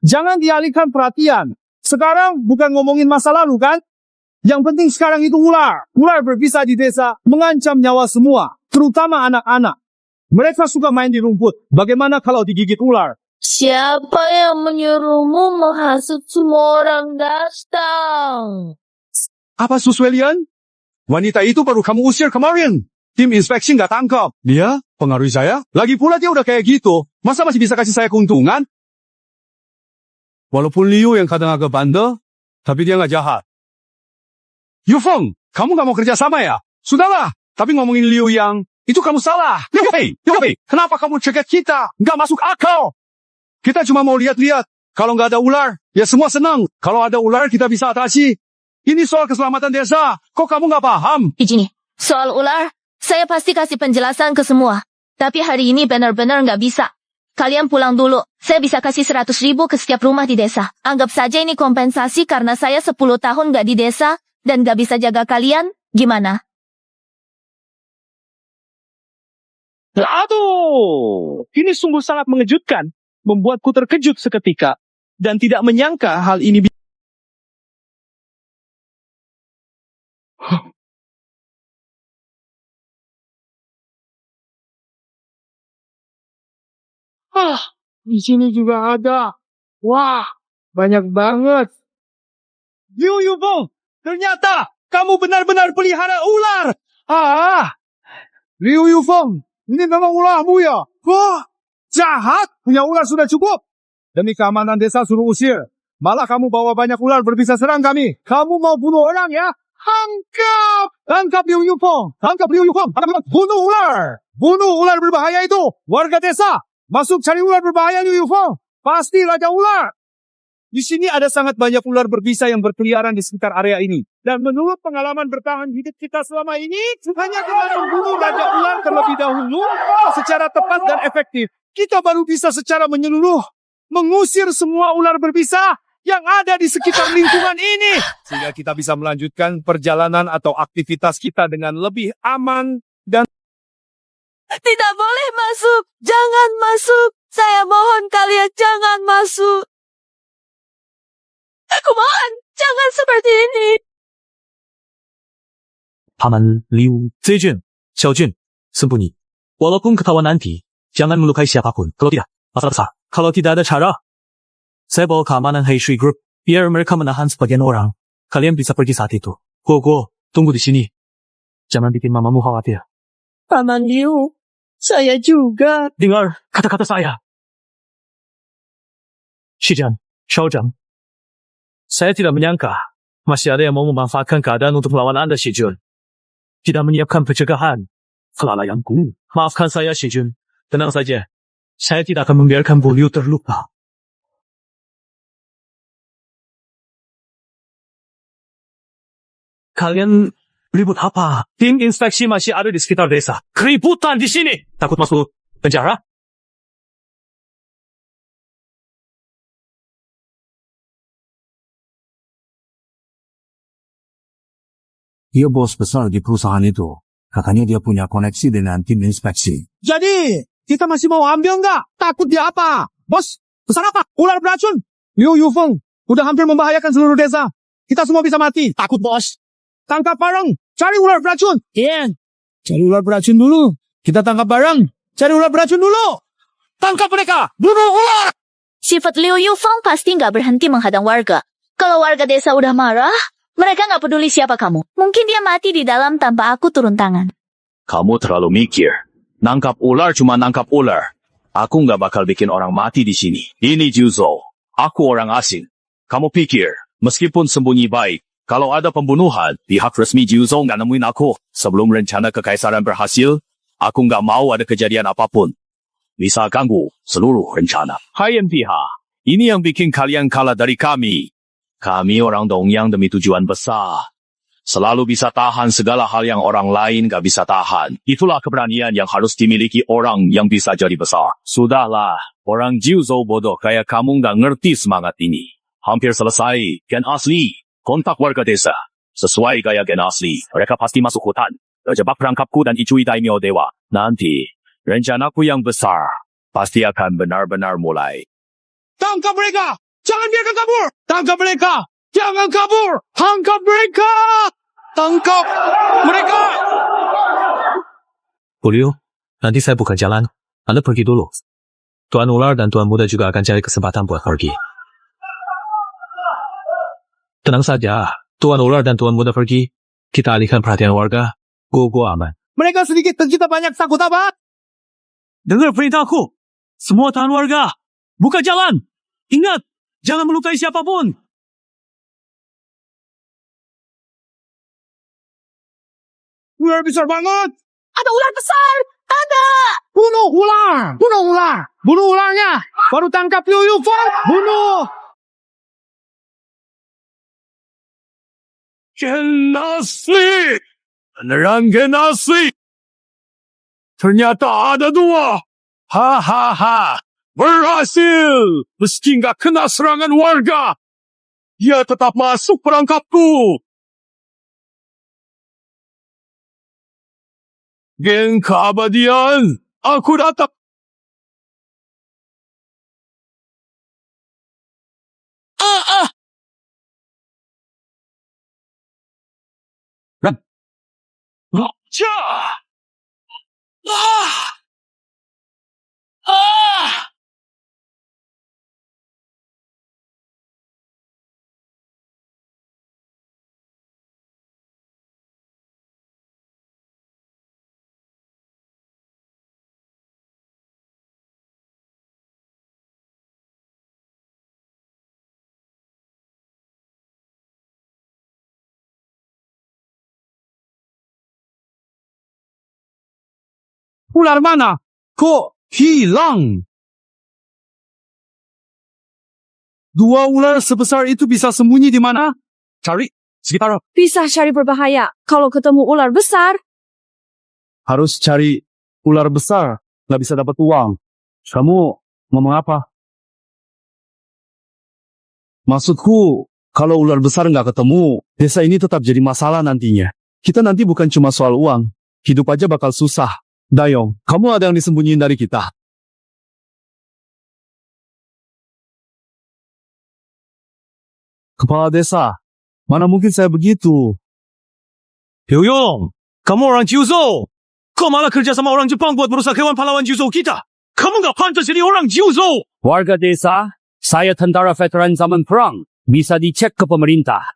Jangan dialihkan perhatian. Sekarang bukan ngomongin masa lalu, kan? Yang penting sekarang itu ular. Ular berbisa di desa mengancam nyawa semua, terutama anak-anak. Mereka suka main di rumput. Bagaimana kalau digigit ular? Siapa yang menyuruhmu menghasut semua orang datang? Apa Suswelian? Wanita itu baru kamu usir kemarin. Tim inspeksi nggak tangkap. Dia pengaruhi saya. Lagi pula dia udah kayak gitu. Masa masih bisa kasih saya keuntungan? Walaupun Liu yang kadang agak bandel, tapi dia nggak jahat. Yufeng, kamu nggak mau kerja sama ya? Sudahlah, tapi ngomongin Liu yang itu kamu salah. Hei, kenapa kamu cegat kita? Nggak masuk akal. Kita cuma mau lihat-lihat. Kalau nggak ada ular, ya semua senang. Kalau ada ular, kita bisa atasi. Ini soal keselamatan desa. Kok kamu nggak paham? Begini, soal ular, saya pasti kasih penjelasan ke semua. Tapi hari ini benar-benar nggak bisa. Kalian pulang dulu. Saya bisa kasih 100.000 ke setiap rumah di desa. Anggap saja ini kompensasi karena saya 10 tahun nggak di desa dan nggak bisa jaga kalian. Gimana? Aduh, ini sungguh sangat mengejutkan. Membuatku terkejut seketika. Dan tidak menyangka hal ini bisa... Di sini juga ada. Wah, banyak banget. Liu Yufeng, ternyata kamu benar-benar pelihara ular. Liu Yufeng, ini memang ulahmu ya? Wah, jahat. Punya ular sudah cukup. Demi keamanan desa suruh usir. Malah kamu bawa banyak ular berbisa serang kami. Kamu mau bunuh orang ya? Tangkap! Tangkap Liu Yufeng. Tangkap Liu Yufeng. Bunuh ular. Bunuh ular berbahaya itu. Warga desa, masuk cari ular berbahaya Liu Yufeng. Pasti raja ular. Di sini ada sangat banyak ular berbisa yang berkeliaran di sekitar area ini. Dan menurut pengalaman bertahan hidup kita selama ini, hanya dengan membunuh raja ular terlebih dahulu secara tepat dan efektif, kita baru bisa secara menyeluruh mengusir semua ular berbisa yang ada di sekitar lingkungan ini. Sehingga kita bisa melanjutkan perjalanan atau aktivitas kita dengan lebih aman dan... Tidak boleh masuk. Jangan masuk. Saya mohon kalian jangan masuk. Aku mohon, jangan seperti ini. Paman Liu, Zejun, Xiaojun, sembunyi. Walaupun ketahuan nanti, jangan melukai siapapun. Kalau tidak, masalah besar. Kalau tidak ada cara, saya bawa keamanan Heishui Group, biar mereka menahan sebagian orang. Kalian bisa pergi saat itu. Guo, tunggu di sini. Jangan bikin mamamu khawatir. Paman Liu, saya juga. Dengar kata-kata saya. Shijan, Xiaozhang. Saya tidak menyangka masih ada yang mau memanfaatkan keadaan untuk melawan Anda, Shijun. Tidak menyiapkan pencegahan. Kelalaianku. Maafkan saya, Shijun. Tenang saja. Saya tidak akan membiarkan Bu Liu terluka. Kalian ribut apa? Tim inspeksi masih ada di sekitar desa. Keributan di sini. Takut masuk penjara? Dia bos besar di perusahaan itu. Katanya dia punya koneksi dengan tim inspeksi. Jadi, kita masih mau ambil nggak? Takut dia apa? Bos, besar apa? Ular beracun. Liu Yufeng, udah hampir membahayakan seluruh desa. Kita semua bisa mati. Takut, bos. Tangkap bareng. Cari ular beracun. Iya. Cari ular beracun dulu. Kita tangkap bareng. Cari ular beracun dulu. Tangkap mereka. Bunuh ular. Sifat Liu Yufeng pasti nggak berhenti menghadang warga. Kalau warga desa udah marah, mereka nggak peduli siapa kamu. Mungkin dia mati di dalam tanpa aku turun tangan. Kamu terlalu mikir. Nangkap ular cuma nangkap ular. Aku nggak bakal bikin orang mati di sini. Ini Juzou. Aku orang asing. Kamu pikir, meskipun sembunyi baik, kalau ada pembunuhan, pihak resmi Juzou nggak nemuin aku. Sebelum rencana kekaisaran berhasil, aku nggak mau ada kejadian apapun. Bisa ganggu seluruh rencana. Hai MPH, ini yang bikin kalian kalah dari kami. Kami orang Dongyang demi tujuan besar. Selalu bisa tahan segala hal yang orang lain gak bisa tahan. Itulah keberanian yang harus dimiliki orang yang bisa jadi besar. Sudahlah, orang Jiuzhou bodoh kayak kamu gak ngerti semangat ini. Hampir selesai, Gen asli. Kontak warga desa. Sesuai gaya Gen asli, mereka pasti masuk hutan. Terjebak perangkapku dan icui daimyo dewa. Nanti, rencanaku yang besar pasti akan benar-benar mulai. Tangkap mereka! Jangan biarkan kabur! Tangkap mereka! Jangan kabur! Tangkap mereka! Tangkap mereka! Bu Liu, nanti saya buka jalan. Anda pergi dulu. Tuan Ular dan Tuan Muda juga akan cari kesempatan buat pergi. Tenang saja, Tuan Ular dan Tuan Muda pergi. Kita alihkan perhatian warga. Gua aman. Mereka sedikit dan kita banyak, takut apa? Dengar perintahku. Semua tahan warga. Buka jalan. Ingat, jangan melukai siapapun. Ular besar banget! Ada ular besar! Ada! Bunuh ular! Bunuh ular! Bunuh ularnya! Baru tangkap Liu Yufeng! Bunuh! Gen asli! Beneran gen asli! Ternyata ada dua! Hahaha! Berhasil! Meski nggak kena serangan warga! Dia tetap masuk perangkapku! Geng keabadian! Aku datang! Raja! Ular mana? Kok hilang? Dua ular sebesar itu bisa sembunyi di mana? Cari sekitar. Bisa cari berbahaya kalau ketemu ular besar. Harus cari ular besar, nggak bisa dapat uang. Kamu ngomong apa? Maksudku, kalau ular besar nggak ketemu, desa ini tetap jadi masalah nantinya. Kita nanti bukan cuma soal uang, hidup aja bakal susah. Dayong, kamu ada yang disembunyiin dari kita. Kepala desa, mana mungkin saya begitu? Liu Yong, kamu orang Jiuzhou. Kau malah kerja sama orang Jepang buat merusak hewan pahlawan Jiuzhou kita. Kamu nggak pantas jadi orang Jiuzhou. Warga desa, saya tentara veteran zaman perang. Bisa dicek ke pemerintah.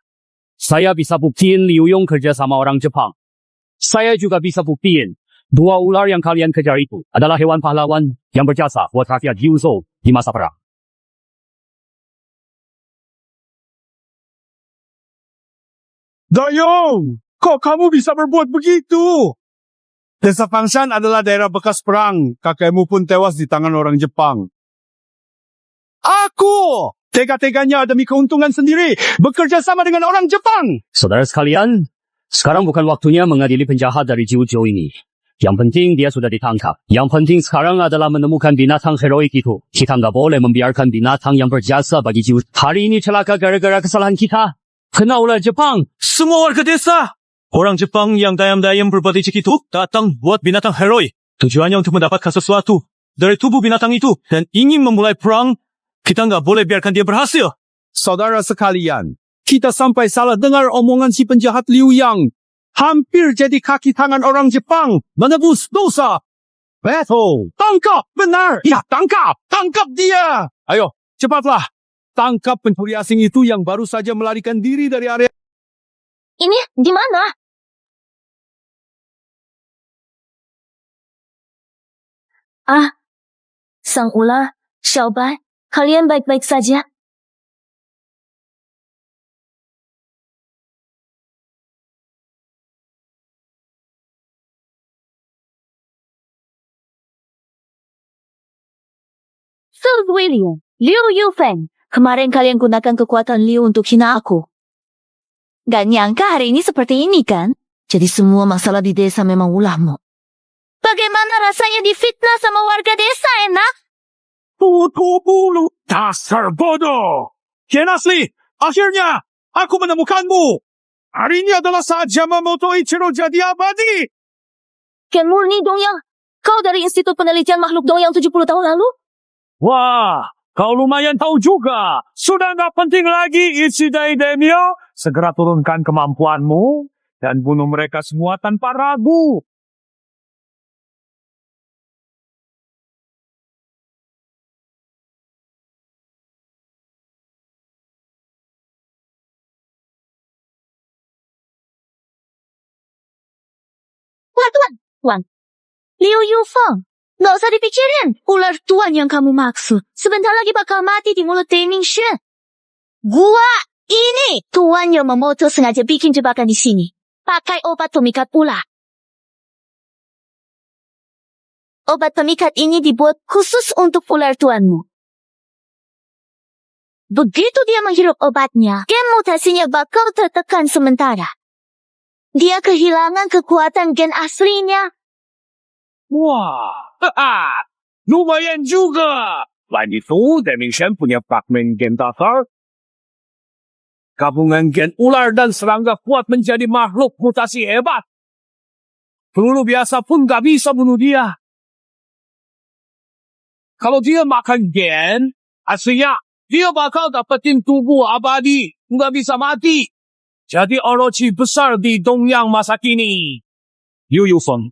Saya bisa buktiin Liu Yong kerja sama orang Jepang. Saya juga bisa buktiin dua ular yang kalian kejar itu adalah hewan pahlawan yang berjasa buat rakyat Jiuzhou di masa perang. Dayong, kok kamu bisa berbuat begitu? Desa Fangshan adalah daerah bekas perang. Kakekmu pun tewas di tangan orang Jepang. Aku tega-teganya demi keuntungan sendiri bekerja sama dengan orang Jepang. Saudara sekalian, sekarang bukan waktunya mengadili penjahat dari Jiuzhou ini. Yang penting dia sudah ditangkap. Yang penting sekarang adalah menemukan binatang heroik itu. Kita nggak boleh membiarkan binatang yang berjasa bagi Jiuzhou. Hari ini celaka gara-gara kesalahan kita. Kena ular Jepang. Semua warga desa. Orang Jepang yang dayam-dayam berbuat licik itu datang buat binatang heroik. Tujuannya untuk mendapatkan sesuatu dari tubuh binatang itu dan ingin memulai perang. Kita nggak boleh biarkan dia berhasil. Saudara sekalian, kita sampai salah dengar omongan si penjahat Liu Yang. Hampir jadi kaki tangan orang Jepang. Menebus dosa. Betul. Tangkap. Benar. Ya, tangkap. Tangkap dia. Ayo, cepatlah. Tangkap pencuri asing itu yang baru saja melarikan diri dari area. Ini di mana? Sang ular, Xiaobai, kalian baik-baik saja? Su William, Liu Yufeng, Kemarin kalian gunakan kekuatan Liu untuk hina aku. Gak nyangka hari ini seperti ini kan? Jadi semua masalah di desa memang ulahmu. Bagaimana rasanya difitnah sama warga desa, enak? Tutup mulut, dasar bodoh. Ken Asli, akhirnya aku menemukanmu. Hari ini adalah saat Yamamoto Ichiro jadi abadi. Ken murni Dongyang. Kau dari Institut Penelitian Makhluk Dongyang 70 tahun lalu? Wah, kau lumayan tahu juga. Sudah nggak penting lagi Ichidai Daimyo. Segera turunkan kemampuanmu dan bunuh mereka semua tanpa ragu. Tuan. Liu Yufeng. Nggak usah dipikirin. Ular tuan yang kamu maksud. Sebentar lagi bakal mati di mulut Deming Shen. Gua ini. Tuan Yamamoto sengaja bikin jebakan di sini. Pakai obat pemikat ular. Obat pemikat ini dibuat khusus untuk ular tuanmu. Begitu dia menghirup obatnya, gen mutasinya bakal tertekan sementara. Dia kehilangan kekuatan gen aslinya. Wah, lumayan juga. Selain itu, Deming Shen punya fragmen gen dasar. Gabungan gen ular dan serangga kuat menjadi makhluk mutasi hebat. Peluru biasa pun gak bisa bunuh dia. Kalau dia makan gen, aslinya dia bakal dapetin tubuh abadi. Nggak bisa mati. Jadi orochi besar di Dongyang masa kini. Liu Yufeng,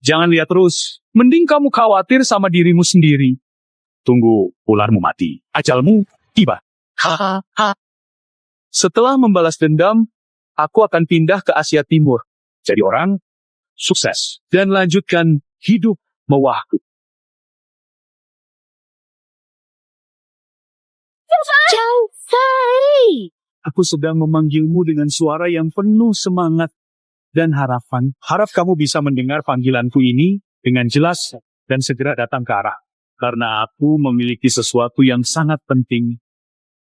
jangan lihat terus. Mending kamu khawatir sama dirimu sendiri. Tunggu ularmu mati. Ajalmu tiba. Setelah membalas dendam, aku akan pindah ke Asia Timur. Jadi orang sukses. Dan lanjutkan hidup mewahku. Jauh sekali. Aku sedang memanggilmu dengan suara yang penuh semangat dan harapan. Harap kamu bisa mendengar panggilanku ini dengan jelas dan segera datang ke arah. Karena aku memiliki sesuatu yang sangat penting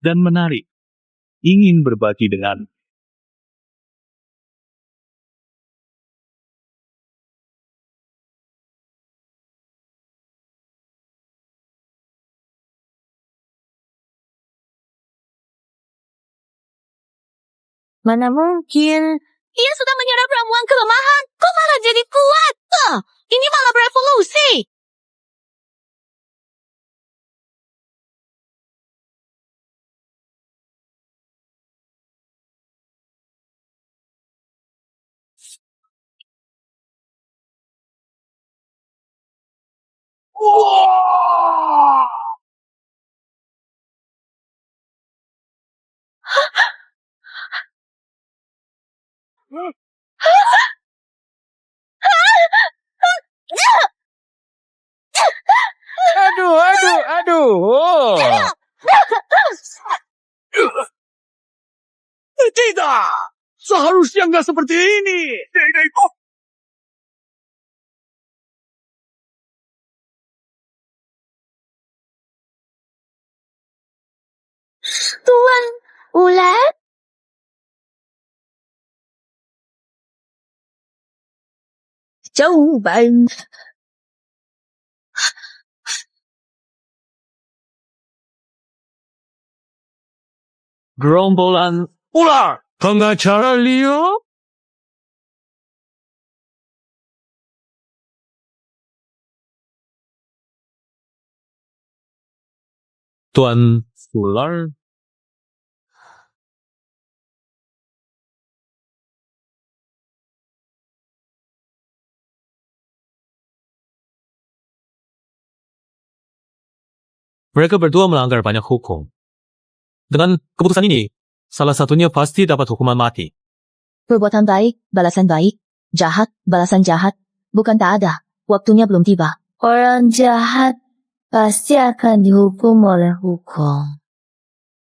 dan menarik. Ingin berbagi dengan. Mana mungkin. Ia sudah menyerap ramuan kelemahan. Kok malah jadi kuat? Ini malah berevolusi. Aduh. Tidak! Seharusnya nggak seperti ini. Tuan ular? Coba. Gerombolan ular. Pengacara Liu? Tuan ular. Mereka berdua melanggar banyak hukum. Dengan keputusan ini, salah satunya pasti dapat hukuman mati. Perbuatan baik, balasan baik. Jahat, balasan jahat. Bukan tak ada. Waktunya belum tiba. Orang jahat pasti akan dihukum oleh hukum.